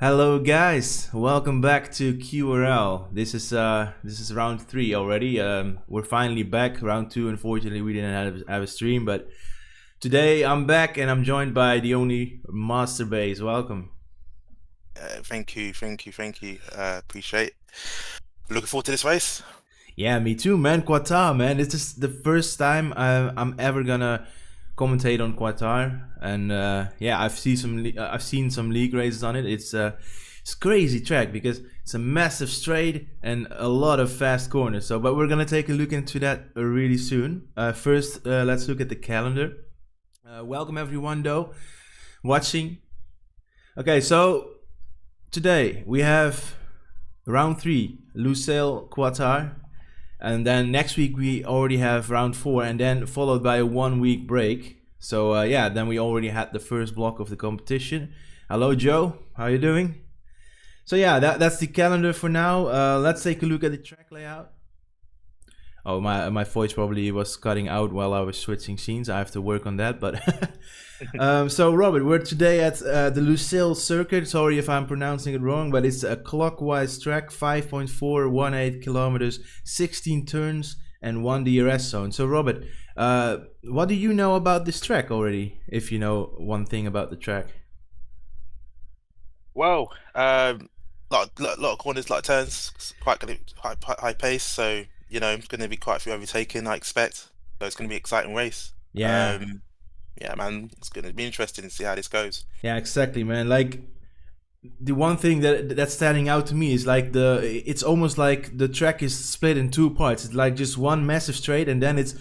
Hello guys, welcome back to QRL. This is round 3 already. We're finally back. Round 2, unfortunately, we didn't have a stream, but today I'm back and I'm joined by the only Master Base. Welcome. Thank you. Appreciate. Looking forward to this race. Yeah, me too, man. Qatar, man. This is the first time I'm ever gonna commentate on Qatar, and yeah, I've seen some league races on it. It's crazy track because it's a massive straight and a lot of fast corners. So, but we're gonna take a look into that really soon. First, let's look at the calendar. Welcome everyone, though, watching. Okay, so today we have round 3, Lusail Qatar. And then next week we already have round 4, and then followed by a 1-week break. So yeah, then we already had the first block of the competition. Hello Joe, how you doing? So yeah, that's the calendar for now. Let's take a look at the track layout. Oh, my voice probably was cutting out while I was switching scenes. I have to work on that, but so Robert, we're today at the Lusail circuit. Sorry if I'm pronouncing it wrong, but it's a clockwise track, 5.418 kilometers, 16 turns, and 1 DRS zone. So Robert, what do you know about this track already, if you know one thing about the track? Well, lot of corners, lot of turns, quite good, high pace. So it's going to be quite a few overtaking, I expect. So it's going to be an exciting race. Yeah. Yeah, man, it's going to be interesting to see how this goes. Yeah, exactly, man. Like, the one thing that's standing out to me is like it's almost like the track is split in 2 parts. It's like just one massive straight, and then it's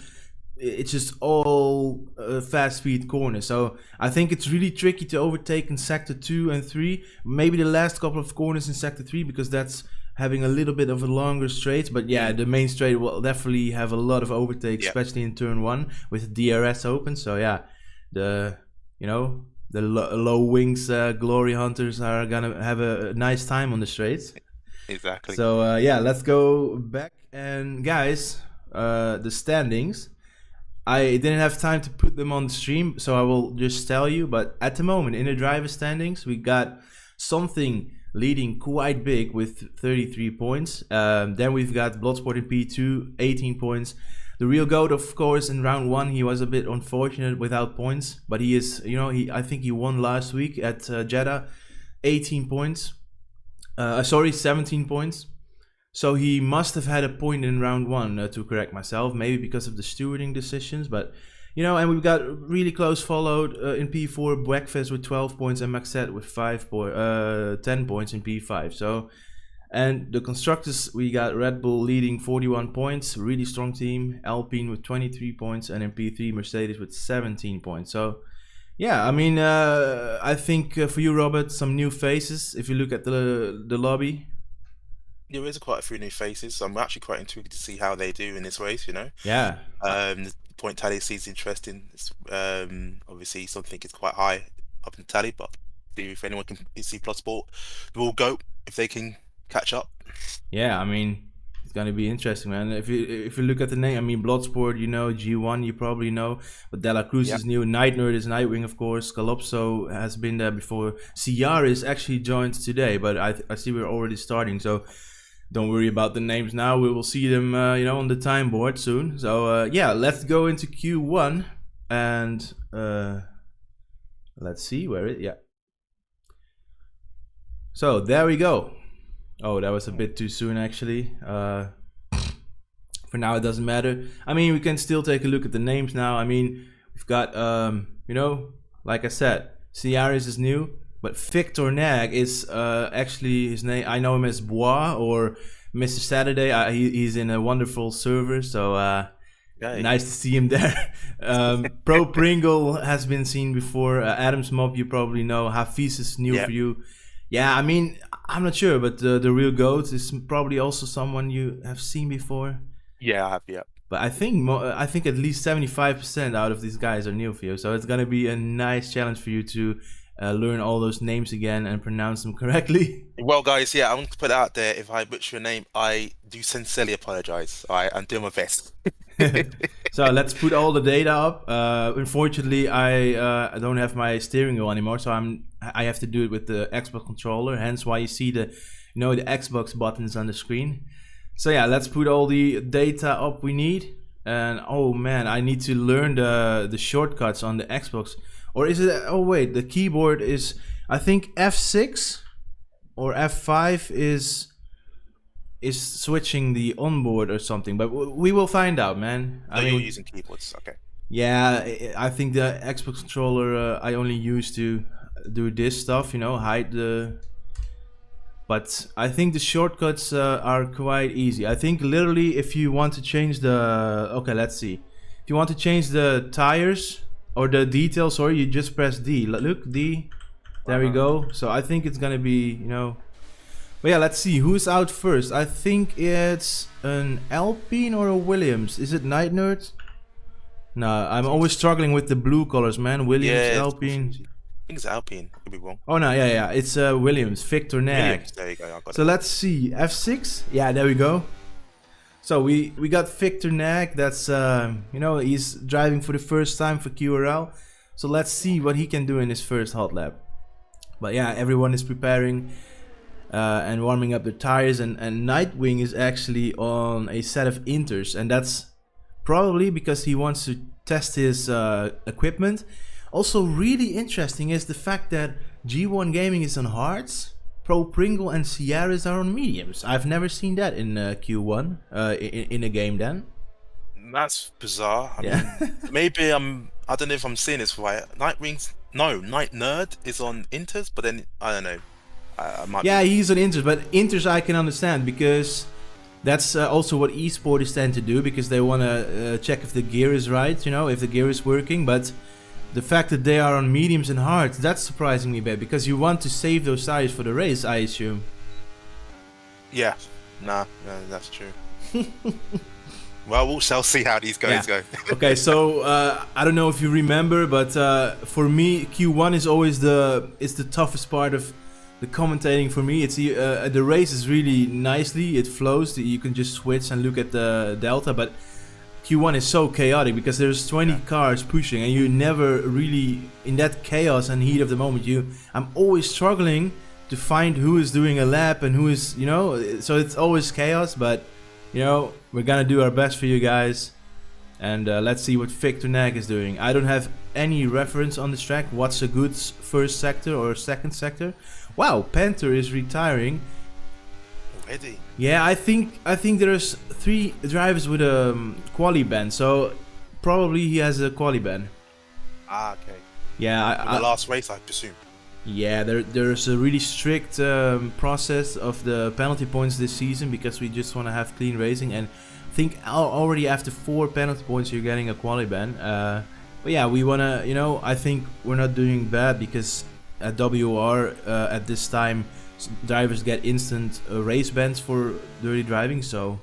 just all fast speed corners. So I think it's really tricky to overtake in sector 2 and 3. Maybe the last couple of corners in sector 3, because that's having a little bit of a longer straight. But yeah, the main straight will definitely have a lot of overtake, especially in turn 1 with the DRS open. So yeah, the low wings glory hunters are gonna have a nice time on the straights. Exactly. So yeah, let's go back. And guys, the standings, I didn't have time to put them on the stream, so I will just tell you. But at the moment, in the driver standings, we got something leading quite big with 33 points. Then we've got Bloodsport in P2, 18 points. The real goat, of course, in round 1, he was a bit unfortunate without points, but he is, I think he won last week at Jeddah, 18 points. 17 points. So he must have had a point in round 1, to correct myself, maybe because of the stewarding decisions. But and we've got really close followed in P4, Breakfast with 12 points and Maxet with 10 points in P5. So, and the constructors, we got Red Bull leading 41 points, really strong team. Alpine with 23 points, and in P3 Mercedes with 17 points. So yeah, I mean, I think for you, Robert, some new faces. If you look at the lobby. There is quite a few new faces, so I'm actually quite intrigued to see how they do in this race. Yeah. The point tally seems interesting. It's, obviously something is quite high up in the tally, but see if anyone can see Bloodsport, the will go if they can catch up. Yeah, I mean, it's gonna be interesting, man. If you look at the name, I mean, Bloodsport, G1, you probably know, but Dela Cruz is new. Night Nerd is Nightwing, of course. Calopso has been there before. Ciaris actually joined today, but I see we're already starting, so don't worry about the names now. We will see them, on the time board soon. So yeah, let's go into Q1 and let's see where it. Yeah. So there we go. Oh, that was a bit too soon, actually. For now, it doesn't matter. I mean, we can still take a look at the names now. I mean, we've got, like I said, Ciaris is new. But Victor Nag is actually his name. I know him as Bois or Mr. Saturday. He's in a wonderful server, so nice to see him there. Pro Pringle has been seen before. Adams Mob, you probably know. Hafiz is new for you. Yeah, I mean, I'm not sure, but the real GOAT is probably also someone you have seen before. Yeah, I have, yeah. But I think at least 75% out of these guys are new for you, so it's gonna be a nice challenge for you to learn all those names again and pronounce them correctly. Well, guys, yeah, I want to put it out there. If I butcher your name, I do sincerely apologize. I'm doing my best. So let's put all the data up. Unfortunately, I don't have my steering wheel anymore, so I have to do it with the Xbox controller. Hence why you see the the Xbox buttons on the screen. So yeah, let's put all the data up we need. And oh man, I need to learn the shortcuts on the Xbox. Or is it? Oh wait, the keyboard is. I think F6 or F5 is switching the onboard or something. But we will find out, man. I mean, you're using keyboards, okay? Yeah, I think the Xbox controller I only use to do this stuff. Hide the. But I think the shortcuts are quite easy. I think literally if you want to change the... Okay, let's see. If you want to change the tires or the details, sorry, you just press D. Look, D. There we go. So I think it's gonna be, But yeah, let's see. Who's out first? I think it's an Alpine or a Williams. Is it Night Nerd? No, I'm always struggling with the blue colors, man. Williams, Alpine... I think it's Alpine. Could be wrong. Oh no, yeah, it's Williams, Victor Nag. Williams. There you go. I got So let's see, F6. Yeah, there we go. So we got Victor Nag. That's he's driving for the first time for QRL. So let's see what he can do in his first hot lap. But yeah, everyone is preparing and warming up the tires. And Nightwing is actually on a set of inters, and that's probably because he wants to test his equipment. Also really interesting is the fact that G1 Gaming is on hards, Pro Pringle and Sierras are on mediums. I've never seen that in Q1 in a game then. That's bizarre. I mean, maybe I don't know if I'm seeing this right. Night Nerd is on inters, but then I don't know. I might he's on inters, but inters I can understand because that's also what esports tend to do because they want to check if the gear is right, if the gear is working. But the fact that they are on mediums and hards, that's surprising me, babe, because you want to save those tires for the race, I assume. Yeah, nah, that's true. Well, we shall see how these guys go. Okay, so I don't know if you remember, but for me, Q1 is always the toughest part of the commentating for me. It's the race is really nicely, it flows. You can just switch and look at the delta, but Q1 is so chaotic because there's 20 cars pushing and you never really, in that chaos and heat of the moment, I'm always struggling to find who is doing a lap and who is, so it's always chaos, but, we're gonna do our best for you guys. And let's see what Victor Nag is doing. I don't have any reference on this track. What's a good first sector or second sector? Wow, Panther is retiring. Already? Yeah, I think there's 3 drivers with a quali ban, so probably he has a quali ban. Ah, okay. Yeah, the last race, I presume. Yeah, there's a really strict process of the penalty points this season because we just want to have clean racing, and I think already after 4 penalty points you're getting a quali ban. But yeah, we wanna, I think we're not doing bad because at WR at this time drivers get instant race bans for dirty driving, so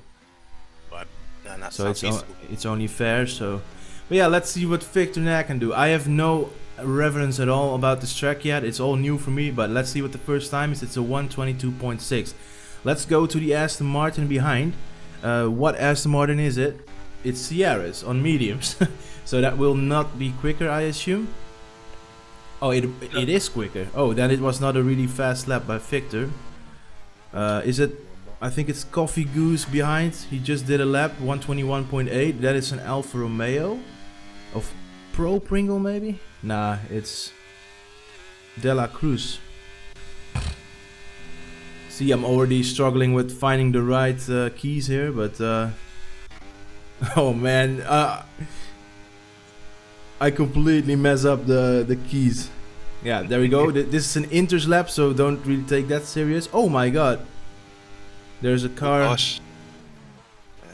it's only fair. So, but yeah, let's see what Victor Nag can do. I have no reference at all about this track yet. It's all new for me, but let's see what the first time is. It's a 122.6. Let's go to the Aston Martin behind. What Aston Martin is it? It's Sierras on mediums, so that will not be quicker, I assume. Oh, it is quicker. Oh, then it was not a really fast lap by Victor. Is it? I think it's Coffee Goose behind. He just did a lap, 121.8. That is an Alfa Romeo of Pro Pringle, maybe? Nah, it's De La Cruz. See, I'm already struggling with finding the right keys here, but oh man, I completely mess up the keys. Yeah, there we go. This is an inters lap, so don't really take that serious. Oh my god, there's a car. Oh gosh,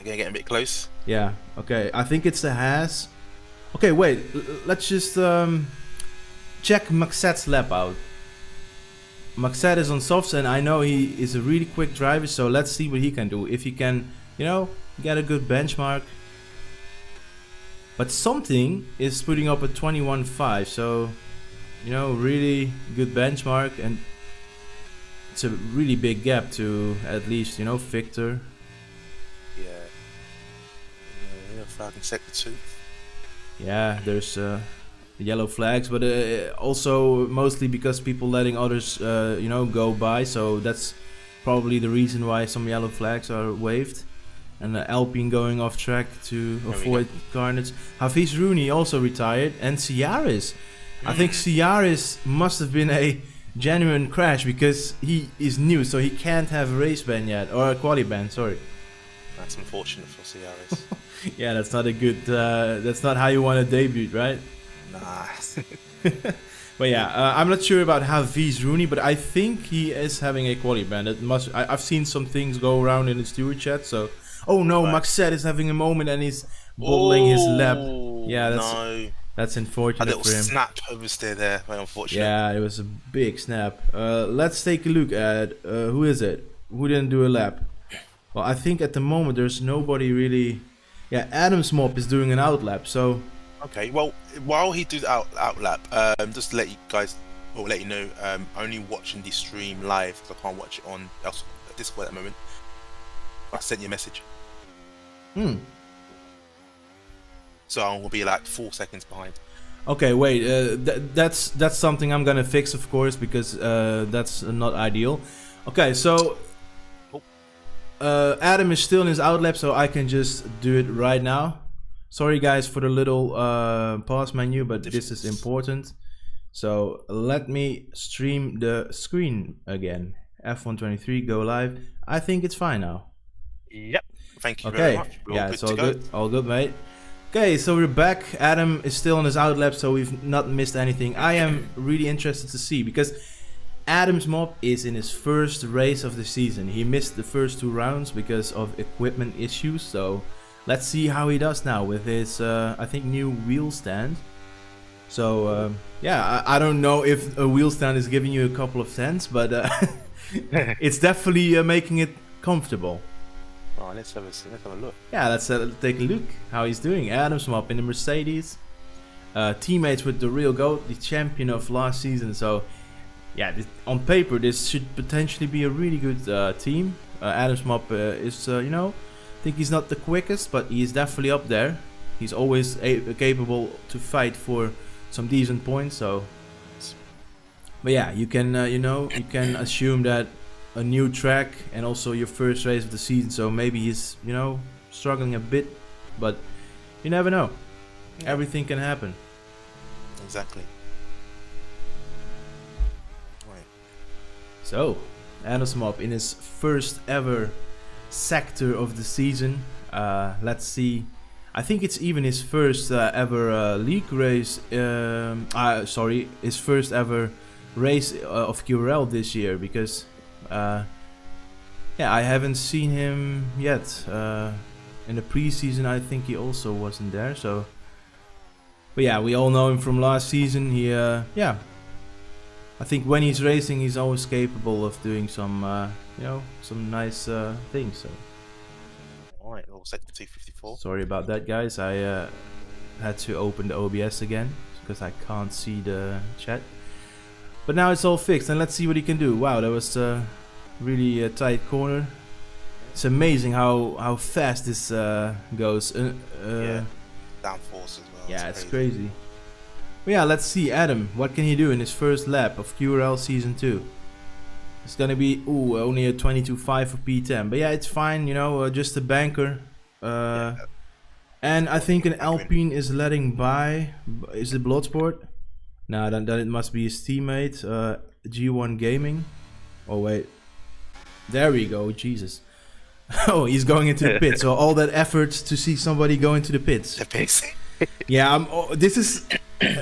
gonna get a bit close. Yeah. Okay, I think it's the Haas. Okay, wait. Let's just check Maxet's lap out. Maxet is on softs, and I know he is a really quick driver, so let's see what he can do. If he can, get a good benchmark. But something is putting up a 21.5, so, really good benchmark, and it's a really big gap to at least, Victor. Yeah. flag in sector 2. Yeah, there's yellow flags, but also mostly because people letting others, go by. So that's probably the reason why some yellow flags are waved. And Alpine going off track to avoid carnage. Hafiz Rooney also retired, and Ciaris. I think Ciaris must have been a genuine crash because he is new, so he can't have a race ban yet, or a quali ban. Sorry. That's unfortunate for Ciaris. Yeah, that's not a good. That's not how you want to debut, right? Nah. But yeah, I'm not sure about Hafiz Rooney, but I think he is having a quali ban. It must. I've seen some things go around in the steward chat. So, oh no, Maxet is having a moment and he's bottling his lap. Yeah, that's unfortunate a little for him. snap oversteer there, very unfortunate. Yeah, it was a big snap. Let's take a look at who is it? Who didn't do a lap? Well, I think at the moment there's nobody really. Yeah, Adam's Mop is doing an out lap, so. Okay, well, while he does out lap, just to let you guys, or let you know, only watching the stream live because I can't watch it on Discord at the moment. I sent you a message. So I will be like 4 seconds behind. Okay, wait. That's something I'm gonna fix, of course, because that's not ideal. Okay, so Adam is still in his out lap, so I can just do it right now. Sorry guys for the little pause menu, but this is important. So let me stream the screen again. F123 go live. I think it's fine now. Yep. Thank you very much. Yeah, it's all good. All good, mate. Okay, so we're back. Adam is still on his out lap, so we've not missed anything. I am really interested to see because Adam's Mob is in his first race of the season. He missed the first 2 rounds because of equipment issues, so let's see how he does now with his, I think, new wheel stand. So, yeah, I don't know if a wheel stand is giving you a couple of cents, but it's definitely making it comfortable. Oh, let's have a look. Yeah, let's take a look how he's doing. Adam's Mop in the Mercedes. Teammates with the real GOAT, the champion of last season. So, yeah, on paper, this should potentially be a really good team. Adam's Mop is, I think he's not the quickest, but he is definitely up there. He's always capable to fight for some decent points. So, but yeah, you can, you can assume that a new track and also your first race of the season, so maybe he's struggling a bit, but you never know. Everything can happen. Exactly. Right. So Adam's Mop in his first ever sector of the season. Let's see, I think it's even his first ever league race, his first ever race of QRL this year, because yeah, I haven't seen him yet. In the preseason, I think he also wasn't there. So, but yeah, we all know him from last season. He, yeah, I think when he's racing, he's always capable of doing some, some nice things. So, all right, all set to 254. Sorry about that, guys. I had to open the OBS again because I can't see the chat. But now it's all fixed, and let's see what he can do. Wow, that was really a tight corner. It's amazing how fast this goes. Yeah, downforce as well. Yeah, it's crazy. But yeah, let's see Adam. What can he do in his first lap of QRL Season 2? It's gonna be only a 22.5 for P10. But yeah, it's fine. Just a banker. And I think an Alpine is letting by. Is it Bloodsport? No, then it must be his teammate, G1 Gaming. Oh wait, there we go. Jesus. Oh, he's going into the pits. So all that effort to see somebody go into the pits. The pits. Yeah, this is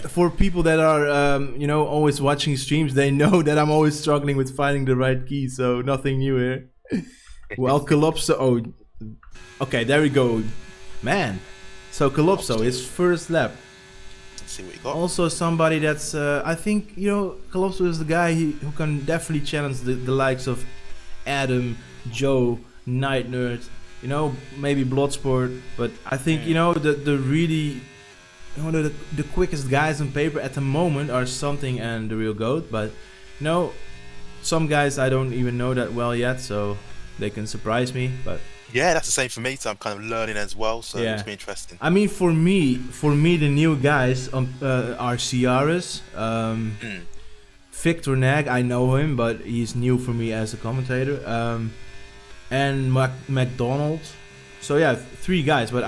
for people that are, always watching streams. They know that I'm always struggling with finding the right key. So nothing new here. Well, Calypso. Oh, okay, there we go, man. So Calypso, his first lap. See what you got. Also somebody that's I think Calypso is the guy who can definitely challenge the likes of Adam, Joe, Night Nerd, maybe Bloodsport, but I think the really the quickest guys on paper at the moment are Something and the Real GOAT, but some guys I don't even know that well yet, so they can surprise me, but Yeah, that's the same for me. So I'm kind of learning as well. So it's Yeah. been interesting. I mean, for me, the new guys are Ciaris, Mm. Victor Nag. I know him, but he's new for me as a commentator. And McDonald. So yeah, 3 guys. But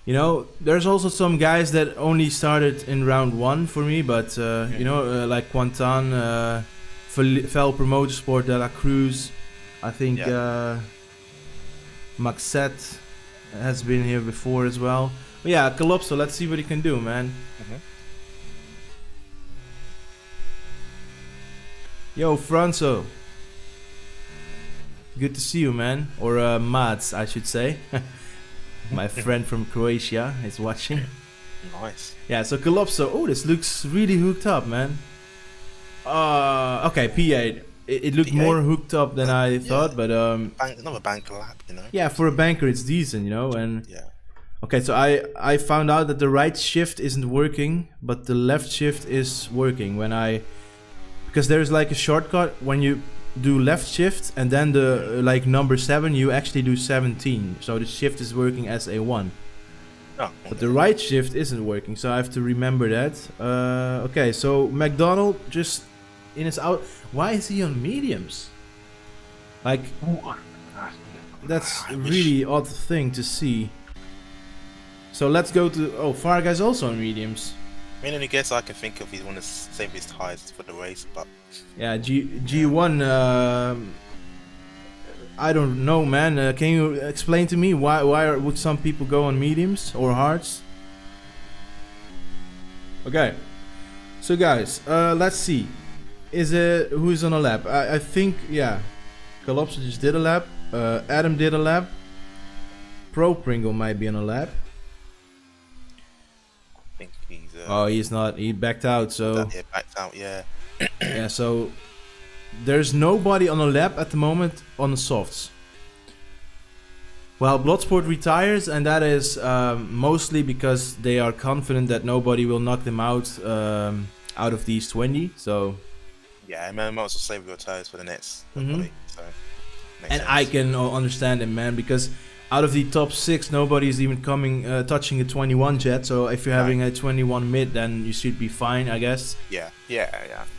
you know, there's also some guys that only started in round 1 for me. But you know, like Quantan, Fel Motorsport, De La Cruz. I think Maxet has been here before as well. But yeah, Calypso, let's see what he can do, man. Yo, Franco. Good to see you, man. Or Mads, I should say. My friend from Croatia is watching. Nice. Yeah, so Calypso. Oh, this looks really hooked up, man. Okay, P8. It looked P8? more hooked up than I thought, but Another banker lap, you know. yeah, for a banker it's decent, you know. And Yeah. okay, so I found out that the right shift isn't working, but the left shift is working when because there's like a shortcut when you do left shift and then the like number 7 you actually do 17, so the shift is working as a 1. Oh, But the right shift isn't working, so I have to remember that. Okay, so McDonald just in his out. Why is he on mediums? Like, that's a really odd thing to see. So let's go to. Oh, Farguy's also on mediums. I mean, only guess I can think of is one to save his ties for the race, but Yeah, G1. I don't know, man. Can you explain to me why would some people go on mediums or hards? Okay, so guys, let's see. Is it who's on a lap? I think Calypso just did a lap. Adam did a lap. Pro Pringle might be on a lap. I think he's. Oh, he's not. He backed out. So Yeah, backed out. Yeah. yeah. So there's nobody on a lap at the moment on the softs. Well, Bloodsport retires, and that is mostly because they are confident that nobody will knock them out of these 20. So Yeah, I might as well save your tires for the next. Mhm. So, and I can understand it, man, because out of the top 6, nobody is even touching a 21 jet. So if you're having a 21 mid, then you should be fine, I guess. Yeah.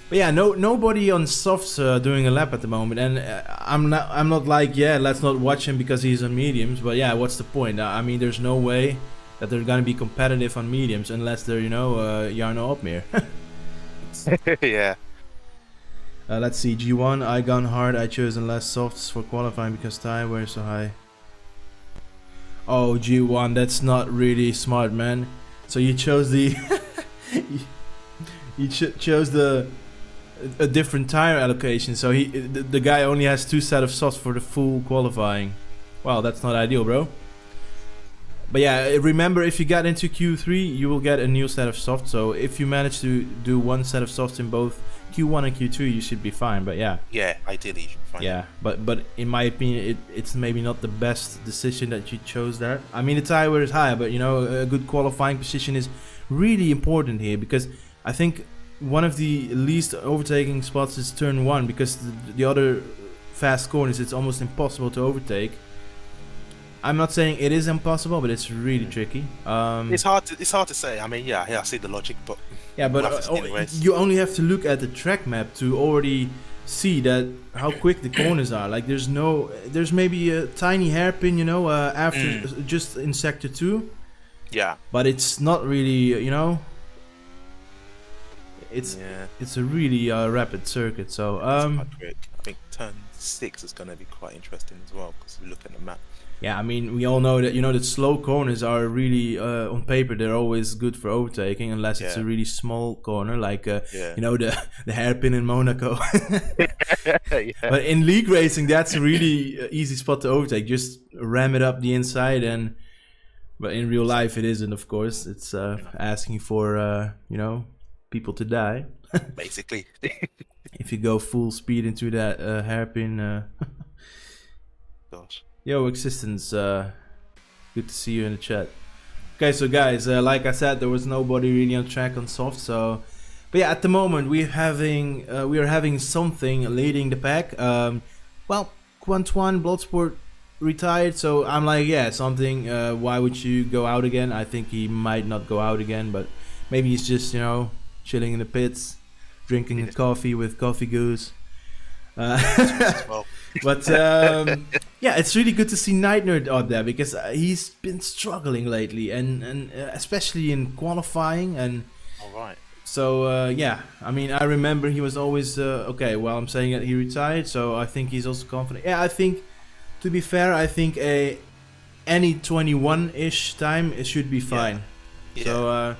But yeah, nobody on softs doing a lap at the moment, and I'm not like let's not watch him because he's on mediums. But yeah, what's the point? I mean, there's no way that they're gonna be competitive on mediums unless they're Jarno Opmeer. Yeah. Let's see, G1, I gone hard. I chosen less softs for qualifying because tire wear so high. Oh, G1, that's not really smart, man. So you chose the chose a different tire allocation. So the guy only has 2 sets of softs for the full qualifying. Wow, that's not ideal, bro. But yeah, remember, if you get into Q3, you will get a new set of softs. So if you manage to do 1 set of softs in both Q1 and Q2, you should be fine. But yeah. Yeah, ideally you should be fine. Yeah, but in my opinion, it's maybe not the best decision that you chose that. I mean, the tire wear is high, but a good qualifying position is really important here, because I think one of the least overtaking spots is turn 1, because the other fast corners it's almost impossible to overtake. I'm not saying it is impossible, but it's really tricky. It's hard to say. I mean, yeah, I see the logic, but yeah, but you only have to look at the track map to already see that how quick the corners are. Like there's maybe a tiny hairpin, after just in sector 2. Yeah. But it's not really, it's a really rapid circuit. So quite quick. I think turn 6 is going to be quite interesting as well, because we look at the map. Yeah, I mean, we all know that that slow corners are really on paper they're always good for overtaking, unless it's a really small corner, like the hairpin in Monaco. But in league racing, that's a really easy spot to overtake. Just ram it up the inside, but in real life it isn't. Of course, it's asking for people to die. Basically. If you go full speed into that hairpin. Gosh. Yo, Existence, good to see you in the chat. Okay, so guys, like I said, there was nobody really on track on soft, so... But yeah, at the moment, we are having something leading the pack. Well, Quantuan, Bloodsport, retired, so I'm like, yeah, something. Why would you go out again? I think he might not go out again, but maybe he's just chilling in the pits, drinking his coffee with Coffee Goose. Well, But yeah, it's really good to see Night Nerd out there because he's been struggling lately, and especially in qualifying. And all right. so yeah, I mean, I remember he was always okay. Well, I'm saying that he retired, so I think he's also confident. Yeah, I think, to be fair, I think any 21-ish time it should be fine. Yeah. So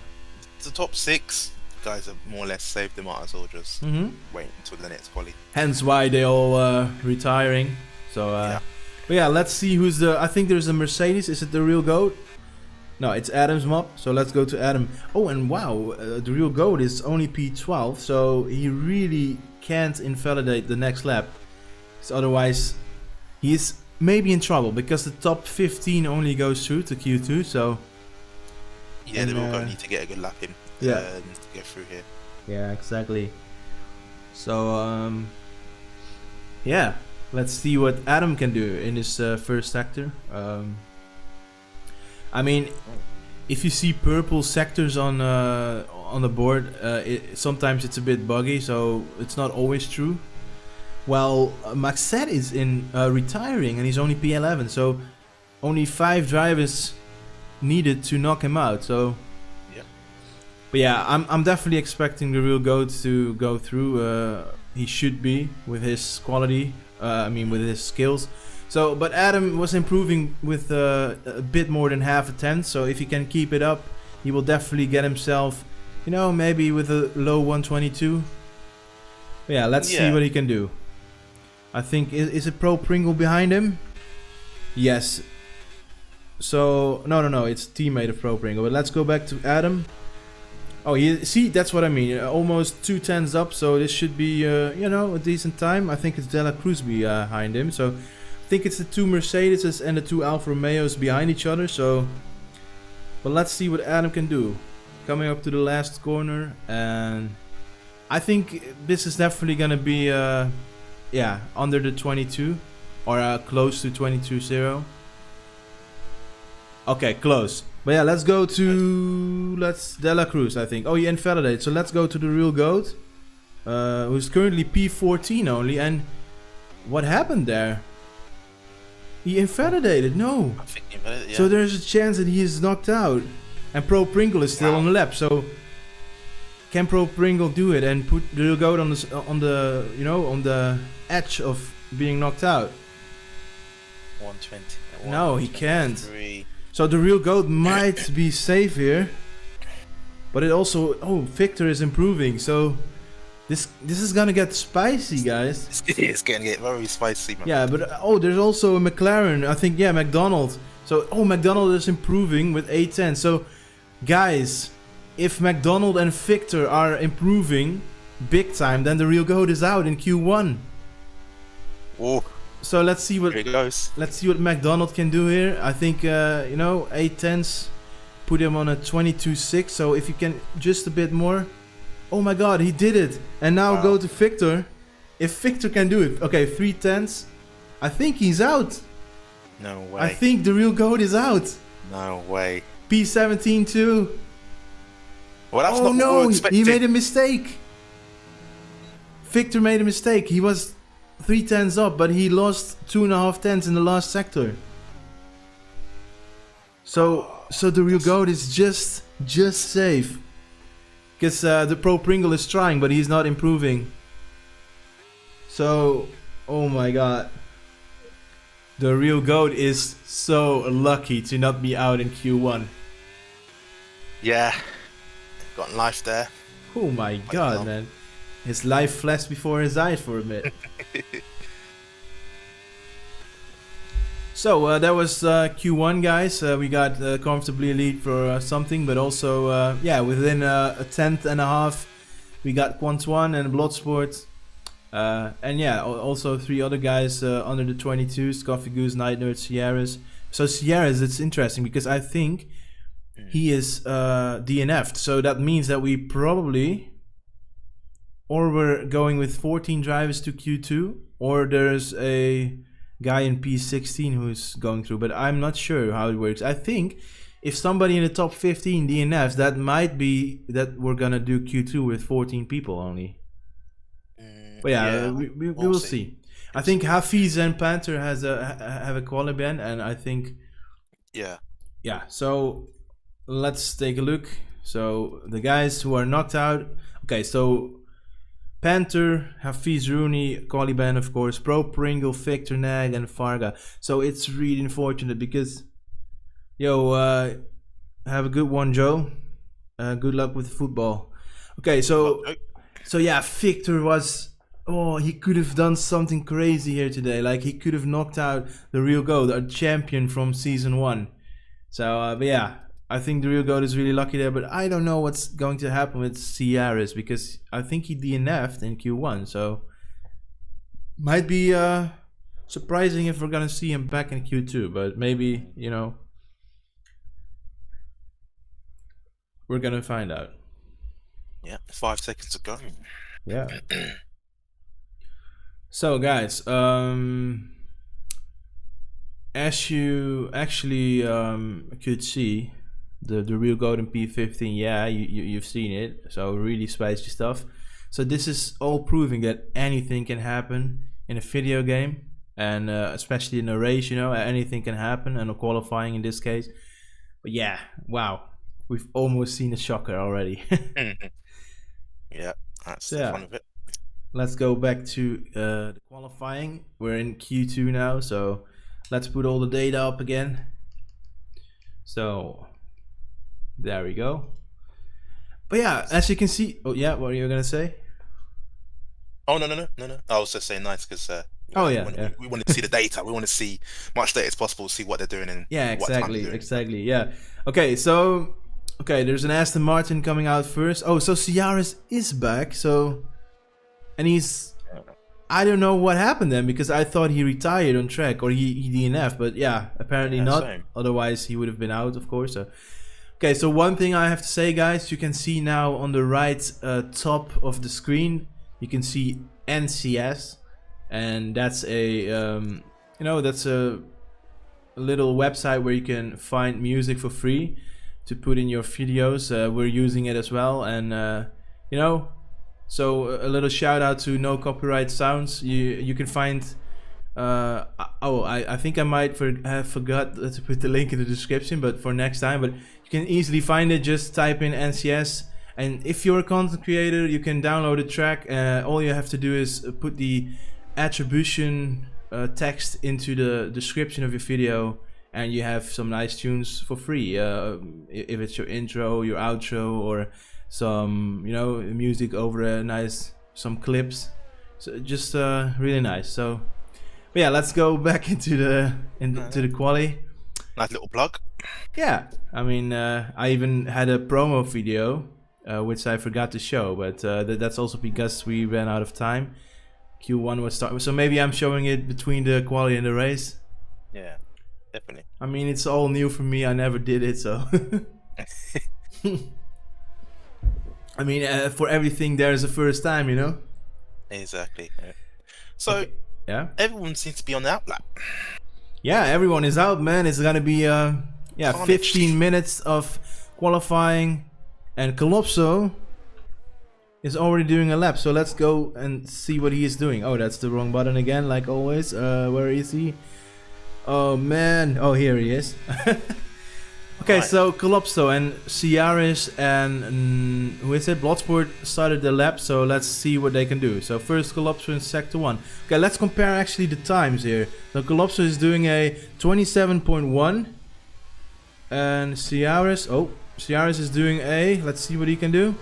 The top 6 guys have more or less saved. They might as well just wait until the next quali. hence why they all retiring. So but yeah, let's see who's the. I think there's a Mercedes. Is it the real GOAT? No, it's Adam's mob. So let's go to Adam. Oh, and wow, the real GOAT is only P12, so he really can't invalidate the next lap. So otherwise, he's maybe in trouble because the top 15 only goes through to Q2. So yeah, they're all going to need to get a good lap in. Yeah. To get through here. yeah, exactly. So yeah, let's see what Adam can do in his first sector. I mean, if you see purple sectors on the board, sometimes it's a bit buggy, so it's not always true. Well, Maxette is in retiring, and he's only P11, so only 5 drivers needed to knock him out. So, yeah. But yeah, I'm definitely expecting the real GOAT to go through. He should be with his quality. I mean, with his skills. So, but Adam was improving with a bit more than half a tenth. So if he can keep it up, he will definitely get himself, maybe with a low 122. But yeah, let's see what he can do. I think is it Pro Pringle behind him? Yes. So no, it's teammate of Pro Pringle. But let's go back to Adam. Oh, see, that's what I mean. Almost 2 tenths up, so this should be a decent time. I think it's Dela Cruz behind him. So I think it's the 2 Mercedes and the 2 Alfa Romeos behind each other. So, but let's see what Adam can do. Coming up to the last corner, and I think this is definitely gonna be under the 22 or close to 22.0. Okay, close. But yeah, let's go to Dela Cruz, I think. Oh, he invalidated. So let's go to the real GOAT, who's currently P14 only. And what happened there? He invalidated. No. I think he invalidated, yeah. So there's a chance that he is knocked out, and Pro Pringle is still on the lap. So can Pro Pringle do it and put the real GOAT on the edge of being knocked out? 120. No, he can't. So the real GOAT might be safe here, but it also Victor is improving. So this is gonna get spicy, guys. It's gonna get very spicy, man. Yeah, but there's also a McLaren. I think McDonald. So McDonald is improving with 810. So guys, if McDonald and Victor are improving big time, then the real GOAT is out in Q1. Oh. So let's see what Here it goes. Let's see what McDonald can do here. I think 8 tenths put him on a 22.6. So if you can just a bit more. Oh my God, he did it! And now go to Victor. If Victor can do it, okay, 3 tenths. I think he's out. No way. I think the real GOAT is out. No way. P17 too. Well, that's not what we were expecting. He made a mistake. Victor made a mistake. He was 3 tenths up, but he lost 2.5 tenths in the last sector. So the real GOAT is just safe. Because the Pro Pringle is trying, but he's not improving. So, oh my God. The real GOAT is so lucky to not be out in Q1. Yeah. Got life there. Oh my God, man. His life flashed before his eyes for a bit. So that was Q1, guys. We got comfortably lead for something, but also within a tenth and a half, we got Quantuan and Bloodsport, and also 3 other guys under the 22s: Coffee Goose, Night Nerd, Sierras. So Sierras, it's interesting because I think he is DNF'd. So that means that we probably. Or we're going with 14 drivers to Q2, or there's a guy in P16 who's going through, but I'm not sure how it works. I think if somebody in the top 15 DNFs, that might be that we're gonna do Q2 with 14 people only. But yeah, we will see. I think Hafiz and Panther have a quali ban, and I think yeah. So let's take a look. So the guys who are knocked out. Okay, so Panther, Hafiz Rooney, quali ban of course, Pro Pringle, Victor Nag, and Farga. So it's really unfortunate because, have a good one, Joe. Good luck with football. Okay, so yeah, Victor was. Oh, he could have done something crazy here today. Like, he could have knocked out the Real Goat, our champion from Season 1. So, but yeah, I think the Real Goat is really lucky there. But I don't know what's going to happen with Ciaris, because I think he DNF'd in Q1. So, might be surprising if we're going to see him back in Q2. But maybe, we're going to find out. Yeah, 5 seconds to go. Yeah. So guys, as you actually could see, the Real Golden P15, yeah, you've seen it. So really spicy stuff. So this is all proving that anything can happen in a video game, and especially in a race, anything can happen, and a qualifying in this case. But yeah, wow, we've almost seen a shocker already. Yeah, that's the fun of it. Let's go back to the qualifying. We're in Q2 now, so let's put all the data up again. So there we go. But yeah, as you can see, oh yeah, what are you gonna say? Oh no. I was just saying nice because we want to see the data. We want to see much data as possible, see what they're doing and exactly. Yeah. Okay, so there's an Aston Martin coming out first. Oh, so Ciaris is back. So. And I don't know what happened then, because I thought he retired on track, or he DNF'd, but yeah, apparently not. Same. Otherwise he would have been out, of course. So. Okay, so one thing I have to say, guys, you can see now on the right top of the screen, you can see NCS, and that's that's a little website where you can find music for free to put in your videos. We're using it as well, and So a little shout out to No Copyright Sounds. You can find. I think I might have forgot to put the link in the description, but for next time. But you can easily find it. Just type in NCS, and if you're a content creator, you can download the track. All you have to do is put the attribution text into the description of your video, and you have some nice tunes for free. If it's your intro, your outro, or some music over some clips, so just really nice. So but yeah, let's go back into the quali. Nice little plug. Yeah, I mean I even had a promo video which I forgot to show, but that's also because we ran out of time. Q1 was starting, so maybe I'm showing it between the quali and the race. Yeah, definitely. I mean, it's all new for me, I never did it, so I mean, for everything there is a first time, Exactly. Yeah. So yeah, everyone seems to be on the outlap. Yeah, everyone is out, man. It's gonna be 15 minutes of qualifying, and Calypso is already doing a lap. So let's go and see what he is doing. Oh, that's the wrong button again, like always. Where is he? Oh man. Oh, here he is. Okay, right. So Calypso and Ciaris and who is it? Bloodsport started the lap, so let's see what they can do. So first Calypso in sector 1. Okay, let's compare actually the times here. So Calypso is doing a 27.1, and Ciaris is doing a, let's see what he can do.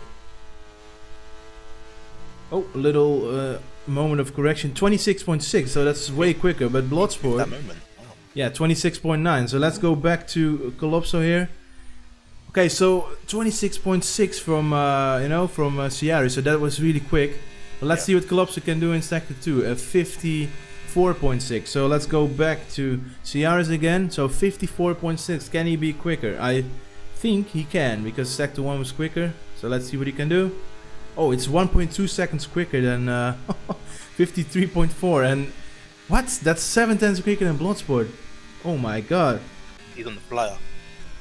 Oh, a little moment of correction, 26.6, so that's way quicker, but Bloodsport, that moment. Yeah, 26.9. So let's go back to Calypso here. Okay, so 26.6 from Ciaris. So that was really quick. But let's see what Calypso can do in sector 2. 54.6. So let's go back to Ciaris again. So 54.6. Can he be quicker? I think he can, because sector 1 was quicker. So let's see what he can do. Oh, it's 1.2 seconds quicker than 53.4. And What? That's 7 tenths quicker than Bloodsport. Oh my god. He's on the flyer.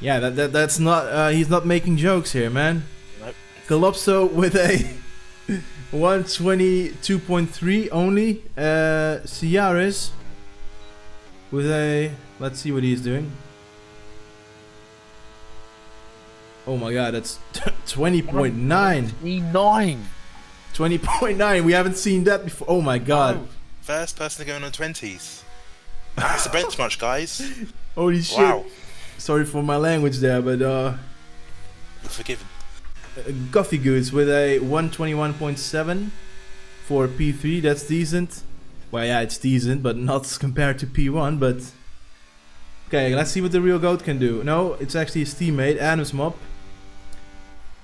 Yeah, that's not. He's not making jokes here, man. Nope. Galopso with a 122.3 only. Ciaris with a. Let's see what he's doing. Oh my god, that's 20.9. 20.9. We haven't seen that before. Oh my god. Oh, first person going on 20s. That's the benchmark, guys. Holy shit. Wow. Sorry for my language there, but You're forgiven. Coffee Goods with a 121.7 for P3. That's decent. Well, yeah, it's decent, but not compared to P1. But okay, let's see what the real goat can do. No, it's actually his teammate, Adam's Mop.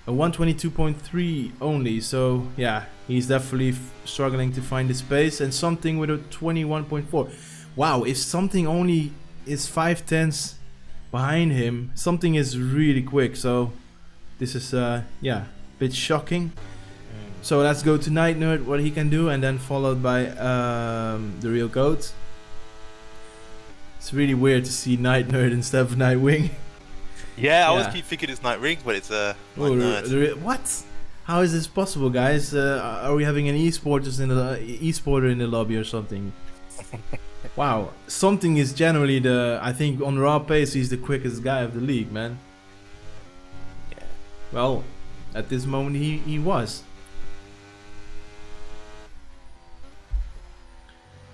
A 122.3 only. So yeah, he's definitely struggling to find his pace. And something with a 21.4. Wow, if something only is 5 tenths behind him, something is really quick. So this is yeah, a bit shocking. So let's go to Night Nerd, what he can do, and then followed by the real goat. It's really weird to see Night Nerd instead of Nightwing. Yeah, I always keep thinking it's Night Ring, but it's Night Nerd. What? How is this possible, guys? Are we having an esporter in the lobby or something? Wow, something is generally I think on raw pace he's the quickest guy of the league, man. Yeah. Well, at this moment he was.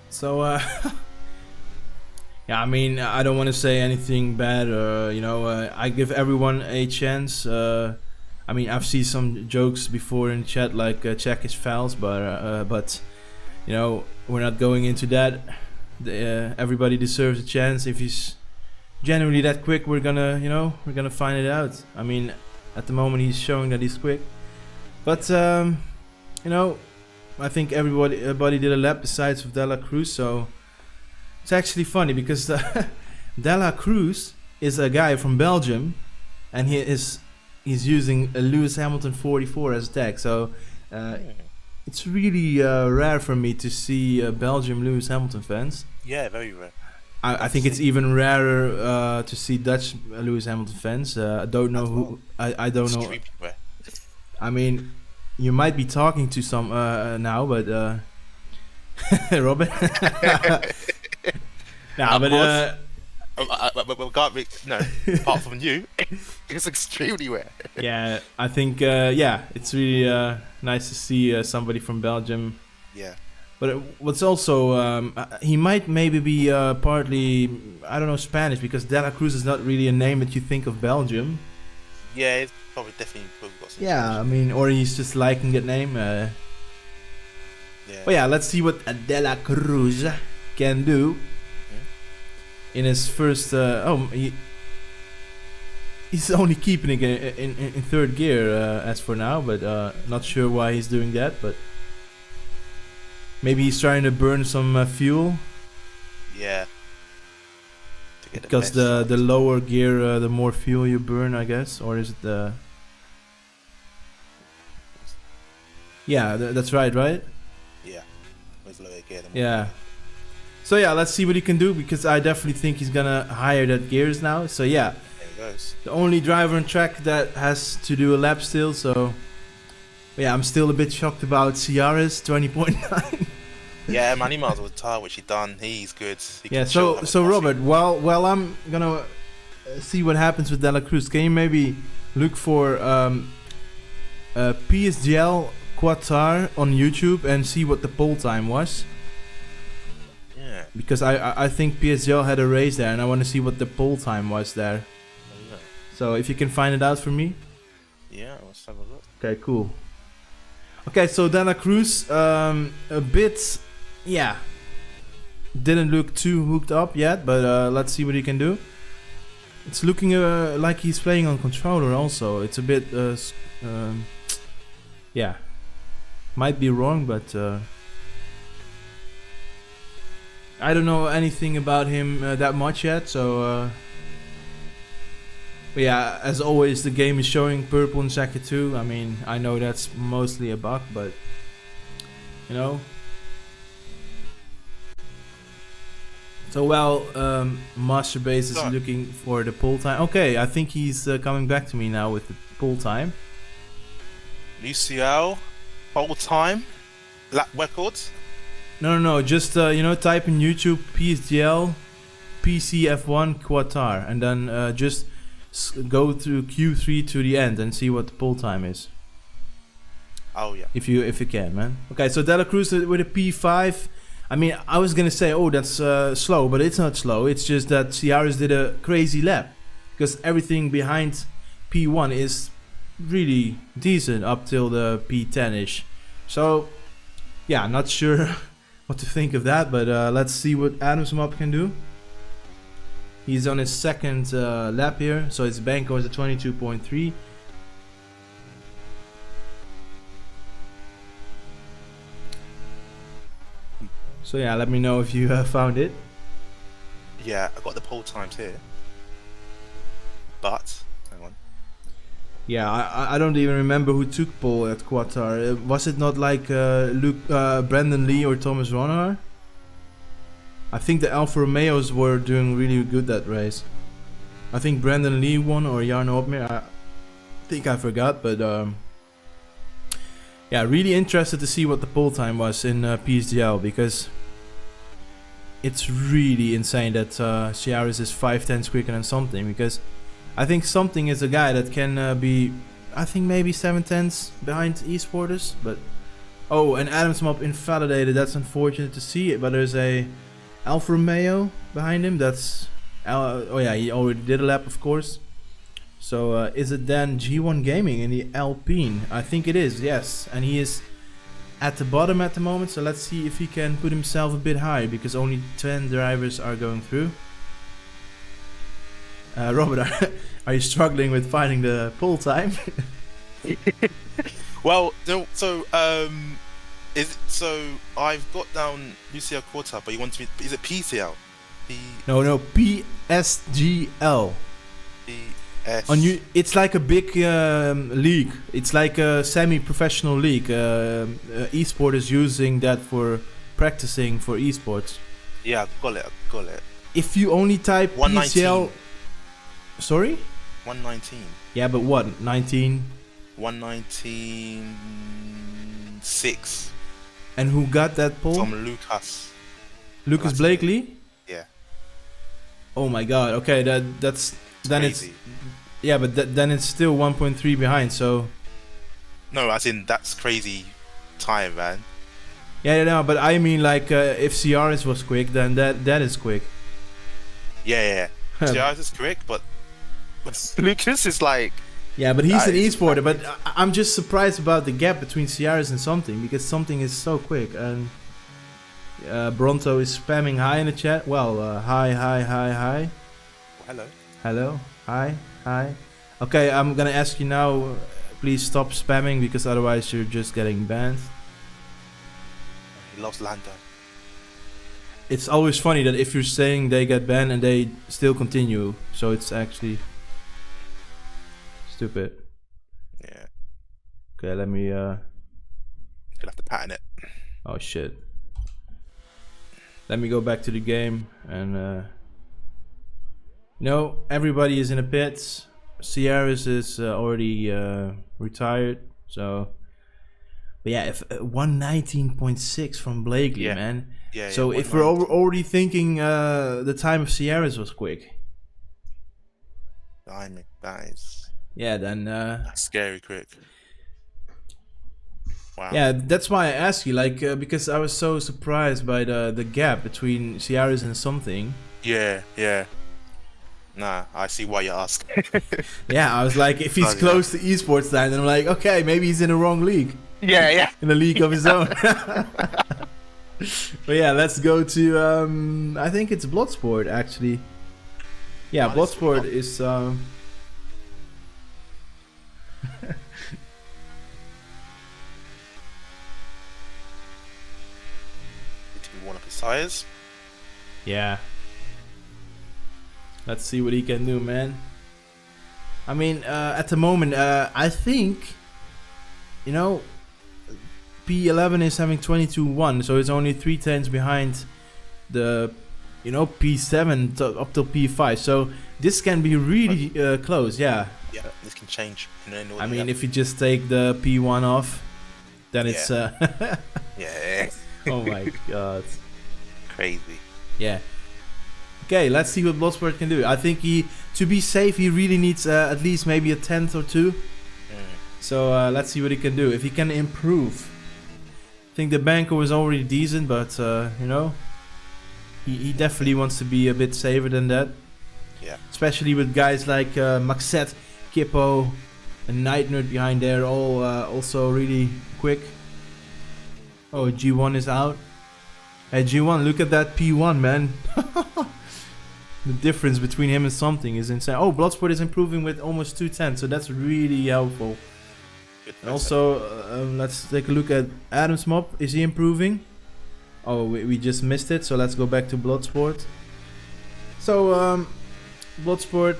So yeah, I mean, I don't want to say anything bad, you know, I give everyone a chance. I mean, I've seen some jokes before in chat like check his files, but you know, we're not going into that. Everybody deserves a chance. If he's genuinely that quick, we're gonna find it out. I mean, at the moment he's showing that he's quick, but you know, I think everybody did a lap besides of De La Cruz, so it's actually funny because De La Cruz is a guy from Belgium, and he's using a Lewis Hamilton 44 as a tag. So it's really rare for me to see Belgium Lewis Hamilton fans. Yeah, very rare. I think it's even rarer to see Dutch Lewis Hamilton fans. I don't know who. I don't know. Rare. I mean, you might be talking to some now, but Robin. Nah, but no, apart from you, it's extremely rare. Yeah, I think yeah, it's really nice to see somebody from Belgium. Yeah. But what's also he might maybe be partly, I don't know, Spanish, because De La Cruz is not really a name that you think of Belgium. Yeah, it's probably got some. Yeah, I mean, or he's just liking that name. Yeah. But yeah, let's see what De La Cruz can do in his first. He's only keeping it in third gear as for now, but not sure why he's doing that. But maybe he's trying to burn some fuel. Yeah. Because the lower gear, the more fuel you burn, I guess, or is it the? Yeah, that's right, right? Yeah. With lower gear. Yeah. So yeah, let's see what he can do, because I definitely think he's gonna higher that gears now. So yeah. There he goes. The only driver on track that has to do a lap still. So yeah, I'm still a bit shocked about Ciaris 20.9. Yeah, man, he might as well retire, which he done. He's good. Yeah, so Robert, while I'm gonna see what happens with De La Cruz, can you maybe look for PSGL Qatar on YouTube and see what the pole time was? Yeah. Because I think PSGL had a race there, and I want to see what the pole time was there. Yeah. So if you can find it out for me. Yeah, let's have a look. Okay, cool. Okay, so De La Cruz, a bit, yeah, didn't look too hooked up yet, but let's see what he can do. It's looking like he's playing on controller also. It's a bit, yeah, might be wrong, but I don't know anything about him that much yet, so but yeah, as always, the game is showing purple in sector 2. I mean, I know that's mostly a bug, but you know. So while Master Base is Done. looking for the pull time. Okay, I think he's coming back to me now with the pull time. UCL, whole time, lap records. No. Just type in YouTube PSGL, PCF1 Qatar, and then just go through Q3 to the end and see what the pull time is. Oh yeah. If you can, man. Okay, so Dela Cruz with a P5. I mean, I was gonna say, oh, that's slow, but it's not slow. It's just that Ciaris did a crazy lap, because everything behind P1 is really decent up till the P10ish. So, yeah, not sure what to think of that, but let's see what Adams Mob can do. He's on his second lap here, so his bank goes to 22.3. So yeah, let me know if you found it. Yeah, I got the poll times here. But hang on. Yeah, I don't even remember who took pole at Qatar. Was it not like Brandon Lee or Thomas Ronner? I think the Alfa Romeos were doing really good that race. I think Brandon Lee won or Jarno Opmeer. I think I forgot, but yeah, really interested to see what the pole time was in PSGL, because it's really insane that Ciaris is 5/10 quicker than something, because I think something is a guy that can be, I think maybe 7/10 behind esporters, but oh, and Adams Mob invalidated. That's unfortunate to see it, but there's a Alfa Romeo behind him. That's oh yeah, he already did a lap, of course. So is it then G1 Gaming in the Alpine? I think it is, yes, and he is at the bottom at the moment. So let's see if he can put himself a bit higher, because only 10 drivers are going through. Robert, are you struggling with finding the pull time? Well, so I've got down UCL Quarter, but you want to be, is it PCL? No, PSGL. PS. On you, it's like a big league. It's like a semi-professional league. Esport is using that for practicing for esports. Yeah, got it. If you only type 119. PCL, sorry. 119. Yeah, but what? 19. 119.6. And who got that poll? From Lucas. Lucas Blakely. Yeah. Oh my God. Okay, that's then crazy. it's yeah, but then it's still 1.3 behind. So no, as in that's crazy time, man. yeah, no, but I mean like if CRS was quick, then that is quick. Yeah. CRS is quick, but Lucas is like. Yeah, but he's an esporter. But I'm just surprised about the gap between CRS and something, because something is so quick. And Bronto is spamming hi in the chat. Well, hi. Well, Hello. Hi. Okay, I'm gonna ask you now. Please stop spamming, because otherwise you're just getting banned. He loves Lando. It's always funny that if you're saying they get banned and they still continue, so it's actually stupid. Yeah. Okay, let me. You'll have to pattern it. Oh shit. Let me go back to the game and. No, everybody is in the pits. Ciaris is already retired, so. But yeah, if 119.6 from Blakely, Yeah. man. Yeah. So if we're already thinking the time of Ciaris was quick. I mean, that is. Yeah, then. That's scary quick. Wow. Yeah, that's why I asked you, like, because I was so surprised by the gap between Ciaris and something. Yeah. Nah, I see why you asked. Yeah, I was like, if he's close to esports time, then I'm like, okay, maybe he's in the wrong league. Yeah. In a league of his own. But yeah, let's go to, I think it's Bloodsport, actually. Yeah, Bloodsport is, One of his tires. yeah. Let's see what he can do, man. I mean, at the moment, I think, P11 is having 22-1, so it's only 3/10 behind the you know, P7 up till P5. So this can be really close. Yeah. Yeah, this can change. I mean, if you just take the P1 off, then it's. Yeah. Oh my god. Crazy. Yeah. Okay, let's see what Bloodsport can do. I think to be safe, he really needs at least maybe a 10th or 2. So let's see what he can do. If he can improve. I think the Banco is already decent, but you know, he definitely wants to be a bit safer than that. Yeah. Especially with guys like Maxet, Kippo, and Night Nerd behind there, all also really quick. Oh, G1 is out. Hey G1, look at that P1, man. The difference between him and something is insane. Oh, Bloodsport is improving with almost 210, so that's really helpful. And also, let's take a look at Adam's mob. Is he improving? Oh, we just missed it, so let's go back to Bloodsport. So, Bloodsport,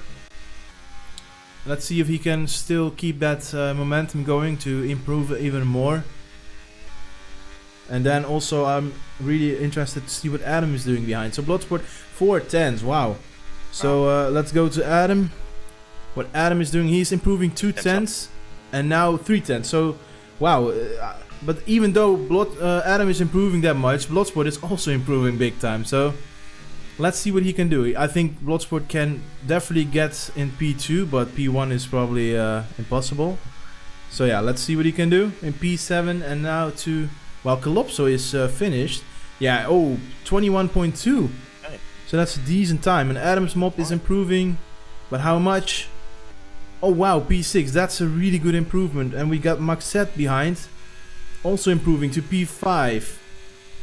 let's see if he can still keep that momentum going to improve even more. And then also I'm really interested to see what Adam is doing behind. So Bloodsport 4 10s, wow. So let's go to Adam. What Adam is doing, he's improving 2 10s and now 3 10s. So wow, but even though Adam is improving that much, Bloodsport is also improving big time. So let's see what he can do. I think Bloodsport can definitely get in P2, but P1 is probably impossible. So yeah, let's see what he can do in P7 and now to... While Calypso is finished, yeah, 21.2. Right. So that's a decent time. And Adam's mob is improving, but how much? Oh wow, P6, that's a really good improvement. And we got Maxet behind, also improving to P5.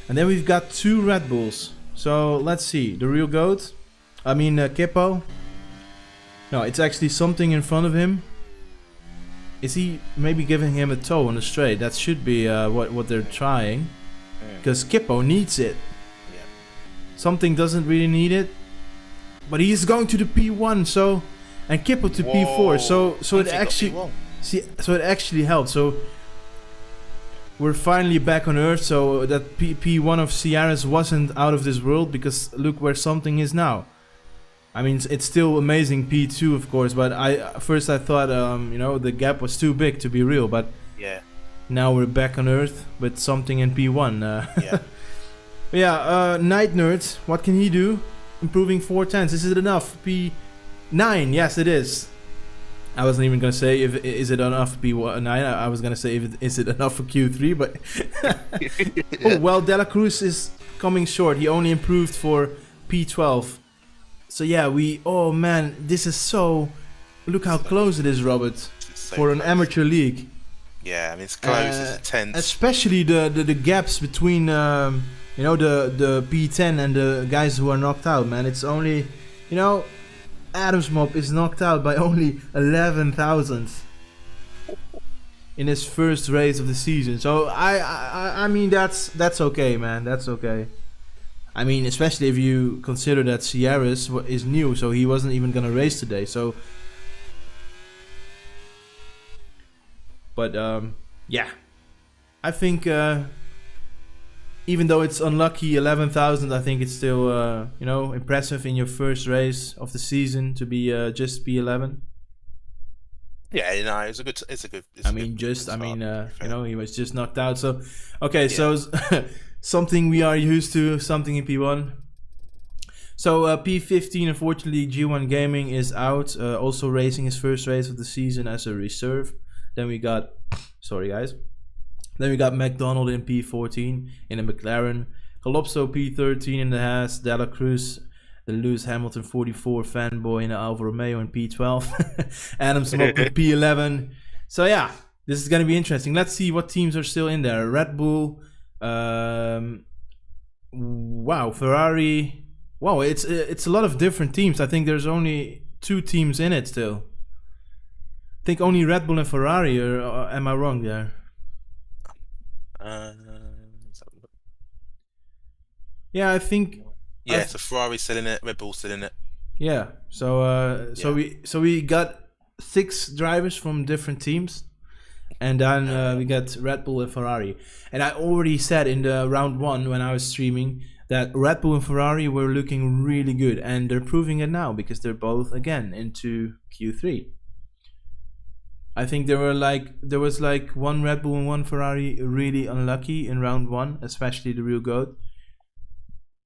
And then we've got 2 Red Bulls. So let's see, the real GOAT, I mean Kippo. No, it's actually something in front of him. Is he maybe giving him a toe on the straight? That should be what they're trying. Because Kippo needs it. Yeah. Something doesn't really need it. But he's going to the P1, so... And Kippo to P4, so it actually... So it actually helped. So we're finally back on Earth, so that P1 of Sierras wasn't out of this world, because look where something is now. I mean, it's still amazing P2, of course, but first I thought, you know, the gap was too big to be real, but yeah, now we're back on Earth with something in P1. Yeah. Yeah, Night Nerd, what can he do? Improving 4 10s, is it enough? P9, yes it is. I wasn't even gonna say is it enough for P9. I was gonna say is it enough for Q3, but oh well, De La Cruz is coming short. He only improved for P12. So yeah, oh man, this is so... Look how close it is, Robert, so for an close. amateur league. Yeah, I mean, it's close, it's tense. Especially the gaps between, you know, the P10 and the guys who are knocked out, man. It's only, you know, Adam's mob is knocked out by only 11,000 in his first race of the season. So I mean, that's okay, man. That's okay. I mean, especially if you consider that Sierras is new, so he wasn't even gonna race today. So, but yeah, I think even though it's unlucky 11,000, I think it's still you know, impressive in your first race of the season to be just P11. Yeah, you know, it's a good. I mean, you know, he was just knocked out. So, okay, yeah. So. Something we are used to, something in P1. So P15, unfortunately, G1 Gaming is out, also racing his first race of the season as a reserve. Then we got, sorry guys, then we got McDonald in P14 in a McLaren, Calypso P13 in the Haas, De La Cruz, the Lewis Hamilton 44 fanboy in the Alfa Romeo in P12, Adams in P11. So yeah, this is gonna be interesting. Let's see what teams are still in there. Red Bull. Wow, Ferrari. Wow, it's a lot of different teams. I think there's only 2 teams in it still. I think only Red Bull and Ferrari, or am I wrong there? Yeah, I think. Yeah, so Ferrari's still in it, Red Bull's still in it. Yeah, so we got 6 drivers from different teams. And then we got Red Bull and Ferrari. And I already said in the round 1 when I was streaming that Red Bull and Ferrari were looking really good, and they're proving it now because they're both again into Q3. I think there was like one Red Bull and one Ferrari really unlucky in round one, especially the real GOAT,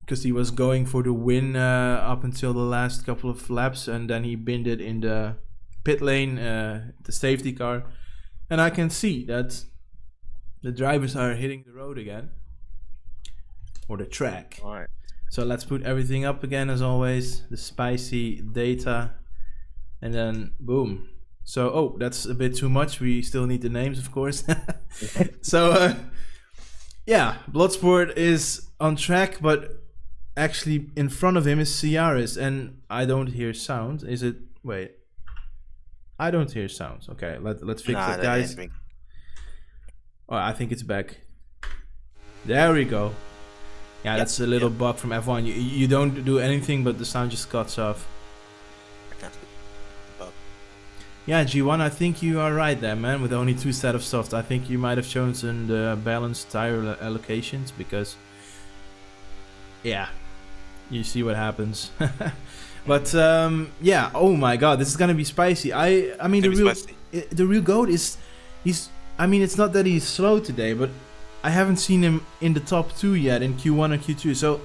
because he was going for the win up until the last couple of laps, and then he binned it in the pit lane, the safety car, and I can see that the drivers are hitting the road again, or the track. All right. So let's put everything up again as always, the spicy data, and then boom. So, oh, that's a bit too much. We still need the names, of course. So, yeah, Bloodsport is on track, but actually in front of him is Ciaris, and I don't hear sound. Is it? Wait, I don't hear sounds. Okay, let's fix it, guys. Oh, I think it's back. There we go. Yeah, that's a little bug from F1. You don't do anything, but the sound just cuts off. Yeah, G1, I think you are right there, man. With only 2 sets of softs, I think you might have chosen the balanced tire allocations because, yeah, you see what happens. But yeah, oh my God, this is gonna be spicy. I mean, the real GOAT is, I mean, it's not that he's slow today, but I haven't seen him in the top 2 yet in Q1 or Q2. So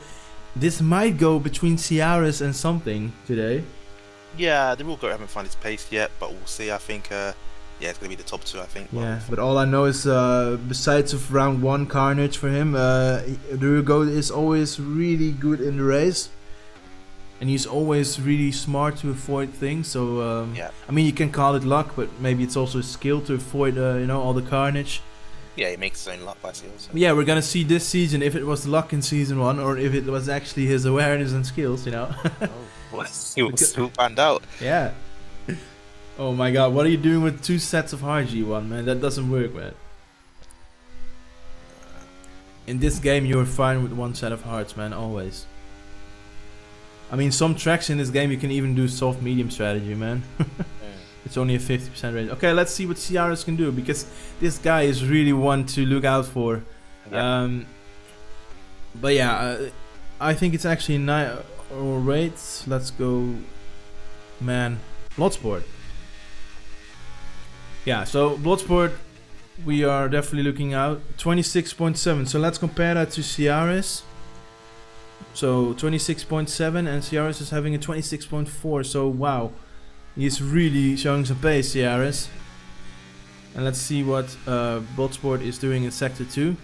this might go between Ciaris and something today. Yeah, the real GOAT haven't found his pace yet, but we'll see. I think, yeah, it's gonna be the top 2. I think. Yeah, but all I know is, besides of round 1 carnage for him, the real GOAT is always really good in the race, and he's always really smart to avoid things. So yeah, I mean, you can call it luck, but maybe it's also skill to avoid, you know, all the carnage. Yeah, he makes his own luck by skill. So. Yeah, we're gonna see this season if it was luck in season 1 or if it was actually his awareness and skills, you know. We'll find out. Yeah. Oh my God, what are you doing with 2 sets of hard G1, man? That doesn't work, man. In this game, you're fine with 1 set of hearts, man, always. I mean, some tracks in this game you can even do soft medium strategy, man. It's only a 50% rate. Okay, let's see what Ciaris can do, because this guy is really one to look out for. Yeah. But yeah, I think it's actually nice. Or wait, let's go, man. Bloodsport. Yeah, so Bloodsport, we are definitely looking out. 26.7. So let's compare that to Ciaris. So 26.7, and Ciaris is having a 26.4. So wow, he's really showing some pace, Ciaris. And let's see what Bloodsport is doing in Sector 2.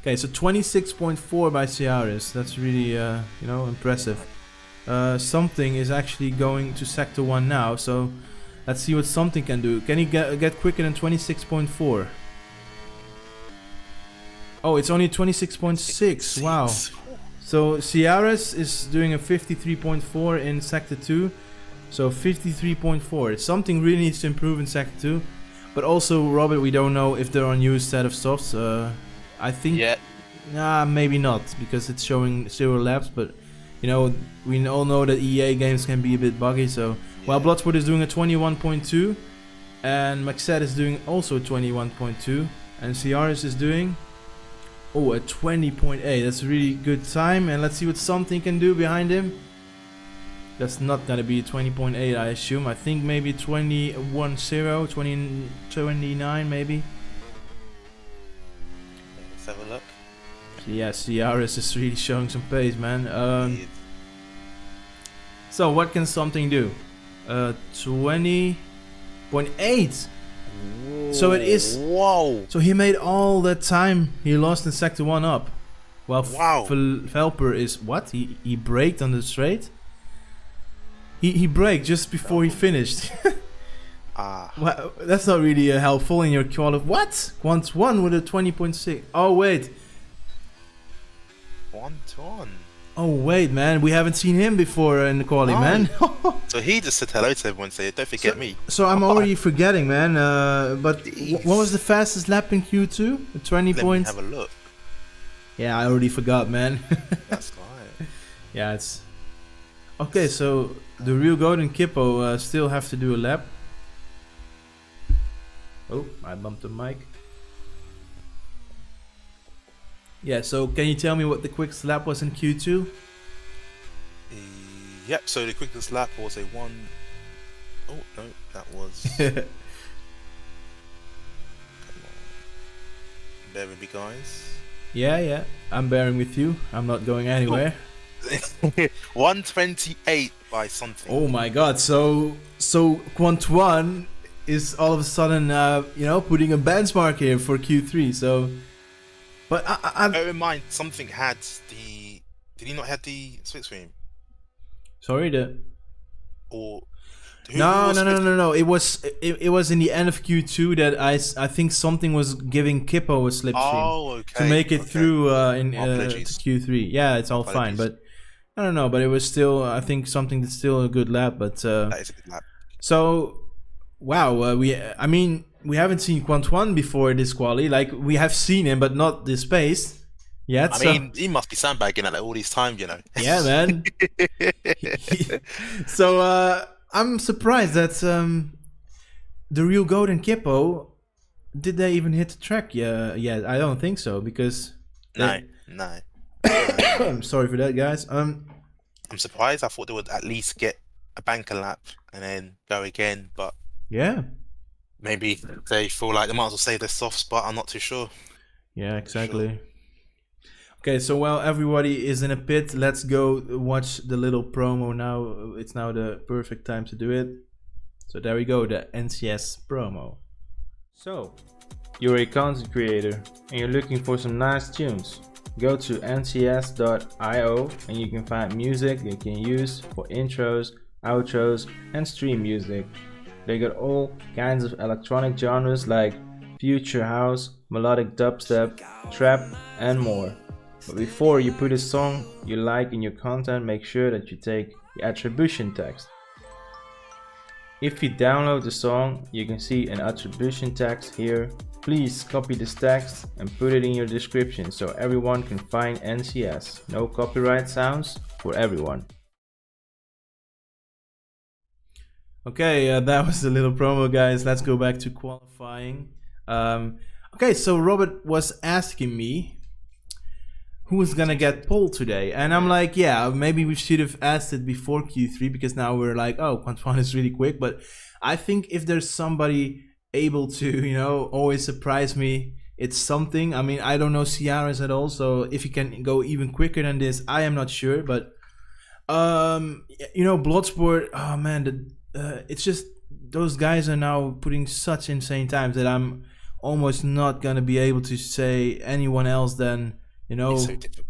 Okay, so 26.4 by Ciaris. That's really, you know, impressive. Something is actually going to Sector 1 now, so let's see what Something can do. Can he get quicker than 26.4? Oh, it's only 26.6. Wow. So Ciaris is doing a 53.4 in Sector 2. So 53.4. Something really needs to improve in Sector 2. But also, Robert, we don't know if they're on new set of softs. I think... Yeah. Nah, maybe not, because it's showing 0 laps, but... You know, we all know that EA games can be a bit buggy, so... Yeah. While Bloodsport is doing a 21.2, and Maxette is doing also 21.2, and Ciaris is doing... Oh, a 20.8, that's a really good time, and let's see what Something can do behind him. That's not gonna be 20.8, I assume. I think maybe 21.0, 29 maybe. Let's have a look. Yeah, Ciaris is really showing some pace, man. So what can Something do? 20.8. So it is. Whoa. So he made all that time he lost in Sector 1 up. Well, wow. Velper is what? He braked on the straight. He braked just before he finished. Well, that's not really helpful in your quali. What? Quant 1 with a 20.6. Oh wait. 1-1. Oh wait, man, we haven't seen him before in the quali, man. So he just said hello to everyone and said, "Don't forget me." So I'm already forgetting, man. But what was the fastest lap in Q2? 20 points. Let me have a look. Yeah, I already forgot, man. That's right. Yeah, it's okay. So the real GOAT and Kippo still have to do a lap. Oh, I bumped the mic. Yeah, so can you tell me what the quickest lap was in Q2? Yep, so the quickest lap was a one. Oh, no, that was. Come on. Bear with me, guys. Yeah, I'm bearing with you. I'm not going anywhere. 128 by something. Oh my god, so Quantuan is all of a sudden, putting a benchmark here for Q3, so. But bear in mind, something had the. Did he not have the split screen? Sorry, Or no. It was in the end of Q2 that I think something was giving Kippo a slipstream okay. to make it through in Apologies. to Q3. Yeah, it's all fine, but I don't know. But it was still, I think, something that's still a good lap. But that is a good lap. So, wow, we haven't seen Quantuan before this quali. Like, we have seen him, but not this pace. Yeah, I mean, he must be sandbagging at all these times, you know. Yeah, man. So I'm surprised that the real goat and Kippo, did they even hit the track? Yeah, I don't think so because no. I'm sorry for that, guys. I'm surprised. I thought they would at least get a banker lap and then go again, but yeah, maybe they feel like they might as well save their soft spot. I'm not too sure. Yeah, exactly. Okay, so while everybody is in a pit, let's go watch the little promo now. It's now the perfect time to do it. So there we go, the NCS promo. So, you're a content creator and you're looking for some nice tunes. Go to ncs.io and you can find music you can use for intros, outros and stream music. They got all kinds of electronic genres like future house, melodic dubstep, trap and more. But before you put a song you like in your content, make sure that you take the attribution text. If you download the song, you can see an attribution text here. Please copy this text and put it in your description so everyone can find NCS. No copyright sounds for everyone. Okay, that was a little promo, guys. Let's go back to qualifying. Okay, so Robert was asking me who is gonna get pole today, and I'm like, yeah, maybe we should have asked it before Q3 because now we're like, oh, Quantuan is really quick. But I think if there's somebody able to, always surprise me, it's something. I mean, I don't know Ciaras at all, so if he can go even quicker than this, I am not sure. But Bloodsport, oh man, it's just those guys are now putting such insane times that I'm almost not gonna be able to say anyone else than. It's so difficult.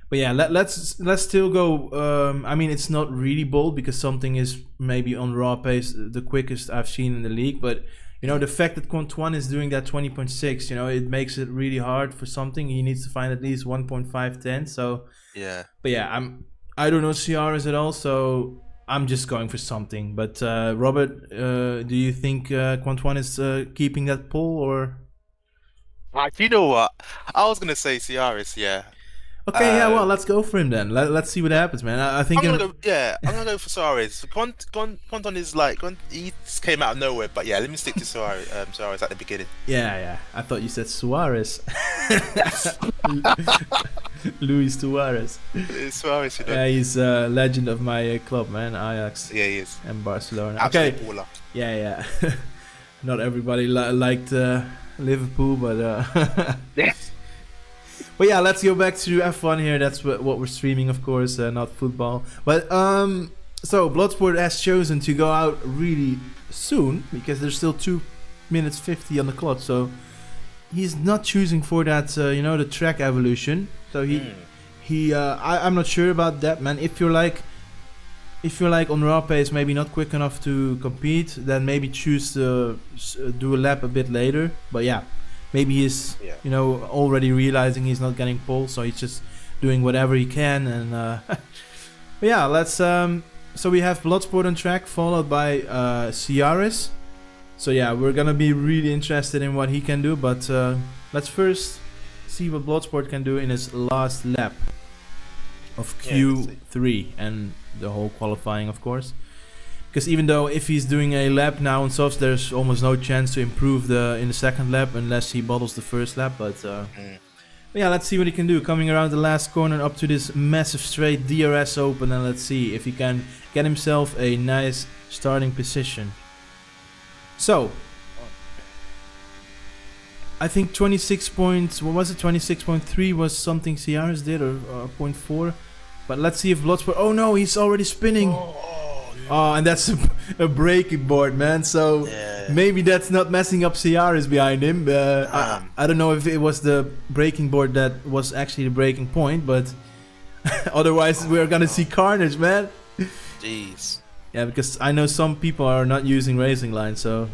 But yeah, let's still go. I mean, it's not really bold because something is maybe on raw pace the quickest I've seen in the league. But the fact that Quantuan is doing that 20.6, it makes it really hard for something. He needs to find at least 1.510. So yeah. But yeah, I don't know Ciaras at all, so I'm just going for something. But Robert, do you think Quantuan is keeping that pole or? You know what? I was gonna say Ciaras, yeah. Okay, yeah. Well, let's go for him then. Let's see what happens, man. I think I'm gonna go for Ciaras. Quantuan is like he just came out of nowhere, but yeah, let me stick to Ciaras at the beginning. Yeah. I thought you said Suarez. Luis Suarez. Suarez, Yeah, he's a legend of my club, man. Ajax. Yeah, he is. And Barcelona. Absolute okay. baller. Yeah. Not everybody liked Liverpool, but Yes. But yeah, let's go back to F1 here. That's what we're streaming, of course, not football. But so Bloodsport has chosen to go out really soon because there's still 2 minutes 50 on the clock. So he's not choosing for that, the track evolution. So I'm not sure about that, man. If you're like on raw pace, maybe not quick enough to compete, then maybe choose to do a lap a bit later. But yeah. Maybe he's, already realizing he's not getting pole, so he's just doing whatever he can. And but yeah, let's. So we have Bloodsport on track, followed by Ciaras. So yeah, we're gonna be really interested in what he can do. But let's first see what Bloodsport can do in his last lap of Q3 and the whole qualifying, of course. Because even though if he's doing a lap now on softs, there's almost no chance to improve in the second lap unless he bottles the first lap. But But yeah, let's see what he can do. Coming around the last corner up to this massive straight DRS open, and let's see if he can get himself a nice starting position. So, I think 26.3 was something Ciaris did, or 0.4. But let's see if Bloodsport. Oh no, he's already spinning. Oh, and that's a braking board, man. So maybe that's not messing up Ciaris behind him. I don't know if it was the braking board that was actually the breaking point, but otherwise we're gonna see carnage, man. Jeez. Yeah, because I know some people are not using racing line, so.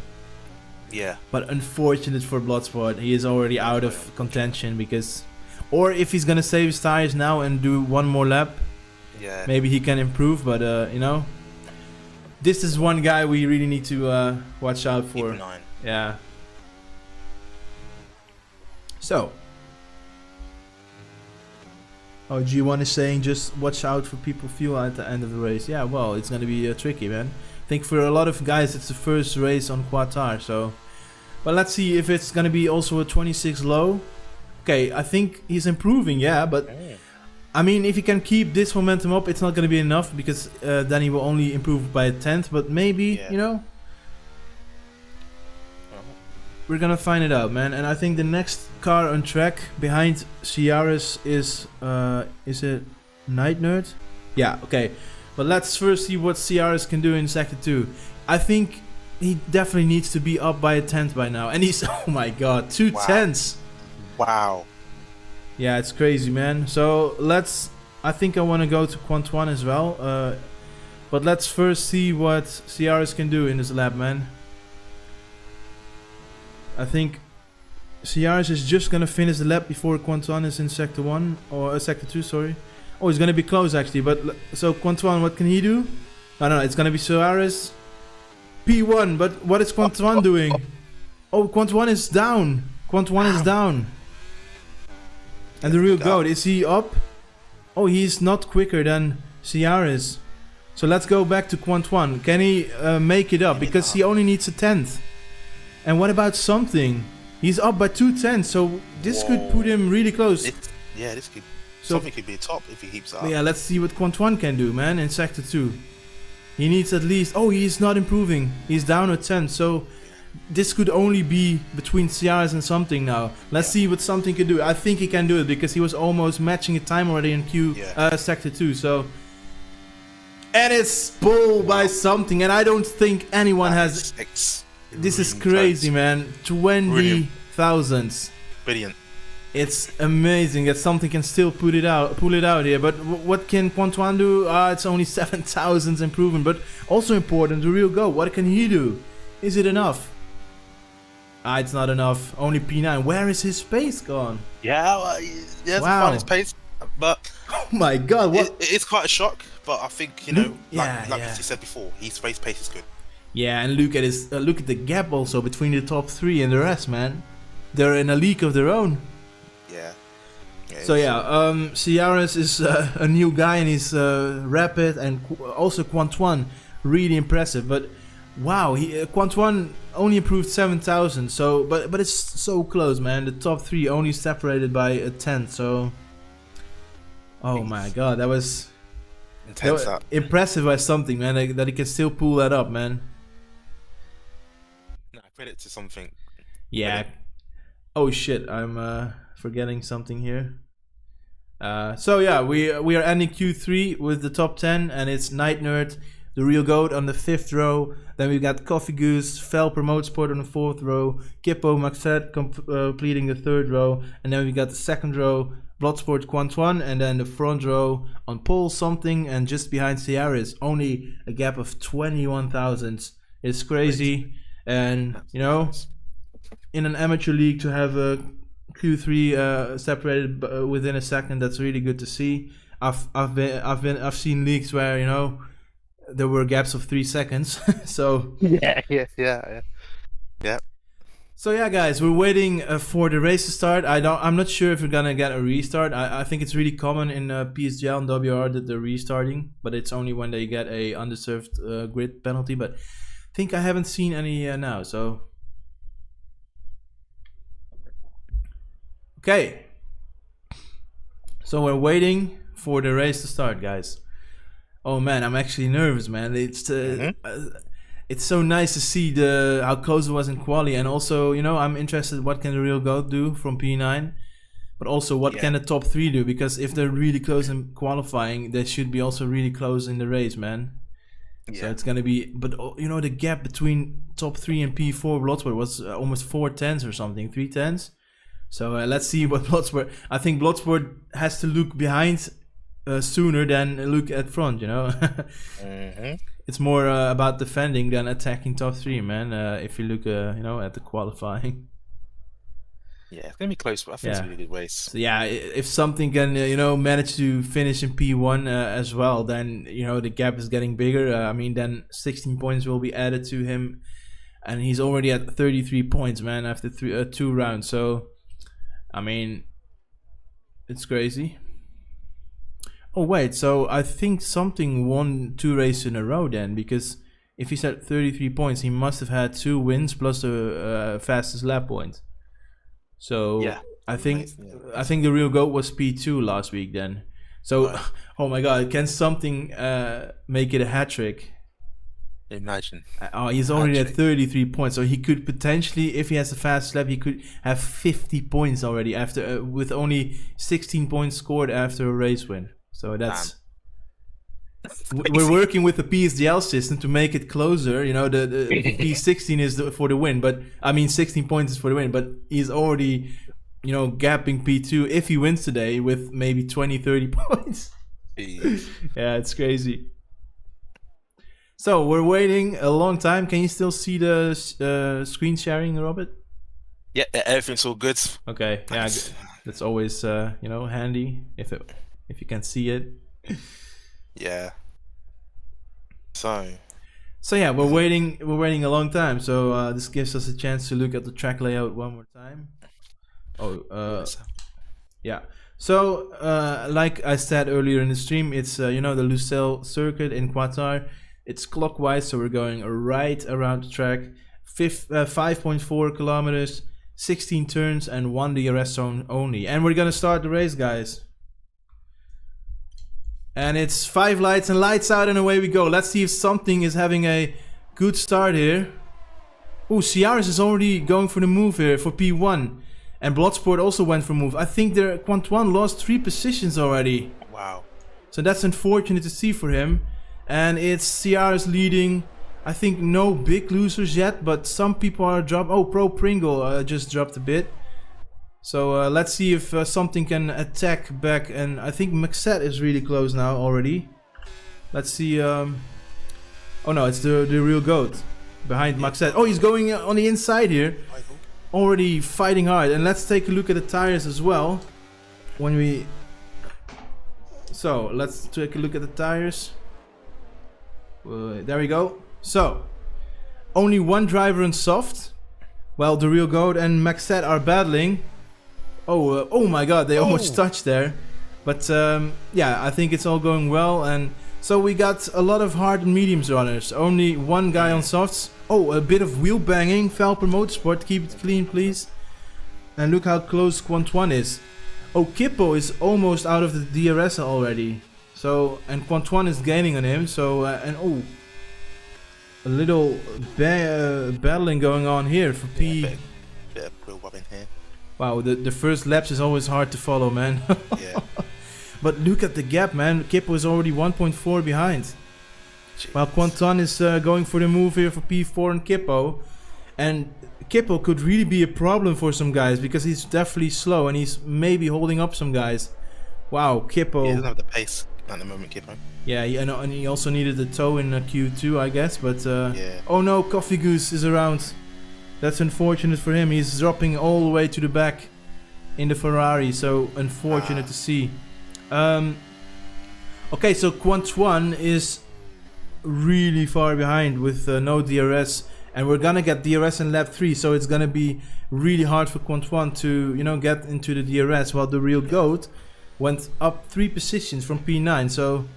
Yeah. But unfortunate for Bloodsport, he is already out of contention because, or if he's gonna save his tires now and do one more lap, maybe he can improve. But you know. This is one guy we really need to watch out for. Keep an eye. Yeah. So. Oh, G1 is saying just watch out for people fuel at the end of the race. Yeah, well, it's going to be tricky, man. I think for a lot of guys it's the first race on Qatar, so. But let's see if it's going to be also a 26 low. Okay, I think he's improving, yeah, but. I mean, if he can keep this momentum up, it's not going to be enough because then he will only improve by a 10th. But maybe, you know, we're going to find it out, man. And I think the next car on track behind Ciaris is it Night Nerd? Yeah, okay. But let's first see what Ciaris can do in Sector 2. I think he definitely needs to be up by a 10th by now. And he's, oh my god, 2 tenths. Wow. Yeah, it's crazy, man. So I think I want to go to Quant1 as well. But let's first see what Ciaris can do in this lap, man. I think Ciaris is just going to finish the lap before Quant1 is in Sector 1. Or Sector 2, sorry. Oh, he's going to be close, actually. But so Quant1, what can he do? No, it's going to be Ciaris. P1, but what is Quant1 doing? Oh, Quant1 is down. Quant1 is down. And the real goat, is he up? Oh, he's not quicker than Ciaris. So let's go back to Quant1. Can he make it up? Because he only needs a 10th. And what about something? He's up by 2 tenths, so this could put him really close. This could. Something could be a top if he keeps up. Yeah, let's see what Quant1 can do, man, in Sector 2. He needs at least. Oh, he's not improving. He's down a 10, so. This could only be between Ciaris and something now. Let's see what something can do. I think he can do it because he was almost matching a time already in Sector 2. So, and it's pulled by something, and I don't think anyone has. This is crazy, man. 20 thousandths. Brilliant. It's amazing that something can still pull it out here. But what can Quant1 do? It's only 7 thousandths improvement, but also important. The real go. What can he do? Is it enough? It's not enough. Only P9. Where is his pace gone? Yeah, wow. His pace, but oh my god, what? It's quite a shock. But I think you know, like you said before, his race pace is good. Yeah, and look at his look at the gap also between the top 3 and the rest, man. They're in a league of their own. Yeah. So yeah, Ciaris is a new guy and he's rapid, and also Quant1 really impressive, but. Wow, Quant1 only improved 7,000, so but it's so close, man. The top 3 only separated by a 10th, so oh my god, that was impressive by something, man. That he can still pull that up, man. Nah, credit to something. Yeah. Oh shit, I'm forgetting something here. So yeah, we are ending Q3 with the top 10, and it's Night Nerd, the real goat, on the 5th row. Then we got Coffee Goose, Fel Promote Sport on the 4th row, Kippo Maxet completing the 3rd row, and then we got the 2nd row, Bloodsport Quant1, and then the front row on pole something, and just behind Ciaris, only a gap of 21 thousandths. It's crazy, and you know, in an amateur league to have a Q3 separated within a second, that's really good to see. I've seen leagues where, you know, there were gaps of 3 seconds. So yeah. So yeah, guys, we're waiting for the race to start. I'm not sure if we're gonna get a restart. I think it's really common in PSGL and WR that they're restarting, but it's only when they get a undeserved grid penalty. But I think I haven't seen any now. So okay, So we're waiting for the race to start, guys. Oh man, I'm actually nervous, man. It's so nice to see how close it was in quali, and also, you know, I'm interested what can the real GOAT do from P9, but also what can the top 3 do, because if they're really close in qualifying, they should be also really close in the race, man. So it's gonna be, but you know, the gap between top 3 and P4 Bloodsport was almost 4 tenths or something, 3 tenths. So let's see what Bloodsport. I think Bloodsport has to look behind sooner than look at front. You know, it's more about defending than attacking top 3, man. If you look, you know, at the qualifying. Yeah, it's gonna be close, but I think it's a really good race. So yeah, if something can, you know, manage to finish in P1 as well, then, you know, the gap is getting bigger. I mean, then 16 points will be added to him, and he's already at 33 points, man, after 2 rounds. So, I mean, it's crazy. Oh wait, so I think something won 2 races in a row then, because if he's at 33 points, he must have had 2 wins plus the fastest lap point. So yeah, I think the real GOAT was P2 last week then. So oh my god, can something make it a hat trick? Imagine. Oh, he's already at 33 points, so he could potentially, if he has a fast lap, he could have 50 points already after with only 16 points scored after a race win. So that's we're working with the PSDL system to make it closer. You know, the P16 is for the win, but I mean 16 points is for the win. But he's already, you know, gapping P2 if he wins today with maybe 20-30 points. Yeah, it's crazy. So we're waiting a long time. Can you still see the screen sharing, Robert? Yeah, everything's all good. Okay, yeah, that's always you know, handy if you can see it. Yeah. So yeah, we're waiting a long time. So this gives us a chance to look at the track layout one more time. Yeah. So like I said earlier in the stream, it's you know, the Lusail circuit in Qatar. It's clockwise, so we're going right around the track. 5.4 kilometers, 16 turns, and 1 DRS zone only. And we're gonna start the race, guys. And it's 5 lights and lights out, and away we go. Let's see if something is having a good start here. Oh, Ciaris is already going for the move here for P1. And Bloodsport also went for move. I think Quantuan lost 3 positions already. Wow. So that's unfortunate to see for him. And it's Ciaris leading. I think no big losers yet, but some people are dropped. Oh, Pro Pringle just dropped a bit. So let's see if something can attack back, and I think Maxette is really close now already. Let's see. Oh no, it's the real GOAT behind Maxette. Oh, he's going on the inside here, already fighting hard. And let's take a look at the tires as well. So let's take a look at the tires. There we go. So only 1 driver on soft, while the real GOAT and Maxette are battling. Oh my god, they almost touched there. But yeah, I think it's all going well. And so we got a lot of hard and mediums runners. Only 1 guy on softs. Oh, a bit of wheel banging. Valper Motorsport, keep it clean, please. And look how close Quantuan is. Oh, Kippo is almost out of the DRS already. So, and Quantuan is gaining on him. So, and oh, a little battling going on here for P. Bit of quill wobbing here. Wow, the first laps is always hard to follow, man. Yeah. But look at the gap, man. Kippo is already 1.4 behind. Jeez. While Quantuan is going for the move here for P4 and Kippo. And Kippo could really be a problem for some guys, because he's definitely slow and he's maybe holding up some guys. Wow, Kippo. He doesn't have the pace at the moment, Kippo. Yeah, and he also needed the toe in Q2, I guess. But yeah. Oh no, Coffee Goose is around. That's unfortunate for him. He's dropping all the way to the back in the Ferrari. So unfortunate to see. Okay, so Quantuan is really far behind with no DRS. And we're gonna get DRS in lap 3. So it's gonna be really hard for Quantuan to, you know, get into the DRS. While the real GOAT went up 3 positions from P9. So,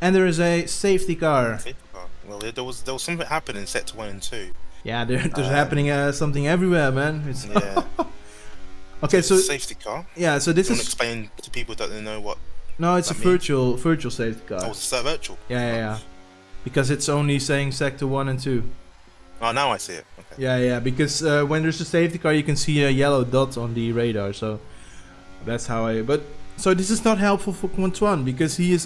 and there is a safety car. Well, there was something happening in sector 1 and 2. Yeah, there's happening something everywhere, man. It's yeah. Okay, It's so a safety car. yeah, so this You want to is explain to people that don't know what no, it's a that means? virtual safety car. Oh, it's virtual. Yeah. Because it's only saying sector 1 and 2. Oh, now I see it. Okay. Yeah. Because when there's a safety car, you can see a yellow dot on the radar. So that's how I. But so this is not helpful for Quantuan because he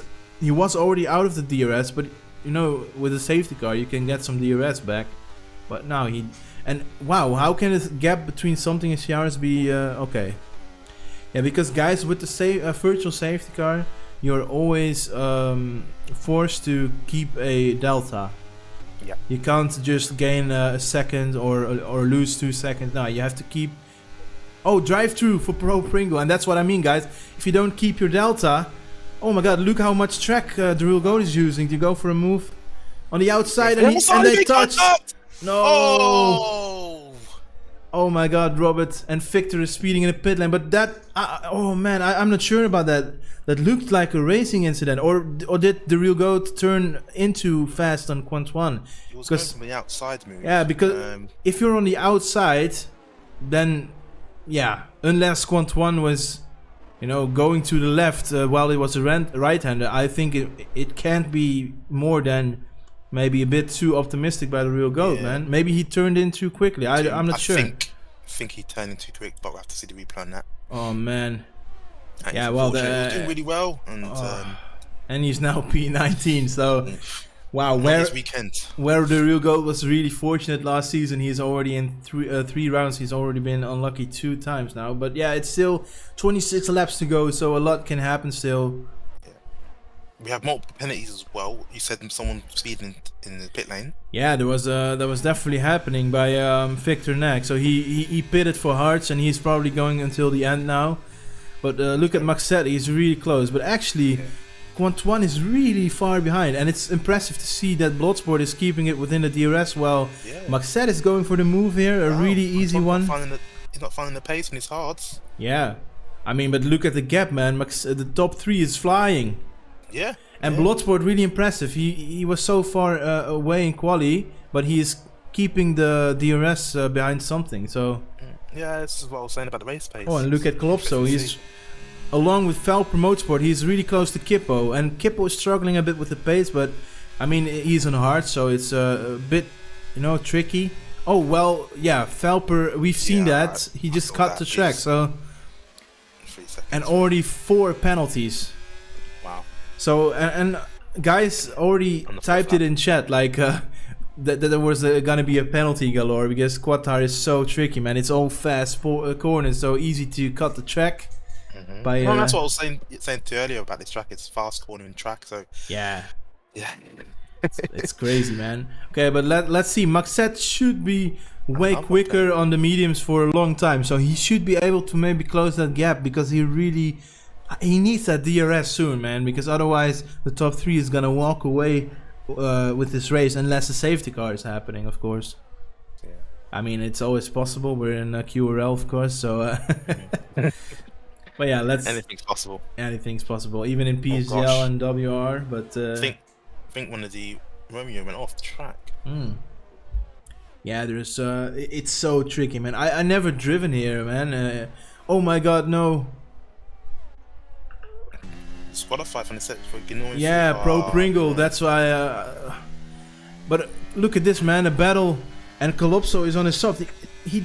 was already out of the DRS. But you know, with a safety car, you can get some DRS back. But now and wow, how can the gap between something and Ciaras be okay? Yeah, because guys, with the virtual safety car, you're always forced to keep a delta. Yeah. You can't just gain a second or lose 2 seconds. No, you have to keep. Oh, drive through for Pro Pringle, and that's what I mean, guys. If you don't keep your delta, oh my God, look how much track the real goat is using to go for a move on the outside, and they touch. No. Oh my God, Robert and Victor is speeding in the pit lane, but that, oh man, I'm not sure about that. That looked like a racing incident, or did the real goat turn into fast on Quantuan? It was going from the outside move. Yeah, because if you're on the outside, then yeah, unless Quantuan was, you know, going to the left while it was a right-hander, I think it can't be more than maybe a bit too optimistic by the real goat, man. Maybe he turned in too quickly. I'm not sure. I think he turned in too quick, but we'll have to see the replay on that. Oh man. And yeah, well, he was doing really well, and he's now P19. So, wow, where the real goat was really fortunate last season. He's already in three rounds. He's already been unlucky 2 times now. But yeah, it's still 26 laps to go, so a lot can happen still. We have multiple penalties as well. You said someone speeding in the pit lane. Yeah, that was definitely happening by Victor Nack. So he pitted for Hearts, and he's probably going until the end now. But look at Maxette, he's really close. But actually, Quantuan is really far behind, and it's impressive to see that Bloodsport is keeping it within the DRS while Maxette is going for the move here, a really easy one. He's not finding the pace in his Hearts. Yeah, I mean, but look at the gap, man. The top 3 is flying. Yeah. And Bloodsport really impressive. He was so far away in quali, but he is keeping the DRS behind something. So yeah, this is what I was saying about the race pace. Oh, and look at Kalopso. He's along with Valp Promotesport. He's really close to Kippo, and Kippo is struggling a bit with the pace. But I mean, he's on hard, so it's a bit, you know, tricky. Oh well, yeah, Valper. We've seen that he just cut the track. So 3 seconds. And already 4 penalties. Wow. So and guys already typed it in chat like that there was gonna be a penalty galore because Qatar is so tricky, man. It's all fast corners, so easy to cut the track. By, well, that's what I was saying to you earlier about this track. It's fast cornering track, so yeah, it's it's crazy, man. Okay, but let's see. Maxette should be way quicker on the mediums for a long time, so he should be able to maybe close that gap because he needs that DRS soon, man. Because otherwise, the top 3 is gonna walk away with this race unless a safety car is happening, of course. Yeah. I mean, it's always possible. We're in QRL, of course, so. But yeah, anything's possible. Anything's possible, even in PSGL and WR. But I think one of the Romeo went off the track. Yeah, there's it's so tricky, man. I never driven here, man. Oh my God, no. Spotify from the set for Ginoise. Yeah, Pro Pringle. That's why. But look at this, man. A battle, and Kalopso is on his soft. He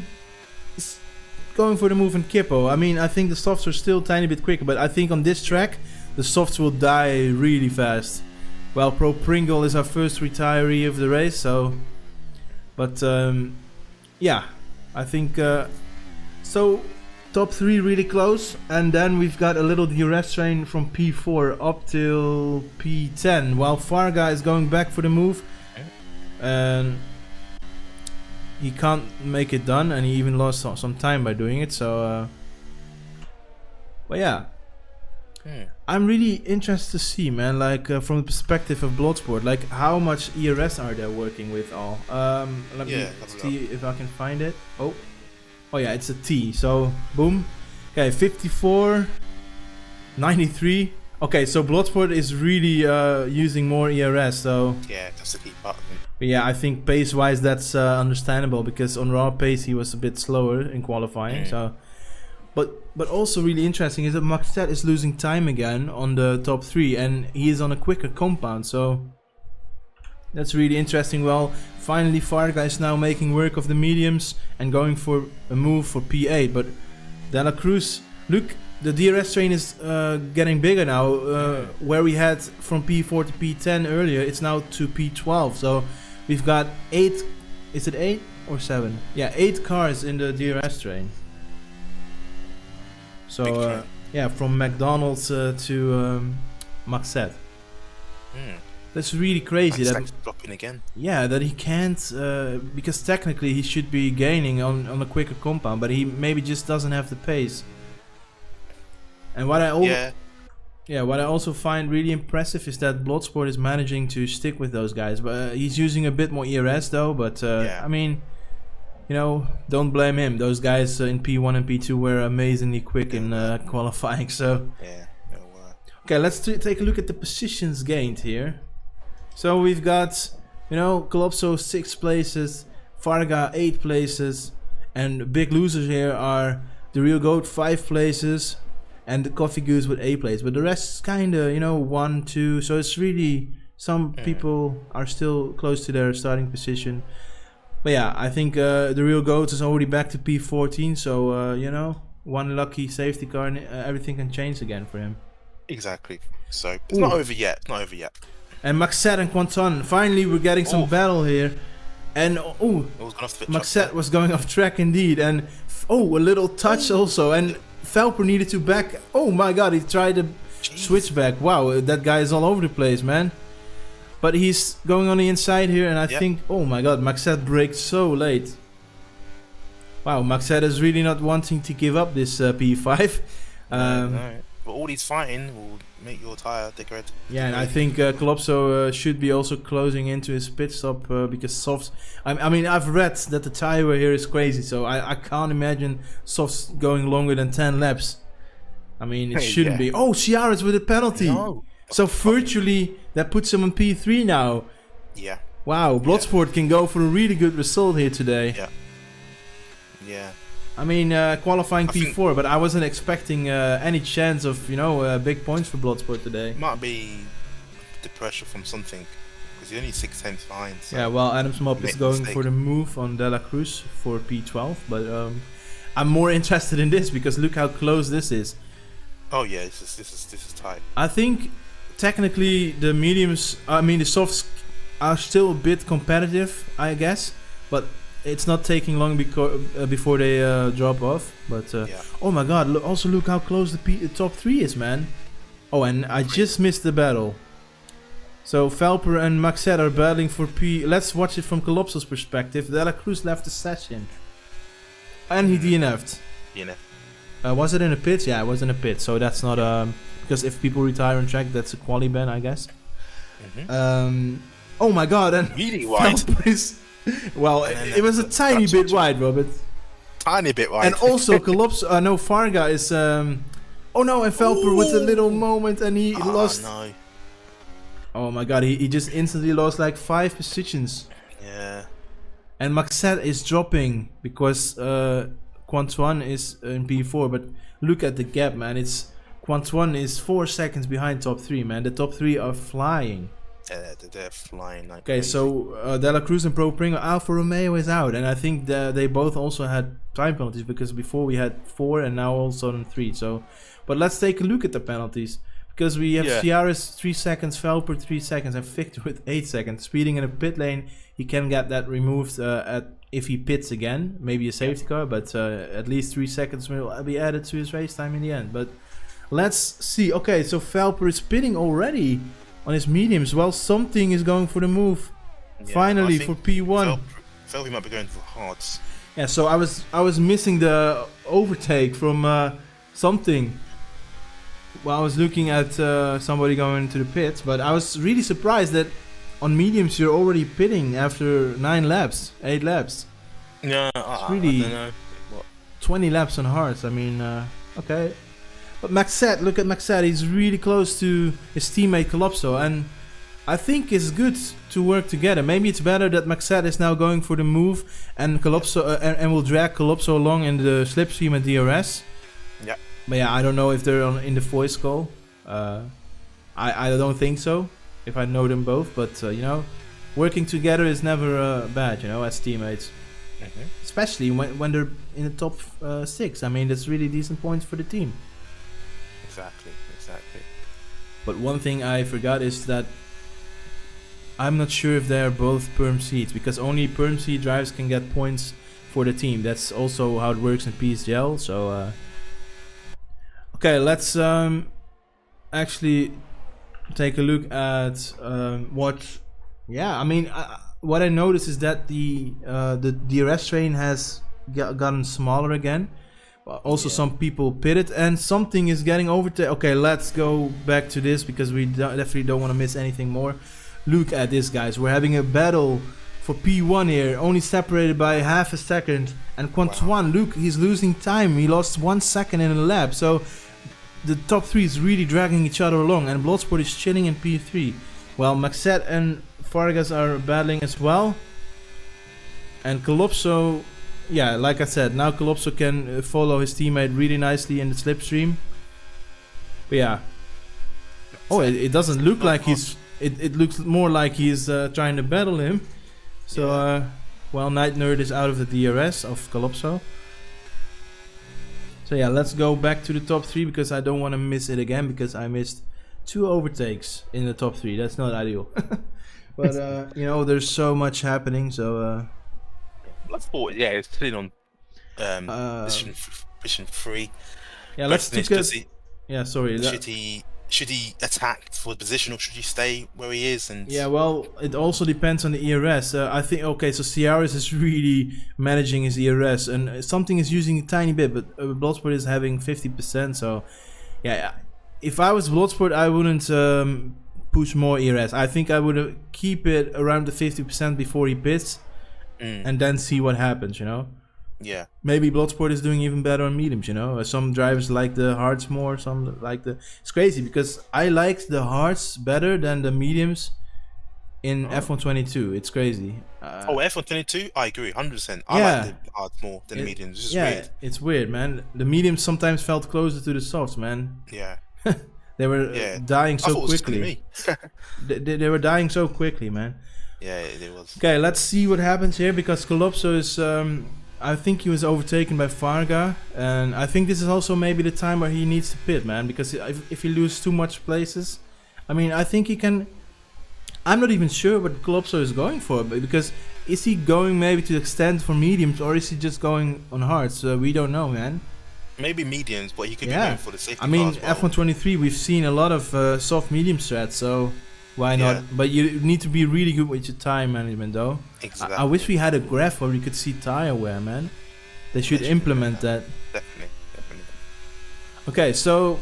is going for the move in Kippo. I mean, I think the softs are still a tiny bit quicker, but I think on this track, the softs will die really fast. Well, Pro Pringle is our first retiree of the race, so. But yeah, I think so. Top 3 really close, and then we've got a little DRS train from P4 up till P10 while Farga is going back for the move, and he can't make it done, and he even lost some time by doing it. So but yeah, I'm really interested to see, man, like from the perspective of Bloodsport, like how much ERS are they working with all. Let me see if I can find it. Oh yeah, it's a T, so boom. Okay, 54, 93. Okay, so Bloodsport is really using more ERS, so. Yeah, just to keep up. But yeah, I think pace-wise that's understandable because on raw pace he was a bit slower in qualifying, so. But also really interesting is that Maxet is losing time again on the top 3, and he is on a quicker compound, so that's really interesting. Well, finally Farga is now making work of the mediums and going for a move for P8, but De La Cruz, look, the DRS train is getting bigger now. Where we had from P4 to P10 earlier, it's now to P12, so we've got 8, is it 8 or 7? Yeah, 8 cars in the DRS train. So yeah, from McDonald's to Maxet. That's really crazy. That's dropping again. Yeah, that he can't because technically he should be gaining on a quicker compound, but he maybe just doesn't have the pace. And what I also find really impressive is that Bloodsport is managing to stick with those guys. But he's using a bit more ERS though. But I mean, you know, don't blame him. Those guys in P1 and P2 were amazingly quick in qualifying. So yeah. Okay, let's take a look at the positions gained here. So we've got, you know, Calypso 6 places, Farga 8 places, and big losers here are the Real Goat 5 places, and the Coffee Goose with 8 places. But the rest is kind of, you know, 1, 2. So it's really, some people are still close to their starting position. But yeah, I think the Real Goat is already back to P14, so you know, one lucky safety car and everything can change again for him. Exactly. So it's not over yet. Not over yet. And Maxet and Quanton, finally we're getting some battle here. And Maxet was going off track indeed. And a little touch also. And Felper needed to back. Oh my god, he tried to switch back. Wow, that guy is all over the place, man. But he's going on the inside here, and I think, oh my god, Maxet braked so late. Wow, Maxet is really not wanting to give up this P5. No. But all he's fighting will make your tyre degrade. Yeah, and I think Calypso should be also closing into his pit stop because Softs... I mean, I've read that the tyre here is crazy, so I can't imagine Softs going longer than 10 laps. I mean, it shouldn't be. Oh, Ciara's with a penalty! No. So virtually, that puts him on P3 now. Yeah. Wow, Bloodsport can go for a really good result here today. Yeah. I mean, qualifying P4, but I wasn't expecting any chance of, you know, big points for Bloodsport today. Might be the pressure from something, because you're only 6/10 behind. So yeah, well, Adam's Mob is going for the move on De La Cruz for P12, but I'm more interested in this because look how close this is. Oh yeah, this is tight. I think technically the mediums, I mean the softs are still a bit competitive, I guess, but it's not taking long before they drop off. But oh my god, also look how close the top 3 is, man. Oh, and I just missed the battle. So Felper and Maxet are battling for P. Let's watch it from Calypso's perspective. De La Cruz left the session. And he DNF'd. Was it in a pit? Yeah, it was in a pit. So that's not because if people retire on track, that's a quali ban, I guess. Oh my god, and really wide. Well, it was a tiny bit wide, Robert. Tiny bit wide. And also Calypso, no, Farga is oh no, and Felper with a little moment and he lost. No. Oh my god, he just instantly lost like 5 positions. Yeah. And Maxet is dropping because Quantuan is in P4, but look at the gap, man. It's Quantuan is 4 seconds behind top 3, man. The top 3 are flying. Yeah, they're flying like okay, crazy. So De La Cruz and Pro Pringo, Alfa Romeo is out, and I think they both also had time penalties because before we had 4 and now also on 3. So, but let's take a look at the penalties because we have Ciara's 3 seconds, Felper 3 seconds, and Victor with 8 seconds. Speeding in a pit lane, he can get that removed if he pits again, maybe a safety car, but at least 3 seconds will be added to his race time in the end. But let's see. Okay, so Felper is pitting already on his mediums. Well, something is going for the move. Finally for P1. Felper might be going for hards. Yeah, so I was missing the overtake from something. Well, I was looking at somebody going to the pits, but I was really surprised that on mediums you're already pitting after 9 laps, 8 laps. Yeah, it's really I don't know. What? 20 laps on hards. I mean, okay. But Maxet, look at Maxet, he's really close to his teammate Calypso, and I think it's good to work together. Maybe it's better that Maxet is now going for the move and Calypso and will drag Calypso along in the slipstream and DRS. Yeah. But yeah, I don't know if they're in the voice call. I don't think so. If I know them both, but you know, working together is never bad. You know, as teammates, especially when they're in the top 6. I mean, that's really decent points for the team. Exactly. But one thing I forgot is that I'm not sure if they're both perm seeds, because only perm seed drivers can get points for the team. That's also how it works in PSGL. So okay, let's actually take a look at what. Yeah, I mean, what I noticed is that the DRS train has gotten smaller again. Also, some people pitted, and something is getting overtaken. Okay, let's go back to this because we definitely don't want to miss anything more. Look at this, guys. We're having a battle for P1 here, only separated by half a second. And Quantoine, look, he's losing time. He lost 1 second in a lap. So the top 3 is really dragging each other along, and Bloodsport is chilling in P3. Well, Maxette and Vargas are battling as well. And Calypso, yeah, like I said, now Calypso can follow his teammate really nicely in the slipstream. But yeah. Oh, it doesn't look like he's... It looks more like he's trying to battle him. So, well, Night Nerd is out of the DRS of Calypso. So yeah, let's go back to the top 3 because I don't want to miss it again, because I missed 2 overtakes in the top 3. That's not ideal. But, you know, there's so much happening, so... Bloodsport, yeah, it's sitting on position 3. Yeah, let's take a... Yeah, sorry. Should he attack for the position, or should he stay where he is? And yeah, well, it also depends on the ERS. I think, okay, so Ciaris is really managing his ERS, and something is using a tiny bit, but Bloodsport is having 50%. So, yeah, if I was Bloodsport, I wouldn't push more ERS. I think I would keep it around the 50% before he pits, and then see what happens. You know. Yeah. Maybe Bloodsport is doing even better on mediums, you know. Some drivers like the hards more, some like the... It's crazy because I liked the hards better than the mediums in F122. It's crazy. F122? I agree, 100%. I like the hards more than the mediums. It's just weird. It's weird, man. The mediums sometimes felt closer to the softs, man. Yeah. They were dying so quickly. They were dying so quickly, man. Yeah, it was. Okay, let's see what happens here, because Calypso is... I think he was overtaken by Varga, and I think this is also maybe the time where he needs to pit, man, because if he loses too much places, I mean, I think he can... I'm not even sure what Calypso is going for, but because is he going maybe to extend for mediums, or is he just going on hards? We don't know, man. Maybe mediums, but he could be going for the safety car. I mean, as well. F123, we've seen a lot of soft medium strats, so why not? But you need to be really good with your time management, though. Exactly. I wish we had a graph where you could see tire wear, man. They should implement that. Definitely. Okay, so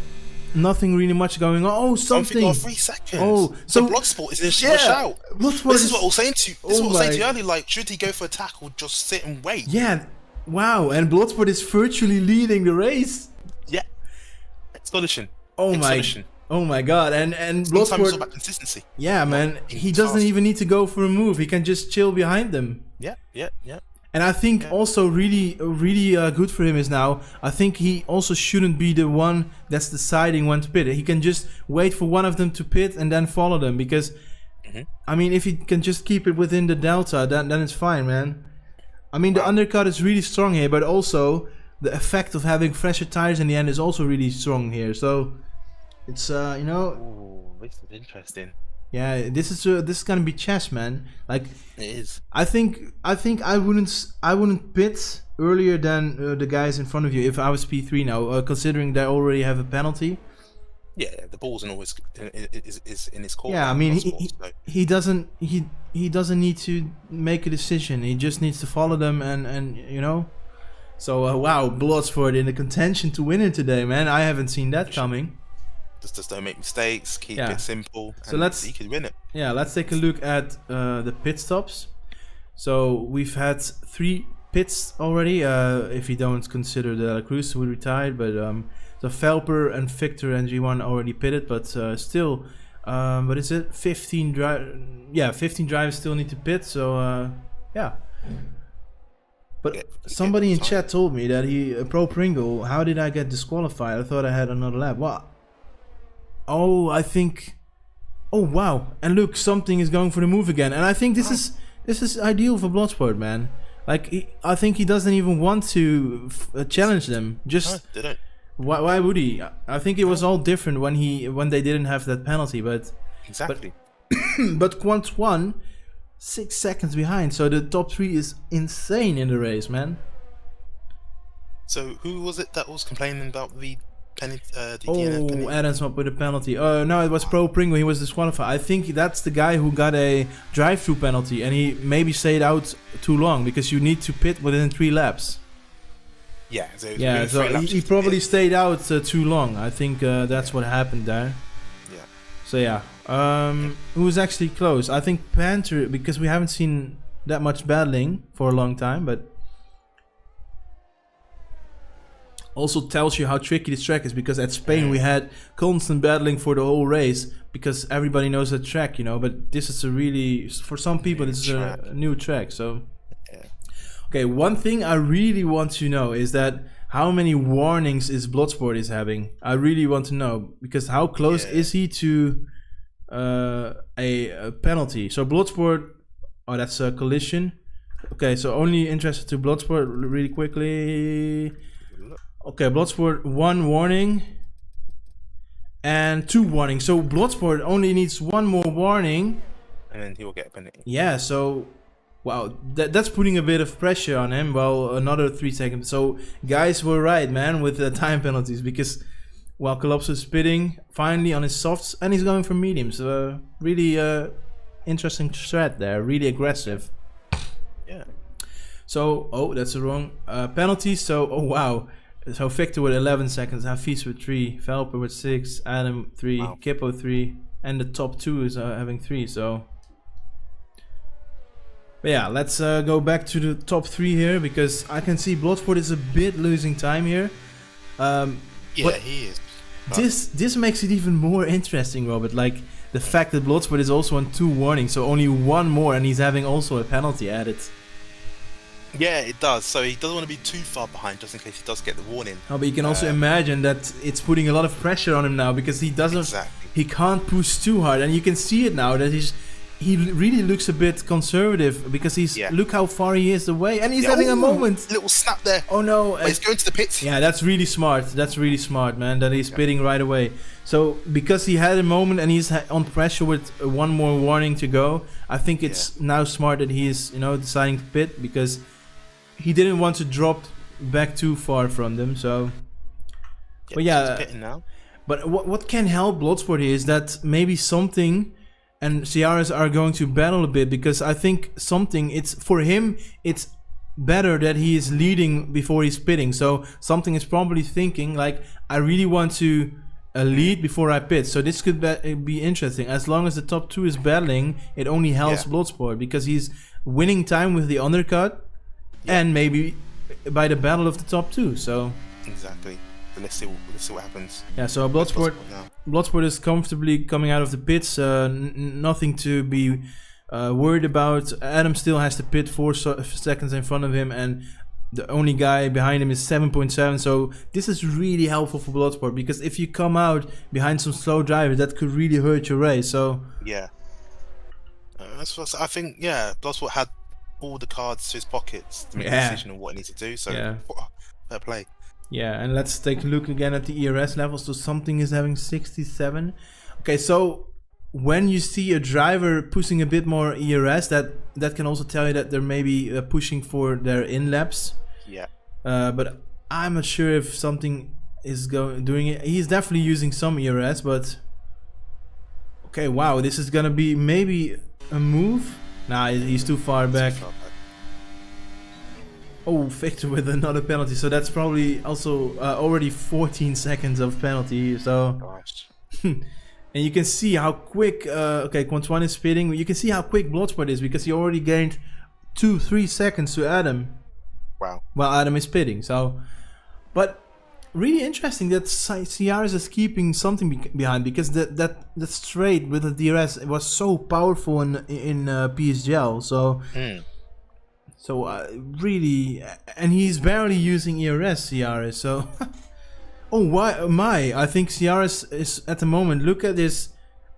nothing really much going on. Oh, something. Got 3 seconds. Oh, so Bloodsport is in a shout. This is what I was saying to you. This is what I was saying to you earlier. Like, should he go for a tackle, just sit and wait? Yeah. Wow. And Bloodsport is virtually leading the race. Yeah. Astonishing. Oh my god, and Bloodsport... Sometimes it's about consistency. Yeah, man. He doesn't even need to go for a move. He can just chill behind them. Yeah. And I think also really good for him is now, I think he also shouldn't be the one that's deciding when to pit. He can just wait for one of them to pit and then follow them. Because, I mean, if he can just keep it within the delta, then it's fine, man. I mean, the undercut is really strong here, but also the effect of having fresher tires in the end is also really strong here. So... It's you know. Ooh, this is interesting. Yeah, this is gonna be chess, man. Like it is. I think I wouldn't pit earlier than the guys in front of you if I was P3 now, considering they already have a penalty. Yeah, the ball's always is in his court. Yeah, I mean he doesn't need to make a decision. He just needs to follow them and you know. So wow, Bloodsport in the contention to win it today, man. I haven't seen that coming. Just don't make mistakes, keep it simple, so he could win it. Yeah, let's take a look at the pit stops. So we've had 3 pits already, if you don't consider the Cruz who retired, but so Felper and Victor and G1 already pitted, but still, what is it? 15 drivers still need to pit, so yeah. But somebody in chat told me that Pro Pringle, how did I get disqualified? I thought I had another lap. What? Oh, I think... Oh, wow. And look, something is going for the move again. And I think this is ideal for Bloodsport, man. Like, I think he doesn't even want to challenge them. Just... No, they don't. Why would he? I think it was all different when they didn't have that penalty, but... Exactly. But Quant won 6 seconds behind, so the top 3 is insane in the race, man. So who was it that was complaining about the penalty? Oh, Adams up with a penalty. No, it was Pro Pringle. He was disqualified. I think that's the guy who got a drive-through penalty, and he maybe stayed out too long because you need to pit within 3 laps. Yeah, so he probably stayed out too long. I think that's what happened there. Yeah. So yeah, who was actually close? I think Panther, because we haven't seen that much battling for a long time, but also tells you how tricky this track is, because at Spain we had constant battling for the whole race because everybody knows the track, you know. But this is a really, for some people, this is a new track. So. Okay, one thing I really want to know is that how many warnings is Bloodsport is having. I really want to know, because how close is he to a penalty? So Bloodsport, oh, that's a collision. Okay, so only interested to Bloodsport really quickly. Okay, Bloodsport 1 warning and 2 warnings. So Bloodsport only needs 1 more warning, and then he will get a penalty. Yeah, so. Wow, that's putting a bit of pressure on him. Well, another 3 seconds. So guys were right, man, with the time penalties, because while Collapse is spitting finally on his softs, and he's going for mediums. Really interesting strat there. Really aggressive. Yeah. So, oh, that's the wrong penalty. So, oh wow. So Victor with 11 seconds, Hafiz with 3, Velper with 6, Adam 3, wow. Kippo 3, and the top 2 is having 3. So. But yeah, let's go back to the top 3 here, because I can see Bloodsport is a bit losing time here. Yeah, he is. This makes it even more interesting, Robert. Like the fact that Bloodsport is also on 2 warnings, so only 1 more, and he's having also a penalty added. Yeah, it does. So he doesn't want to be too far behind, just in case he does get the warning. Oh, but you can also imagine that it's putting a lot of pressure on him now, because he doesn't, he can't push too hard, and you can see it now that he really looks a bit conservative, because he's look how far he is away, and he's having a moment. Little snap there. Oh no! But he's going to the pits. Yeah, that's really smart. That's really smart, man. That he's pitting right away. So because he had a moment and he's on pressure with 1 more warning to go, I think it's now smart that he is, deciding to pit, because he didn't want to drop back too far from them. So, but yeah. Pitting now. But what can help Bloodsport here is that maybe something. And Ciaras are going to battle a bit, because I think something, it's for him, it's better that he is leading before he's pitting. So something is probably thinking like, I really want to lead before I pit. So this could be interesting. As long as the top 2 is battling, it only helps Bloodsport, because he's winning time with the undercut and maybe by the battle of the top 2. So exactly. But let's see what happens. Yeah, so Bloodsport is comfortably coming out of the pits. Nothing to be worried about. Adam still has to pit 4 seconds in front of him, and the only guy behind him is 7.7. So this is really helpful for Bloodsport, because if you come out behind some slow drivers, that could really hurt your race. So yeah, that's what I think. Yeah, Bloodsport had all the cards to his pockets to make a decision on what he needs to do. So fair play. Yeah, and let's take a look again at the ERS levels. So something is having 67. Okay, so when you see a driver pushing a bit more ERS, that can also tell you that they're maybe pushing for their in laps. Yeah. But I'm not sure if something is doing it. He's definitely using some ERS, but okay, wow, this is gonna be maybe a move. Nah, he's too far back. Oh, Victor with another penalty. So that's probably also already 14 seconds of penalty. So, and you can see how quick. Okay, Quantuan is spitting. You can see how quick Bloodsport is, because he already gained 2-3 seconds to Adam. Wow. While Adam is spitting. So, but really interesting that Ciaras is keeping something behind, because that straight with the DRS was so powerful in PSGL. So. So really, and he's barely using ERS CRS. So, oh why my? I think CRS is at the moment. Look at this.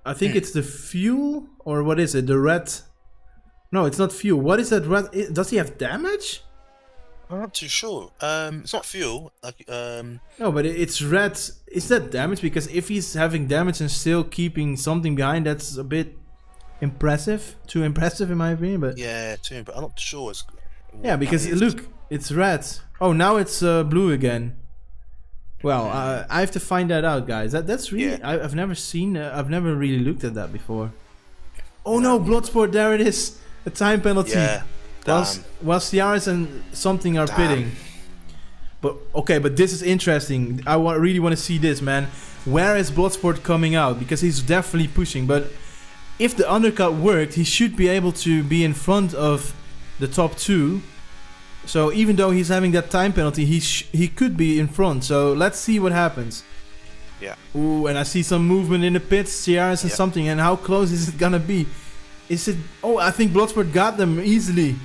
I think it's the fuel or what is it? The red. No, it's not fuel. What is that red? Does he have damage? I'm not too sure. It's not fuel. Like No, but it's red. Is that damage? Because if he's having damage and still keeping something behind, that's a bit impressive. Too impressive in my opinion. But yeah, too. But I'm not sure. yeah, because look, it's red. Oh, now it's blue again. Well, I have to find that out, guys. That's really I've never seen. I've never really looked at that before. Oh no, Bloodsport! There it is. A time penalty. Yeah. While Ciaris and something are pitting. But okay, but this is interesting. I really want to see this, man. Where is Bloodsport coming out? Because he's definitely pushing. But if the undercut worked, he should be able to be in front of the top two. So even though he's having that time penalty, he could be in front. So let's see what happens. Yeah. Ooh, and I see some movement in the pits, Ciaris and something. And how close is it gonna be? Is it? Oh, I think Bloodsport got them easily.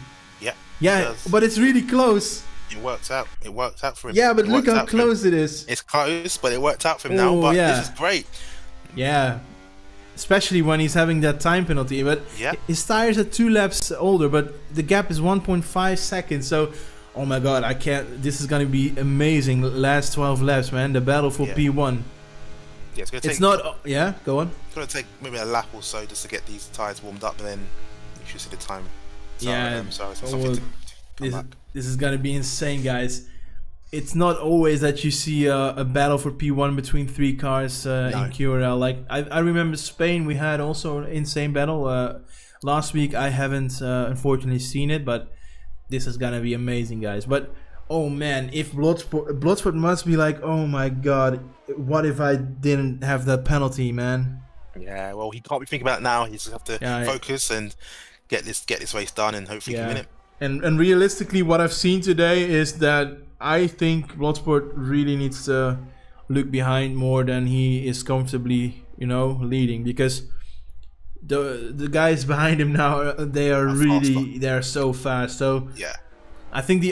Yeah. Yeah, but it's really close. It worked out. It worked out for him. Yeah, but look how close it is. It's close, but it worked out for him now. But this is great. Yeah. Especially when he's having that time penalty. But his tires are 2 laps older, but the gap is 1.5 seconds. So, oh my god, I can't. This is going to be amazing. Last 12 laps, man. The battle for P1. Yeah, it's going to take. It's not. Yeah, go on. It's going to take maybe a lap or so just to get these tires warmed up, and then you should see the time. This is gonna be insane, guys. It's not always that you see a battle for P1 between 3 cars in QRL. Like I remember Spain, we had also an insane battle. Last week I haven't unfortunately seen it, but this is gonna be amazing, guys. But oh man, if Bloodsport must be like, oh my god, what if I didn't have that penalty, man? Yeah, well, he can't be thinking about it now. He just have to focus and get this race done, and hopefully he can win it. And realistically, what I've seen today is that I think Bloodsport really needs to look behind more than he is comfortably, leading, because the guys behind him now, they are so fast. So yeah, I think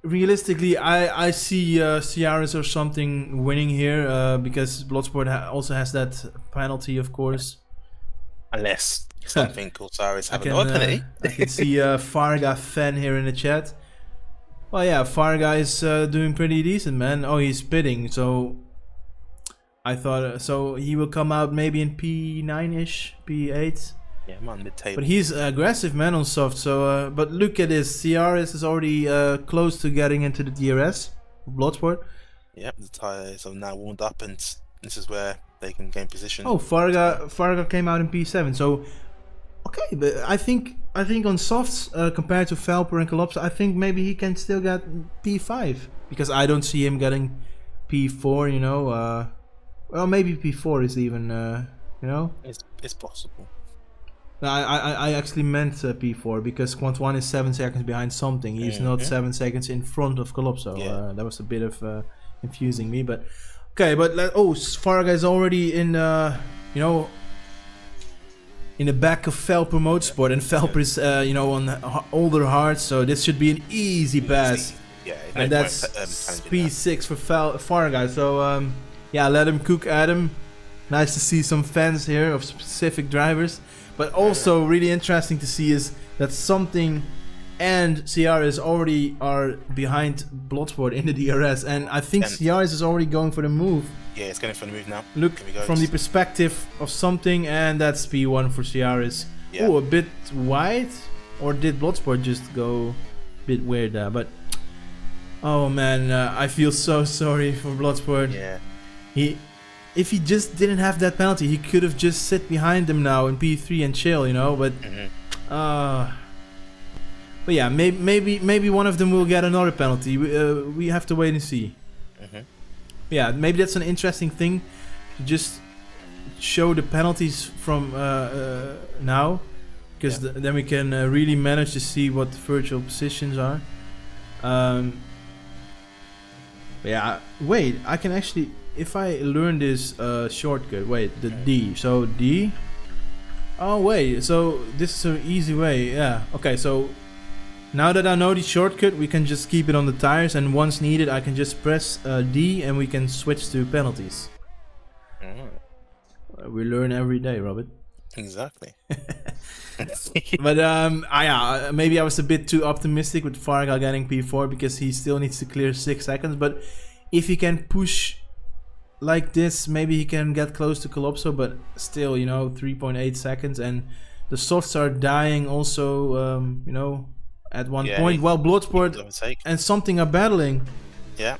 realistically, I see Ciaris or something winning here because Bloodsport also has that penalty, of course. Unless something Qatar having no penalty. I can see Farga Fan here in the chat. Well, yeah, Farga is doing pretty decent, man. Oh, he's pitting, so I thought so he will come out maybe in P9-ish, P8. Yeah, I'm on mid-table. But he's aggressive, man, on soft. So, but look at this. CRS is already close to getting into the DRS. Bloodsport. Yep, the tires are now warmed up, and this is where they can gain position. Oh, Farga came out in P7. So, okay, but I think on softs compared to Valper and Collapse, I think maybe he can still get P5 because I don't see him getting P4. Well, maybe P4 is even. It's possible. No, I actually meant P4 because Quant1 is 7 seconds behind something. He's not 7 seconds in front of Collapso. That was a bit of confusing me, but okay. But Farga is already in in the back of Valper Motorsport, and Valper is on older hearts, so this should be an easy pass. Yeah, and that's P6 for Farga. So yeah, let him cook, Adam. Nice to see some fans here of specific drivers. But also really interesting to see is that Something and Ciaris already are behind Bloodsport in the DRS, and I think Ciaris is already going for the move. Yeah, it's going for the move now. Look from the perspective of Something, and that's P1 for Ciaris. Yeah. Oh, a bit wide, or did Bloodsport just go a bit weird there? But oh man, I feel so sorry for Bloodsport. Yeah. If he just didn't have that penalty, he could have just sit behind them now in P3 and chill, But, but yeah, maybe one of them will get another penalty. We have to wait and see. Yeah, maybe that's an interesting thing to just show the penalties from now, because then we can really manage to see what the virtual positions are. Yeah, wait, I can actually. If I learn this shortcut, wait, the D, so D. Oh wait, so this is an easy way, yeah. Okay, so Now that I know the shortcut, we can just keep it on the tires, and once needed, I can just press D and we can switch to penalties. We learn every day, Robert. Exactly. But maybe I was a bit too optimistic with Farga getting P4 because he still needs to clear 6 seconds. But if he can push like this, maybe he can get close to Calypso. But still, you know, 3.8 seconds, and the softs are dying also. You know, at one point, while Bloodsport and something are battling. Yeah.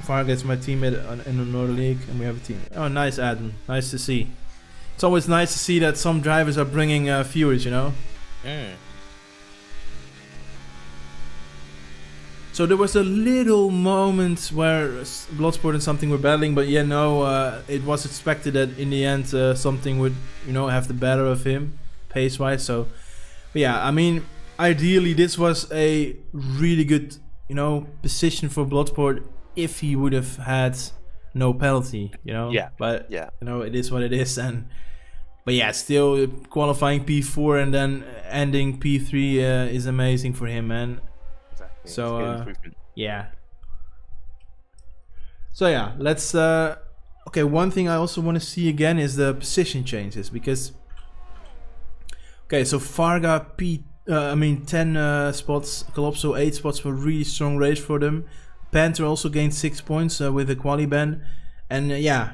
Farga is my teammate in another league, and we have a team. Oh, nice, Adam. Nice to see. It's always nice to see that some drivers are bringing viewers, you know? So there was a little moment where Bloodsport and something were battling, but yeah, no, it was expected that in the end something would, you know, have the better of him, pace-wise. So, but yeah, I mean, ideally this was a really good, you know, position for Bloodsport if he would have had no penalty, you know. Yeah. But yeah, you know, it is what it is, but yeah, still qualifying P4 and then ending P3 is amazing for him, man. Exactly. So yeah. So yeah, let's. Okay, one thing I also want to see again is the position changes because. Okay, so Farga 10 spots, Calypso 8 spots for really strong race for them. Panther also gained 6 points with the quali ban, and yeah,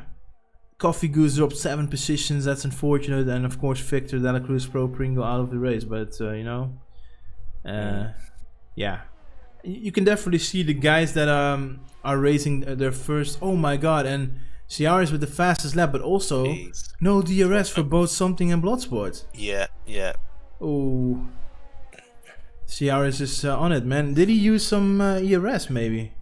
Coffee Goose dropped 7 positions. That's unfortunate, and of course Victor Dela Cruz Pro Pringle out of the race. But you know, yeah, you can definitely see the guys that are racing their first. Oh my god! And Ciaris with the fastest lap, but also no DRS for both Something and Bloodsport. Yeah, yeah. Oh, Ciaris is on it, man. Did he use some ERS maybe?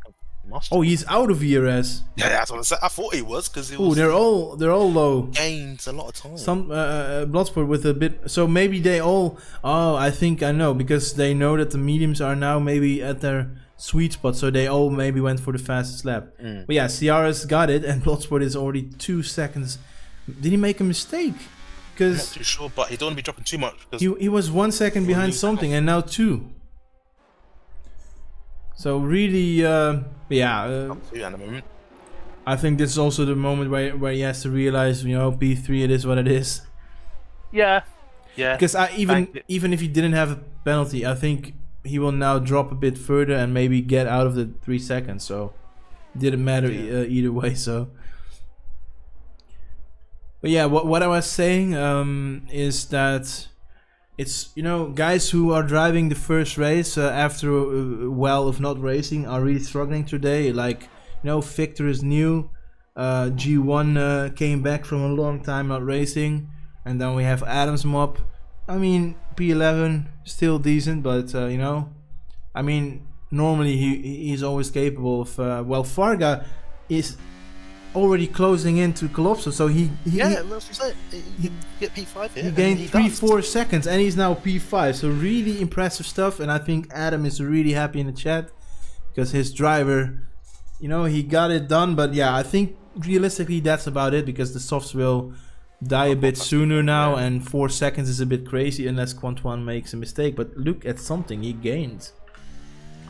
Oh, he's out of ERS. Yeah, that's what I said. I thought he was because oh, they're all low. Gains a lot of time. Some Bloodsport with a bit. So maybe they all. Oh, I think I know because they know that the mediums are now maybe at their sweet spot. So they all maybe went for the fastest lap. But yeah, Ciaris got it, and Bloodsport is already 2 seconds. Did he make a mistake? I'm not too sure, but he don't want to be dropping too much. He was 1 second behind Something, and now 2. So really, yeah. I think this is also the moment where he has to realize, you know, P3 it is what it is. Yeah, yeah. Because even if he didn't have a penalty, I think he will now drop a bit further and maybe get out of the 3 seconds. So it didn't matter either way. So, but yeah, what I was saying is that. It's, you know, guys who are driving the first race after a while of not racing are really struggling today. Like, you know, Victor is new. G1 came back from a long time not racing. And then we have Adam's Mob. I mean, P11, still decent, but, you know, I mean, normally he's always capable of... well, Farga is already closing into Calypso, so he get P5 here. He gained 3-4 seconds, and he's now P5. So really impressive stuff, and I think Adam is really happy in the chat because his driver, you know, he got it done. But yeah, I think realistically that's about it because the softs will die a bit sooner now, and 4 seconds is a bit crazy unless Quantuan makes a mistake. But look at Something he gained.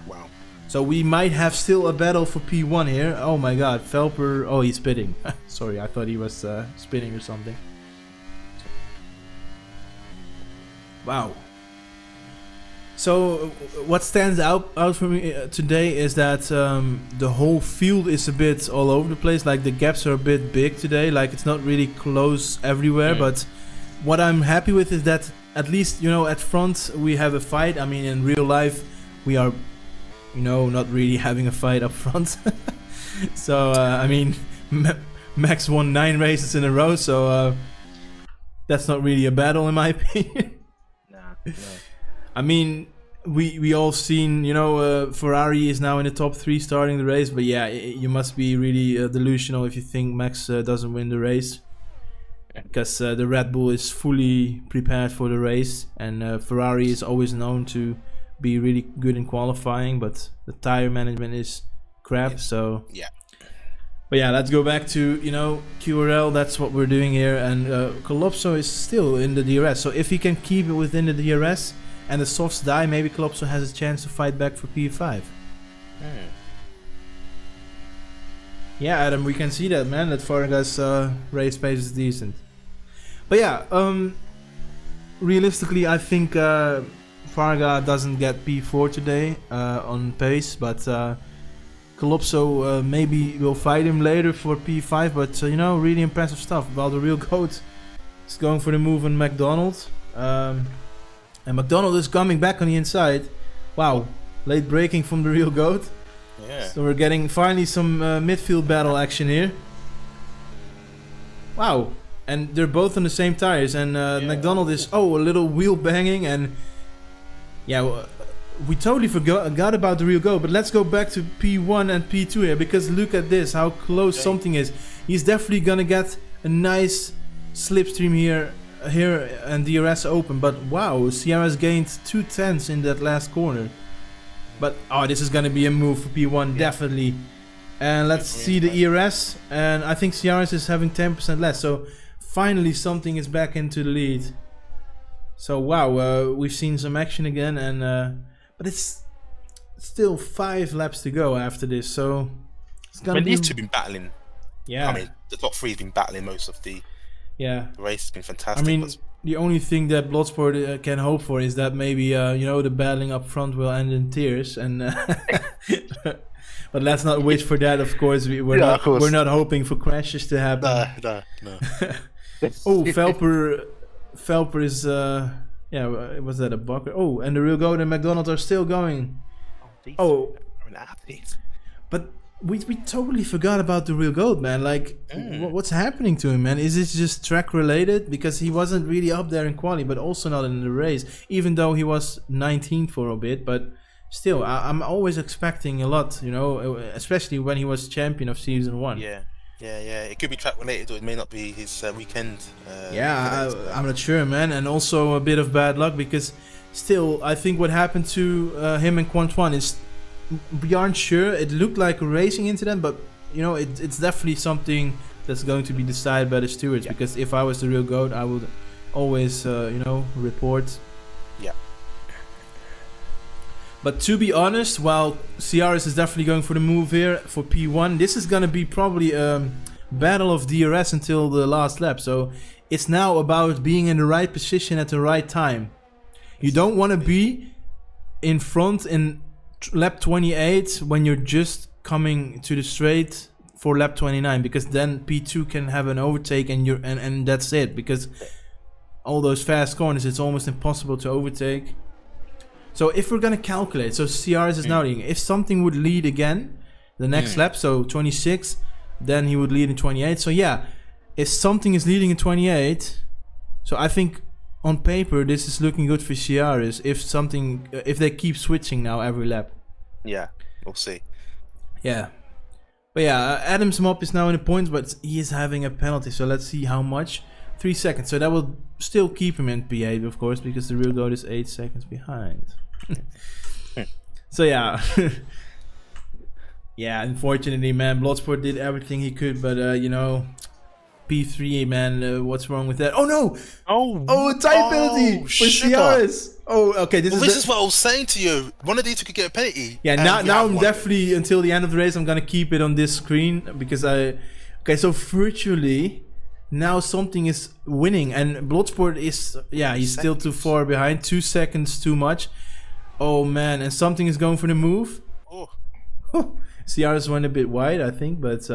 Wow. So we might have still a battle for P1 here. Oh my god, Felper. Oh, he's spitting. Sorry, I thought he was spinning or something. Wow. So what stands out for me today is that the whole field is a bit all over the place. Like the gaps are a bit big today. Like it's not really close everywhere. But what I'm happy with is that at least, you know, at front we have a fight. I mean, in real life we are, you know, not really having a fight up front. So I mean, Max won 9 races in a row, so that's not really a battle in my opinion. Nah. I mean, we all seen, you know, Ferrari is now in the top 3 starting the race, but yeah, you must be really delusional if you think Max doesn't win the race, because the Red Bull is fully prepared for the race, and Ferrari is always known to be really good in qualifying, but the tire management is crap. So yeah. But yeah, let's go back to, you know, QRL. That's what we're doing here, and Calypso is still in the DRS. So if he can keep it within the DRS, and the softs die, maybe Klopso has a chance to fight back for P5. Yeah, Adam, we can see that, man. That Faraga's race pace is decent. But yeah, realistically, I think Faraga doesn't get P4 today on pace, but Klopso maybe will fight him later for P5. But you know, really impressive stuff. While the real GOAT is going for the move on McDonald, and McDonald is coming back on the inside. Wow, late braking from the real GOAT. Yeah. So we're getting finally some midfield battle action here. Wow. And they're both on the same tires. And McDonald is, a little wheel banging. And yeah, we totally forgot about the real GOAT. But let's go back to P1 and P2 here. Because look at this, how close something is. He's definitely going to get a nice slipstream here and DRS open. But wow, Sierra's gained 2/10 in that last corner. But this is gonna be a move for P1, definitely. And let's see the ERS. And I think Ciaris is having 10% less. So finally something is back into the lead. So wow, we've seen some action again, and but it's still 5 laps to go after this. So it's gonna be. These two have been battling. Yeah. I mean, the top 3 have been battling most of the race. Has been fantastic. I mean, the only thing that Bloodsport can hope for is that maybe you know, the battling up front will end in tears, and but let's not wish for that. Of course, we're not hoping for crashes to happen. No. Oh, Felper is was that a bucker? Oh, and the real GOAT and McDonald are still going. But we totally forgot about the real GOAT, man. Like, what's happening to him, man? Is this just track related? Because he wasn't really up there in quali, but also not in the race, even though he was 19th for a bit. But still, I'm always expecting a lot, you know, especially when he was champion of season 1. Yeah. It could be track related, or it may not be his weekend. I'm not sure, man. And also a bit of bad luck, because still, I think what happened to him and Quantoine is, we aren't sure. It looked like a racing incident, but you know, it's definitely something that's going to be decided by the stewards. Because if I was the real GOAT, I would always you know, report. Yeah. But to be honest, while Ciaris is definitely going for the move here for P1, this is gonna be probably a battle of DRS until the last lap. So it's now about being in the right position at the right time. You don't want to be in front in lap 28 when you're just coming to the straight for lap 29, because then P2 can have an overtake and that's it, because all those fast corners, it's almost impossible to overtake. So if we're gonna calculate, so CRS is now leading. If something would lead again the next lap, so 26, then he would lead in 28. So yeah, if something is leading in 28, so I think on paper this is looking good for Ciaris if they keep switching now every lap. Yeah, we'll see. Yeah. But yeah, Adam's mop is now in the points, but he is having a penalty, so let's see how much. 3 seconds, so that will still keep him in P8, of course, because the real GOAT is 8 seconds behind. So yeah. Yeah, unfortunately, man, Bloodsport did everything he could, but you know, P3, man, what's wrong with that? Oh no! Oh, a time penalty for Ciaris. Oh, okay. This is what I was saying to you. One of these two could get a penalty. Yeah, now I'm definitely, until the end of the race, I'm gonna keep it on this screen, because okay, so virtually now something is winning, and Bloodsport is, he's still too far behind. 2 seconds too much. Oh man, and something is going for the move. Ciaris went a bit wide, I think, but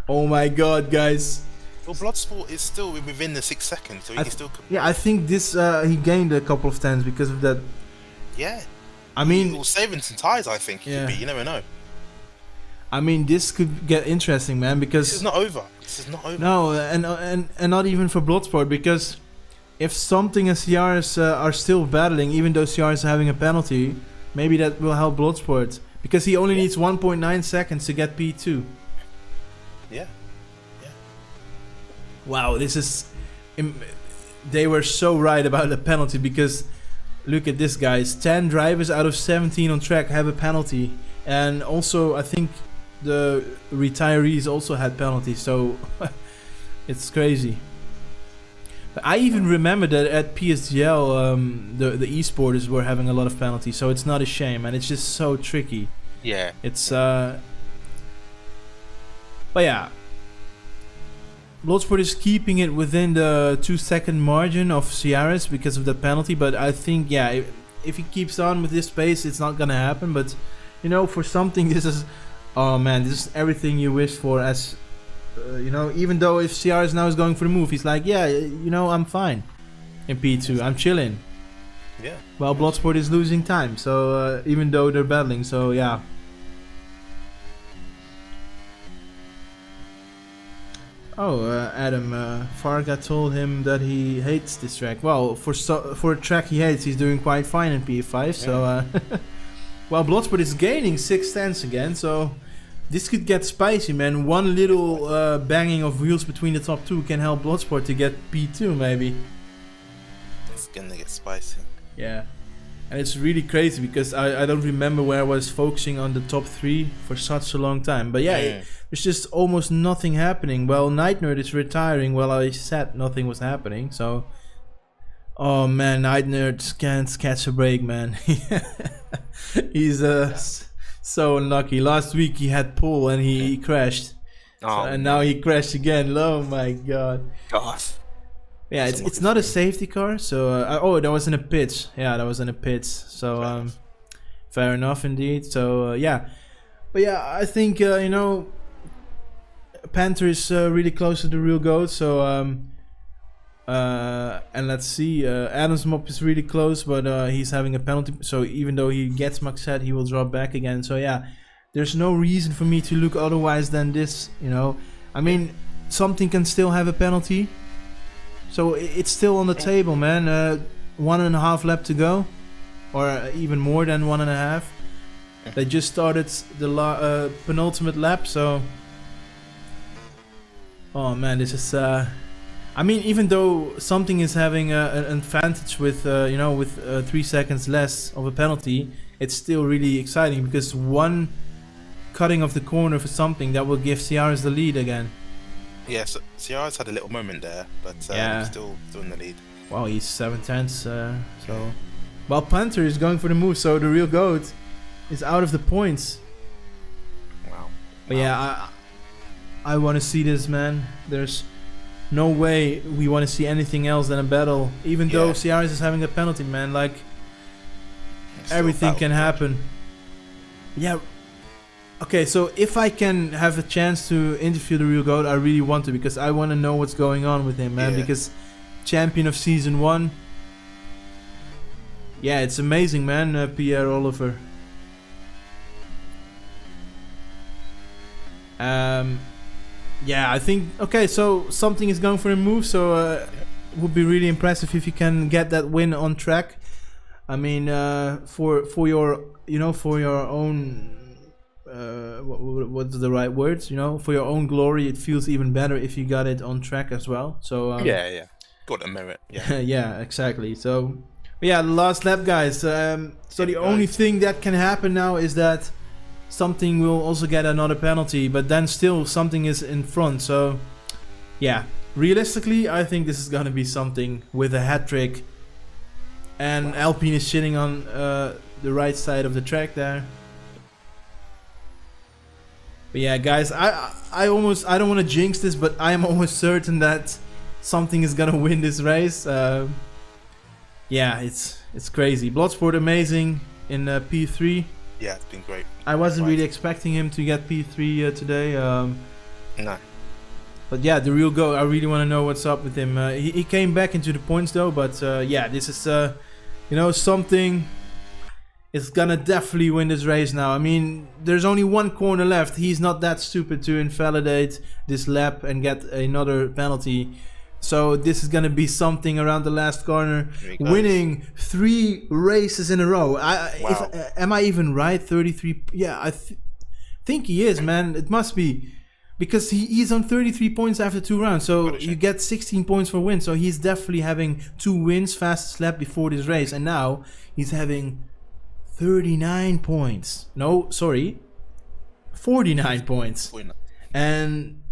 oh my god, guys. Well, Bloodsport is still within the 6 seconds, so he can still... Yeah, I think this, he gained a couple of tenths because of that. Yeah. I mean... Well, saving some tires, I think, could be. You never know. I mean, this could get interesting, man, because... This is not over. No, and not even for Bloodsport, because if something and Ciaris are still battling, even though Ciaris is having a penalty, maybe that will help Bloodsport, because he only needs 1.9 seconds to get P2. Yeah. Wow, this is... They were so right about the penalty, because look at this, guys. 10 drivers out of 17 on track have a penalty. And also, I think the retirees also had penalties, so it's crazy. I even remember that at PSGL, the esporters were having a lot of penalties, so it's not a shame, and it's just so tricky. Yeah. It's but yeah, Bloodsport is keeping it within the 2-second margin of Ciares because of the penalty. But I think, yeah, if he keeps on with this pace, it's not gonna happen. But you know, for something, this is, oh man, this is everything you wish for as. You know, even though if Ciares now is going for the move, he's like, yeah, you know, I'm fine in P2, I'm chilling. Yeah. Well, Bloodsport is losing time, so even though they're battling, so yeah. Oh, Adam, Farga told him that he hates this track. Well, for a track he hates, he's doing quite fine in P5, so well, Bloodsport is gaining 6 tenths again, so this could get spicy, man. One little banging of wheels between the top two can help Bloodsport to get P2, maybe. It's gonna get spicy. Yeah. And it's really crazy because I don't remember where I was focusing on the top 3 for such a long time. But yeah, there's just almost nothing happening. Well, Night Nerd is retiring while I said nothing was happening, so... Oh man, Night Nerd can't catch a break, man. He's so unlucky. Last week he had pole and he crashed. Oh, and now he crashed again. Oh my god. Gosh. Yeah, it's not a safety car, so oh, that was in a pits. Yeah, that was in a pits. So fair enough indeed. So yeah, but yeah, I think you know, Panther is really close to the real GOAT. So and let's see, Adam's Mop is really close, but he's having a penalty. So even though he gets max set, he will drop back again. So yeah, there's no reason for me to look otherwise than this. You know, I mean, something can still have a penalty. So it's still on the table, man. 1.5 lap to go, or even more than 1.5. They just started the penultimate lap, so. Oh man, this is. I mean, even though something is having an advantage with, you know, with 3 seconds less of a penalty, it's still really exciting because one cutting of the corner for something that will give Ciares the lead again. Yes, Ciares had a little moment there, but yeah. still in the lead. Wow, he's 7 tenths, so... Well, Panther is going for the move, so the real GOAT is out of the points. Wow. But yeah, I want to see this, man. There's no way we want to see anything else than a battle. Even though Ciares is having a penalty, man, like... Everything can happen. Yeah. Okay, so if I can have a chance to interview the real GOAT, I really want to, because I want to know what's going on with him, man. Yeah. Because champion of season 1, yeah, it's amazing, man. Pierre Oliver. Yeah, I think, okay, so something is going for a move, so it would be really impressive if you can get that win on track. I mean, for your, you know, for your own. What's the right words? You know, for your own glory, it feels even better if you got it on track as well. So yeah, got a merit. Yeah, yeah, exactly. So yeah, the last lap, guys. So the only thing that can happen now is that something will also get another penalty, but then still something is in front. So yeah, realistically, I think this is gonna be something with a hat trick, and Alpine is sitting on the right side of the track there. But yeah, guys, I don't want to jinx this, but I am almost certain that something is gonna win this race. Yeah, it's crazy. Bloodsport amazing in P3. Yeah, it's been great. I wasn't really expecting him to get P3 today. No. But yeah, the real GOAT, I really want to know what's up with him. He came back into the points though, but yeah, this is you know, something. Is gonna definitely win this race now. I mean, there's only one corner left. He's not that stupid to invalidate this lap and get another penalty. So this is gonna be something around the last corner. Winning 3 races in a row. Wow. Am I even right? 33. Yeah, I think he is, man. It must be. Because he's on 33 points after 2 rounds. So you get 16 points for win. So he's definitely having 2 wins, fastest lap before this race. And now he's having 39 points. No, sorry. 49 points. 49. And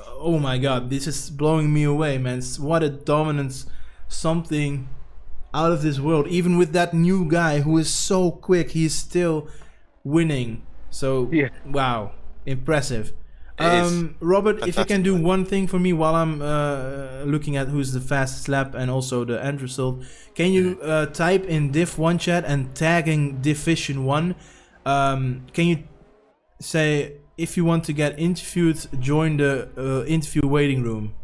Oh my god, this is blowing me away, man. What a dominance. Something out of this world. Even with that new guy who is so quick, he's still winning. So, Yeah. wow. Impressive. It is Robert, if you can fantastic, do man. one thing for me while I'm looking at who's the fastest lap and also the end result, can you type in diff1 chat and tagging division1? Can you say if you want to get interviewed, join the interview waiting room?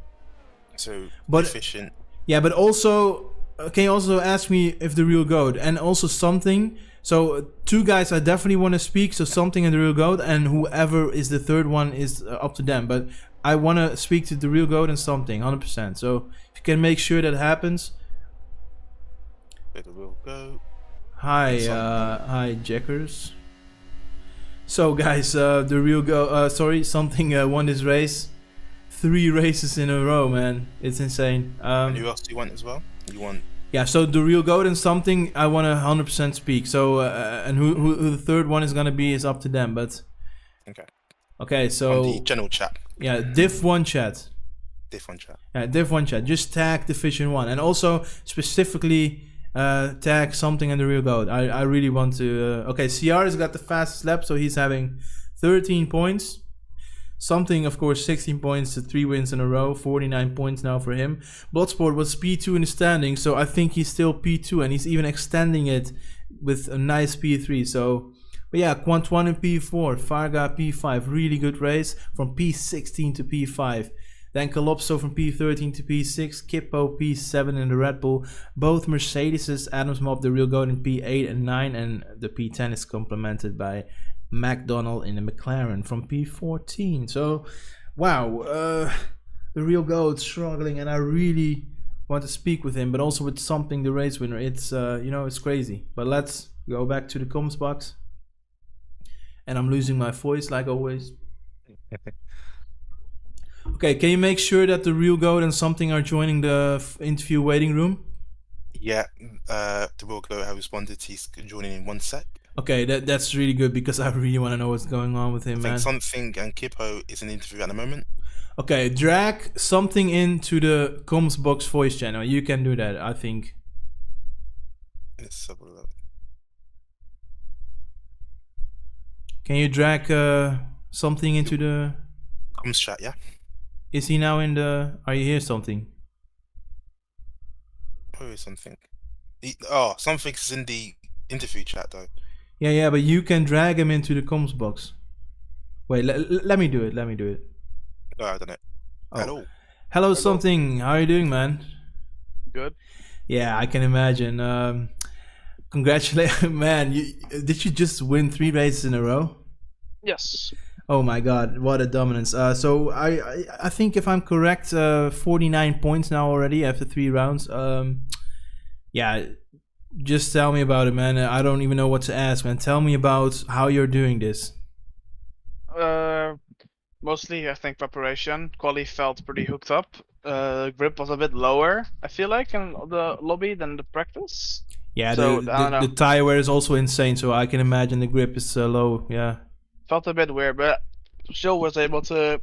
So But- efficient. Yeah, but also, can you also ask me if the real goat and also something? So two guys I definitely want to speak. So something and the real goat, and whoever is the third one is up to them. But I want to speak to the real goat and something, 100%. So if you can make sure that happens. It will go. Hi, Something. hi, Jackers. So guys, the real go. Something won this race. 3 races in a row, man. It's insane. And who else do you want as well? You want Yeah, so the real goat and something I want to 100% speak. So and who the third one is gonna be is up to them. But okay. okay, so From the general chat. yeah, diff1 chat. Different chat. Yeah, diff1 chat. Just tag division1 and also specifically tag something and the real goat. I really want to. Okay, CR has got the fastest lap, so he's having 13 points. Something, of course, 16 points to 3 wins in a row, 49 points now for him. Bloodsport was P2 in the standing, so I think he's still P2, and he's even extending it with a nice P3. So, but yeah, Quant1 in P4, Farga P5, really good race from P16 to P5. Then Calypso from P13 to P6, Kippo P7 in the Red Bull. Both Mercedeses, Adams Mob, the real goat in P8 and 9, and the P10 is complemented by McDonald in the McLaren from P14. So, wow, the real goat struggling, and I really want to speak with him, but also with something the race winner. It's it's crazy. But let's go back to the comments box, and I'm losing my voice like always. Okay, can you make sure that the real goat and something are joining the interview waiting room? Yeah, the Will Go have responded. He's joining in 1 sec. Okay, that's really good because I really want to know what's going on with him, I man. think Something and Kippo is in the interview at the moment. Okay, drag something into the comms box voice channel. You can do that, I think. Let's have a look. Can you drag something into the... Comms chat, yeah? Is he now in the... Are you here something? Who is Something? Something's in the interview chat though. Yeah, but you can drag him into the comms box. Wait, let me do it. Oh, I don't know. Oh. Hello, something. How are you doing, man? Good. Yeah, I can imagine. Congratulations, man. Did you just win 3 races in a row? Yes. Oh my god, what a dominance. So I think if I'm correct, 49 points now already after 3 rounds. Yeah, just tell me about it, man. I don't even know what to ask, man. Tell me about how you're doing this. Mostly, I think preparation. Quali felt pretty hooked up. Grip was a bit lower, I feel like, in the lobby than the practice. Yeah, So, the, I don't the, know. the tire wear is also insane, so I can imagine the grip is low. Yeah. Felt a bit weird, but still was able to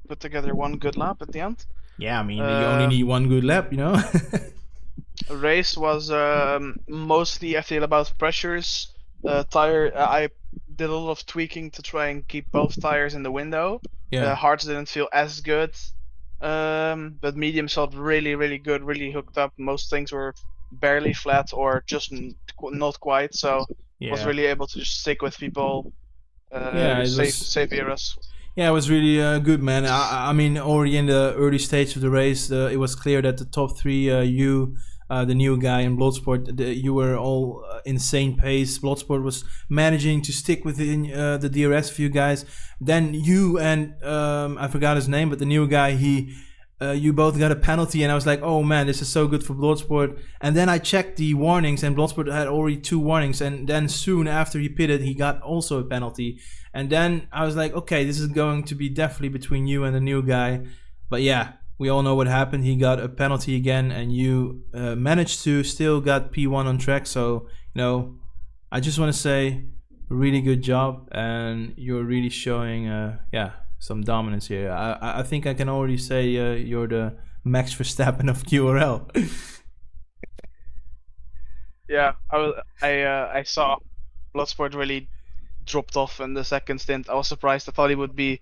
put together one good lap at the end. Yeah, I mean, you only need 1 good lap, you know? Race was mostly, I feel, about pressures. Tire, I did a lot of tweaking to try and keep both tires in the window. Yeah. Hards didn't feel as good, but mediums felt really, really good, really hooked up. Most things were barely flat or just not quite, so was Yeah. really able to just stick with people. Yeah, it was- Safe eras. Yeah, it was really good, man. I mean, already in the early stage of the race, it was clear that the top 3, the new guy in Bloodsport, you were all insane pace. Bloodsport was managing to stick within the DRS of you guys. Then you and I forgot his name, but the new guy, you both got a penalty, and I was like, oh man, this is so good for Bloodsport. And then I checked the warnings, and Bloodsport had already 2 warnings, and then soon after he pitted, he got also a penalty. And then I was like, okay, this is going to be definitely between you and the new guy. But yeah, we all know what happened. He got a penalty again, and you managed to still got P1 on track. So, I just want to say, really good job, and you're really showing, some dominance here. I think I can already say you're the Max Verstappen of QRL. Yeah, I saw Bloodsport really dropped off in the second stint. I was surprised. I thought he would be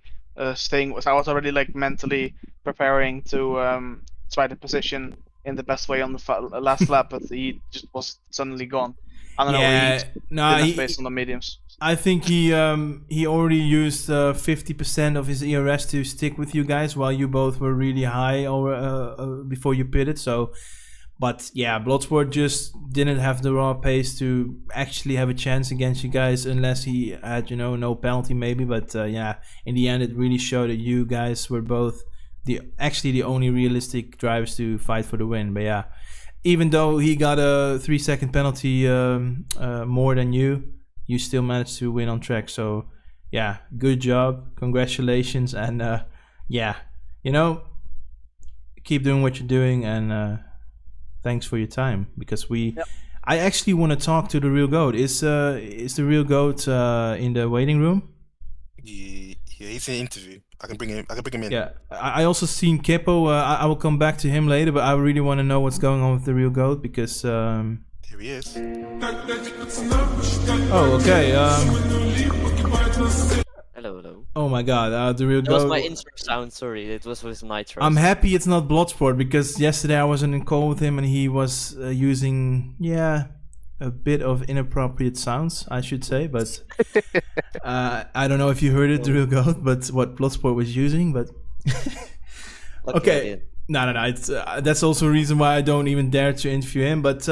staying. So I was already like mentally preparing to try the position in the best way on the last lap, but he just was suddenly gone. I don't know. Yeah, He no, didn't have space on the mediums. I think he already used 50% of his ERS to stick with you guys while you both were really high over before you pitted. So, but yeah, Bloodsport just didn't have the raw pace to actually have a chance against you guys unless he had, you know, no penalty maybe. But yeah, in the end, it really showed that you guys were both the only realistic drivers to fight for the win. But yeah, even though he got a 3-second penalty more than you still managed to win on track. So yeah, good job, congratulations, and yeah, you know, keep doing what you're doing, and thanks for your time, because I actually want to talk to the real goat. Is the real goat in the waiting room? Yeah, he's in an interview. I can bring him in. Yeah, I also seen Kippo. I will come back to him later, but I really want to know what's going on with the real goat, because Here he is. oh, okay. Hello. Oh my god, the real That was goat. my intro sound, sorry, it was with Nitro. I'm happy it's not Bloodsport, because yesterday I was in a call with him and he was using, a bit of inappropriate sounds, I should say. But I don't know if you heard it, the real goat, but what Bloodsport was using. But okay, no. It's, that's also a reason why I don't even dare to interview him. But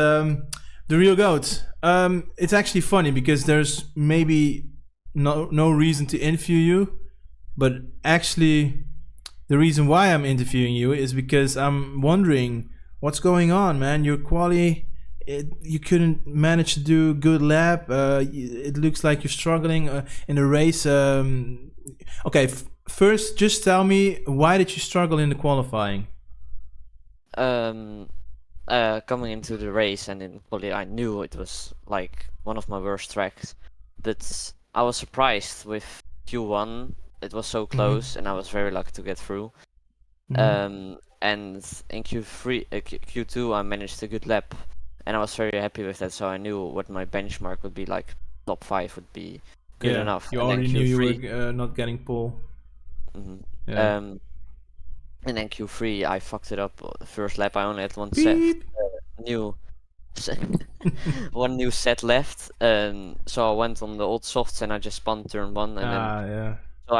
the real goat, it's actually funny because there's maybe no reason to interview you, but actually the reason why I'm interviewing you is because I'm wondering what's going on, man. Your quali, you couldn't manage to do a good lap. It looks like you're struggling in the race. Okay, first just tell me, why did you struggle in the qualifying? Coming into the race and in quali, I knew it was like one of my worst tracks, but I was surprised with Q1. It was so close, and I was very lucky to get through. And in Q2, I managed a good lap, and I was very happy with that. So I knew what my benchmark would be, like top 5 would be good enough. You and already then knew Q3, you were not getting pole. Yeah. And then Q3, I fucked it up. The first lap, I only had one set one new set left, so I went on the old softs and I just spun turn 1, and so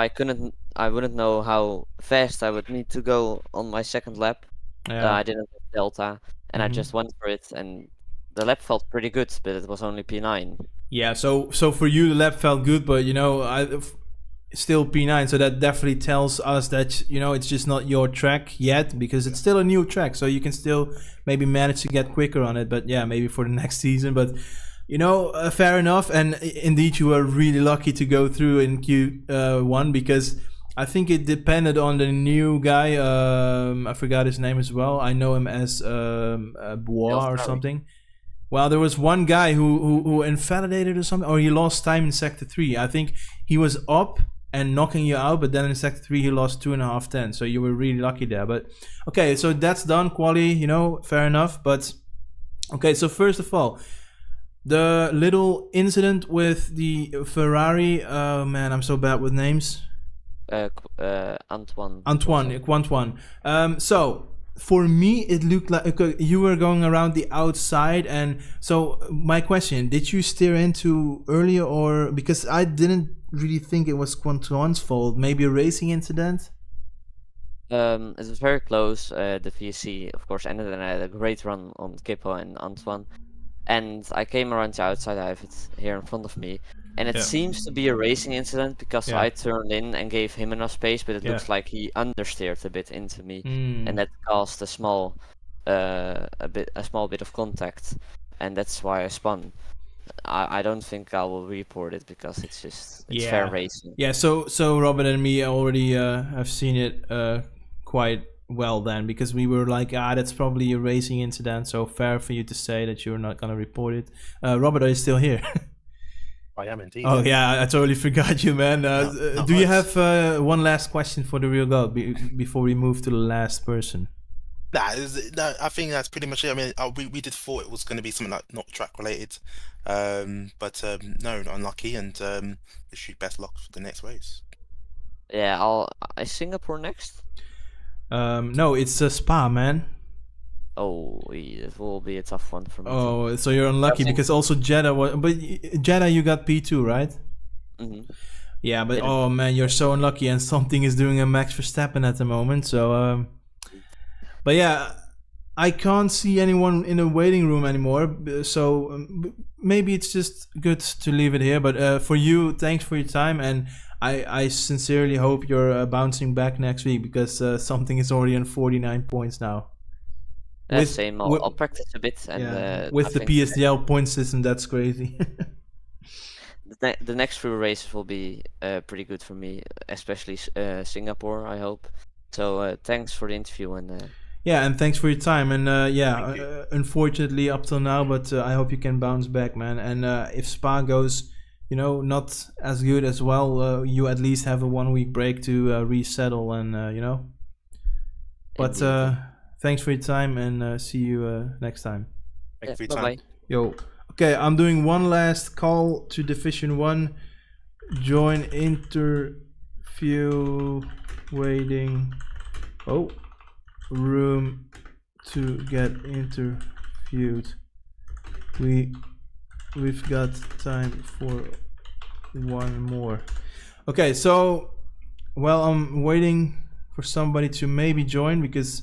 I wouldn't know how fast I would need to go on my second lap. I didn't have delta, and I just went for it, and the lap felt pretty good, but it was only P9. Yeah, so for you the lap felt good, but you know, still P9, so that definitely tells us that, you know, it's just not your track yet, because it's still a new track, so you can still maybe manage to get quicker on it. But yeah, maybe for the next season. But you know, fair enough. And indeed, you were really lucky to go through in Q1, because I think it depended on the new guy. I forgot his name as well. I know him as Bois or something. Well, there was one guy who invalidated or something, or he lost time in sector 3. I think he was up and knocking you out, but then in sector 3 he lost 2.5 10. So you were really lucky there. But okay, so that's done, quali, you know, fair enough. But okay, so first of all, the little incident with the Ferrari. Oh man, I'm so bad with names. Antoine. So for me, it looked like you were going around the outside, and so my question: did you steer into earlier, or because I didn't really think it was Antoine's fault? Maybe a racing incident. It was very close. The VSC, of course, ended, and I had a great run on Kippo and Antoine. And I came around the outside. I have it here in front of me. And it seems to be a racing incident, because I turned in and gave him enough space, but it looks like he understeered a bit into me, and that caused a small bit of contact, and that's why I spun. I don't think I will report it, because it's fair racing. Yeah. So Robin and me already have seen it quite well then, because we were like, that's probably a racing incident. So fair for you to say that you're not gonna report it. Robert, are you still here? I am indeed. Oh yeah, I totally forgot you, man. No, Do you nice. have one last question for the real girl before we move to the last person? No, I think that's pretty much it. I mean, we did thought it was going to be something like not track related, but no, unlucky, and wish you best luck for the next race. Yeah, is Singapore next? No, it's Spa, man. Oh, it will be a tough one for me. Oh, so you're unlucky because also Jeddah was, but Jeddah you got P2, right? Mm-hmm. Yeah, but Yeah. oh man, you're so unlucky, and something is doing a Max Verstappen at the moment. So, but yeah, I can't see anyone in the waiting room anymore. So maybe it's just good to leave it here. But for you, thanks for your time, and I sincerely hope you're bouncing back next week because something is already on 49 points now. Same. I'll practice a bit, and with the PSDL point system, that's crazy. The next few races will be pretty good for me, especially Singapore. I hope. So thanks for the interview and. Yeah, and thanks for your time. And Thank you. unfortunately up till now, but I hope you can bounce back, man. And if Spa goes, not as good as well, you at least have a 1 week break to resettle and But thanks for your time and see you next time. Thank you for your Bye time. bye. Yo. Okay, I'm doing one last call to Division 1. Join interview waiting. Oh. Room to get interviewed. We've got time for one more. Okay, so I'm waiting for somebody to maybe join because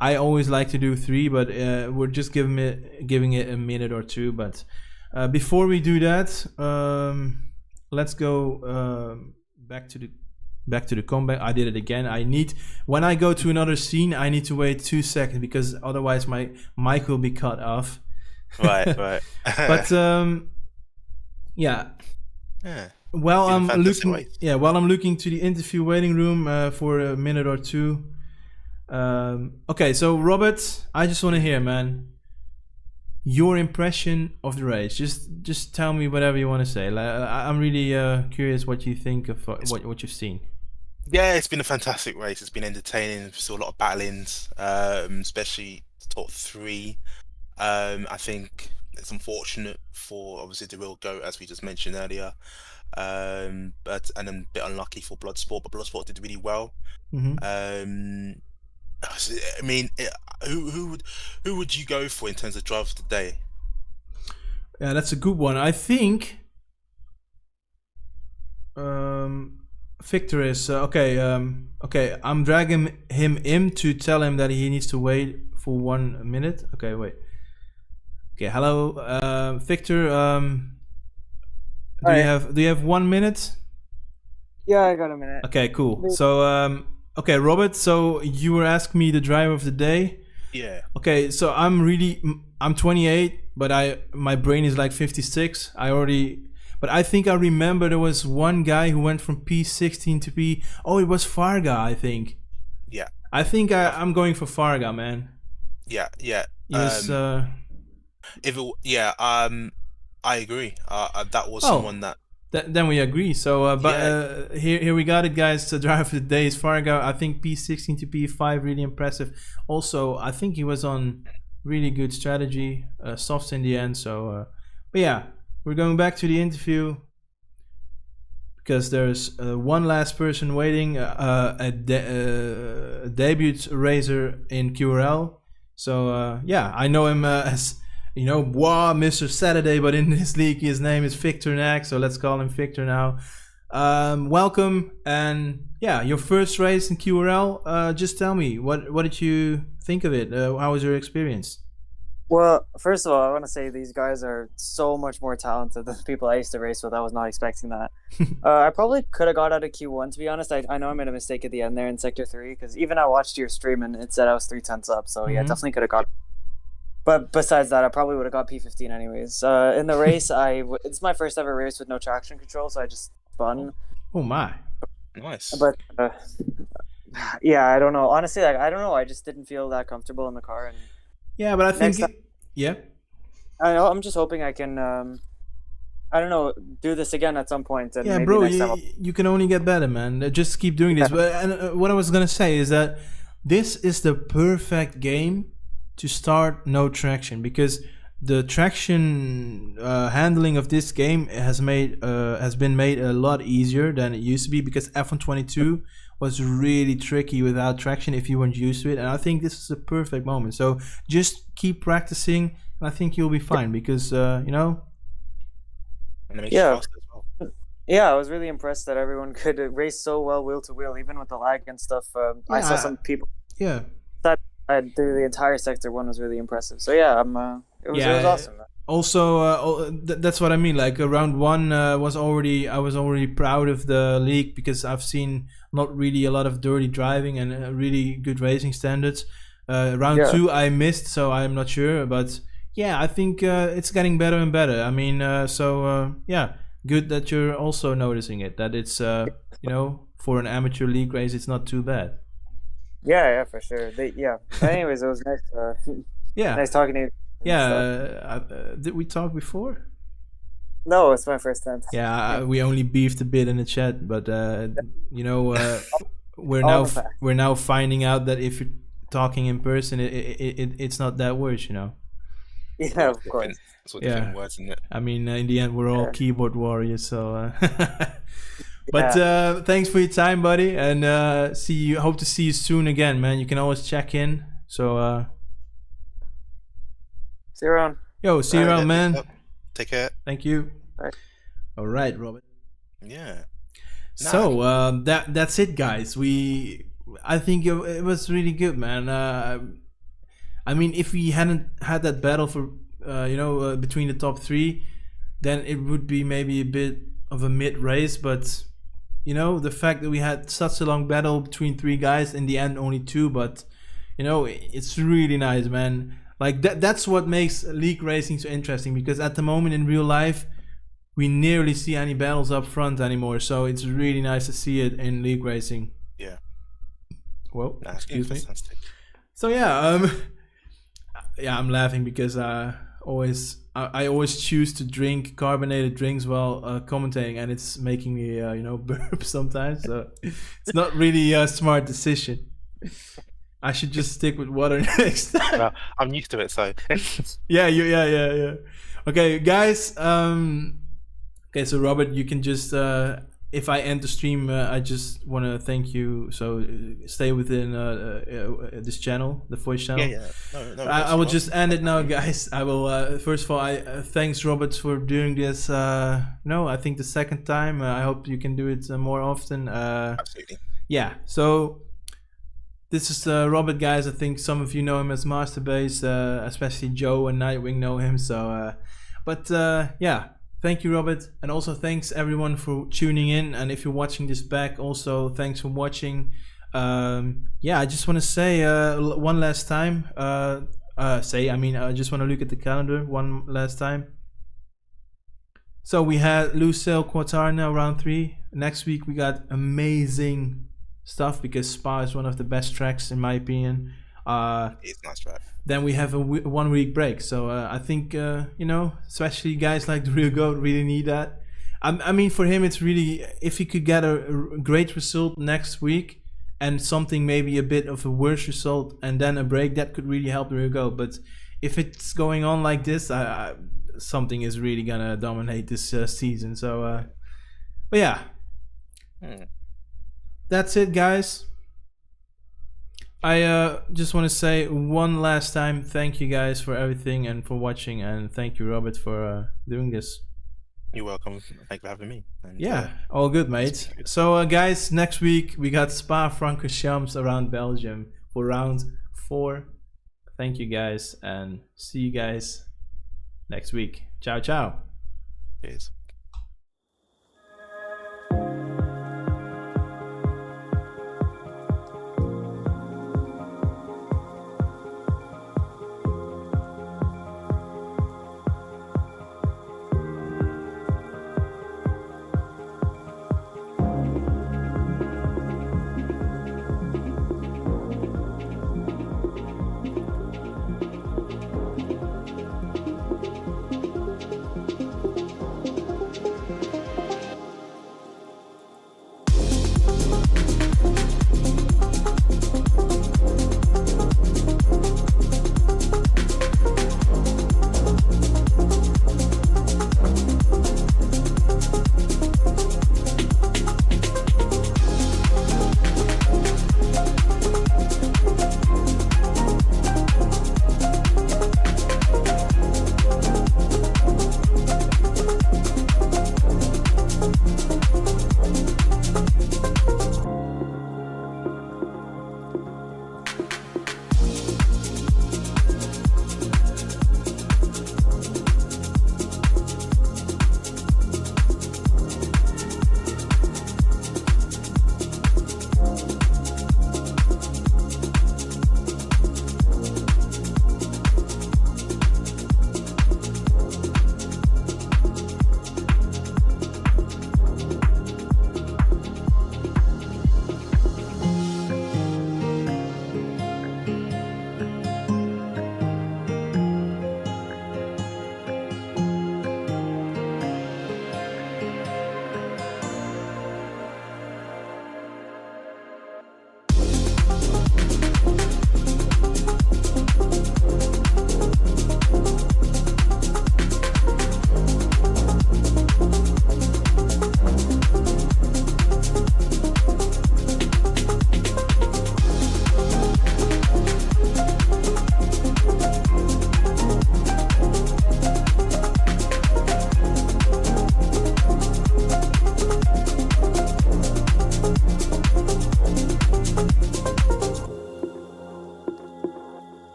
I always like to do 3, but we're just giving it a minute or 2. But before we do that, let's go back to the comeback. I did it again. When I go to another scene, I need to wait 2 seconds because otherwise my mic will be cut off. Right. But yeah. While I'm looking to the interview waiting room for a minute or 2. Okay, so Robert, I just want to hear, man, your impression of the race. Just tell me whatever you want to say. I'm really curious what you think of what you've seen. Yeah, it's been a fantastic race. It's been entertaining. Saw a lot of battlings, especially top 3. I think it's unfortunate for obviously the real GOAT, as we just mentioned earlier. But then a bit unlucky for Bloodsport, but Bloodsport did really well. Mm-hmm. I mean, who would you go for in terms of driver of the day? Yeah, that's a good one. I think Victor is okay. Okay, I'm dragging him in to tell him that he needs to wait for 1 minute. Okay, wait. Okay, hello, Victor. Do you have 1 minute? Yeah, I got a minute. Okay, cool. So okay, Robert. So you were asking me the driver of the day. Yeah. Okay, so I'm 28, but my brain is like 56. But I think I remember there was one guy who went from P16 to P. Oh, it was Farga, I think. Yeah. I think I'm going for Farga, man. Yeah. Yes. I agree. That was someone that. Then we agree. So, here we got it, guys. The driver of the day is Farga. I think P16 to P5, really impressive. Also, I think he was on really good strategy, softs in the end. So, but yeah, we're going back to the interview because there's one last person waiting, a debut racer in QRL. So, yeah, I know him as. Mr. Saturday, but in this league his name is Victor Nack, so let's call him Victor now. Welcome, and yeah, your first race in QRL. Just tell me, what did you think of it? How was your experience? Well, first of all, I want to say these guys are so much more talented than the people I used to race with. I was not expecting that. I probably could have got out of Q1, to be honest. I know I made a mistake at the end there in Sector 3, because even I watched your stream and it said I was 3/10 up, so yeah, definitely could have got. But besides that, I probably would have got P15 anyways. In the race, it's my first ever race with no traction control, so I just spun. Oh my. Nice. But yeah, I don't know. Honestly, I don't know. I just didn't feel that comfortable in the car. And yeah, but I think I'm just hoping I can I don't know, do this again at some point, and Yeah, maybe bro, next time. you can only get better, man. Just keep doing this. But and what I was gonna say is that this is the perfect game to start no traction, because the traction handling of this game has been made a lot easier than it used to be, because F122 was really tricky without traction if you weren't used to it. And I think this is a perfect moment. So just keep practicing, and I think you'll be fine, because you know. And it makes Yeah. you faster as well. Yeah, I was really impressed that everyone could race so well wheel to wheel, even with the lag and stuff. I saw some people Yeah. that through the entire sector one was really impressive. So yeah, it was awesome. Also, that's what I mean. Like round one I was already proud of the league, because I've seen not really a lot of dirty driving and really good racing standards. Round two I missed, so I'm not sure, but yeah, I think it's getting better and better. I mean, yeah, good that you're also noticing it. That it's you know, for an amateur league race, it's not too bad. Yeah, for sure. Anyways, it was nice. Yeah. Nice talking to you. Yeah. Did we talk before? No, it's my first time. Yeah, we only beefed a bit in the chat, but you know, we're now finding out that if you're talking in person, it's not that worse, you know. Yeah, of course. That's what different words, isn't it? I mean, in the end, we're all keyboard warriors, so. But thanks for your time, buddy, and hope to see you soon again, man. You can always check in. So. See you around. Yo, see you around, man. Take care. Thank you. Bye. All right, Robert. Yeah. So that's it, guys. I think it was really good, man. I mean, if we hadn't had that battle for between the top three, then it would be maybe a bit of a mid race. But you know, the fact that we had such a long battle between three guys, in the end only two, but you know, it's really nice, man. Like that's what makes league racing so interesting, because at the moment in real life we nearly see any battles up front anymore, so it's really nice to see it in league racing. Yeah. Well, excuse me. Fantastic. So yeah, I'm laughing because I always choose to drink carbonated drinks while commentating, and it's making me burp sometimes. So it's not really a smart decision. I should just stick with water next time. Well, I'm used to it, so. Yeah. Okay, guys. Okay, so Robert, you can just if I end the stream, I just want to thank you. So stay within this channel, the voice channel. Yeah. No, I will just end it now, guys. I will. First of all, thanks Robert for doing this. I think the second time. I hope you can do it more often. Absolutely. Yeah. So. This is Robert, guys. I think some of you know him as Masterbase, especially Joe and Nightwing know him. So, yeah, thank you, Robert, and also thanks everyone for tuning in. And if you're watching this back, also thanks for watching. Yeah, I just want to say one last time. I just want to look at the calendar one last time. So we had Lucille Qatar now round 3. Next week we got amazing stuff, because Spa is one of the best tracks in my opinion. It's a nice track. Then we have a 1 week break, so I think especially guys like the Real Goat really need that. I mean, for him it's really, if he could get a great result next week and something maybe a bit of a worse result and then a break, that could really help the Real Goat. But if it's going on like this, something is really gonna dominate this season. So but yeah. That's it, guys. I just want to say one last time, thank you guys for everything and for watching, and thank you, Robert, for doing this. You're welcome. Thank you for having me. And, yeah, all good, mate. So, guys, next week we got Spa-Francorchamps around Belgium for round 4. Thank you, guys, and see you guys next week. Ciao, ciao. Cheers.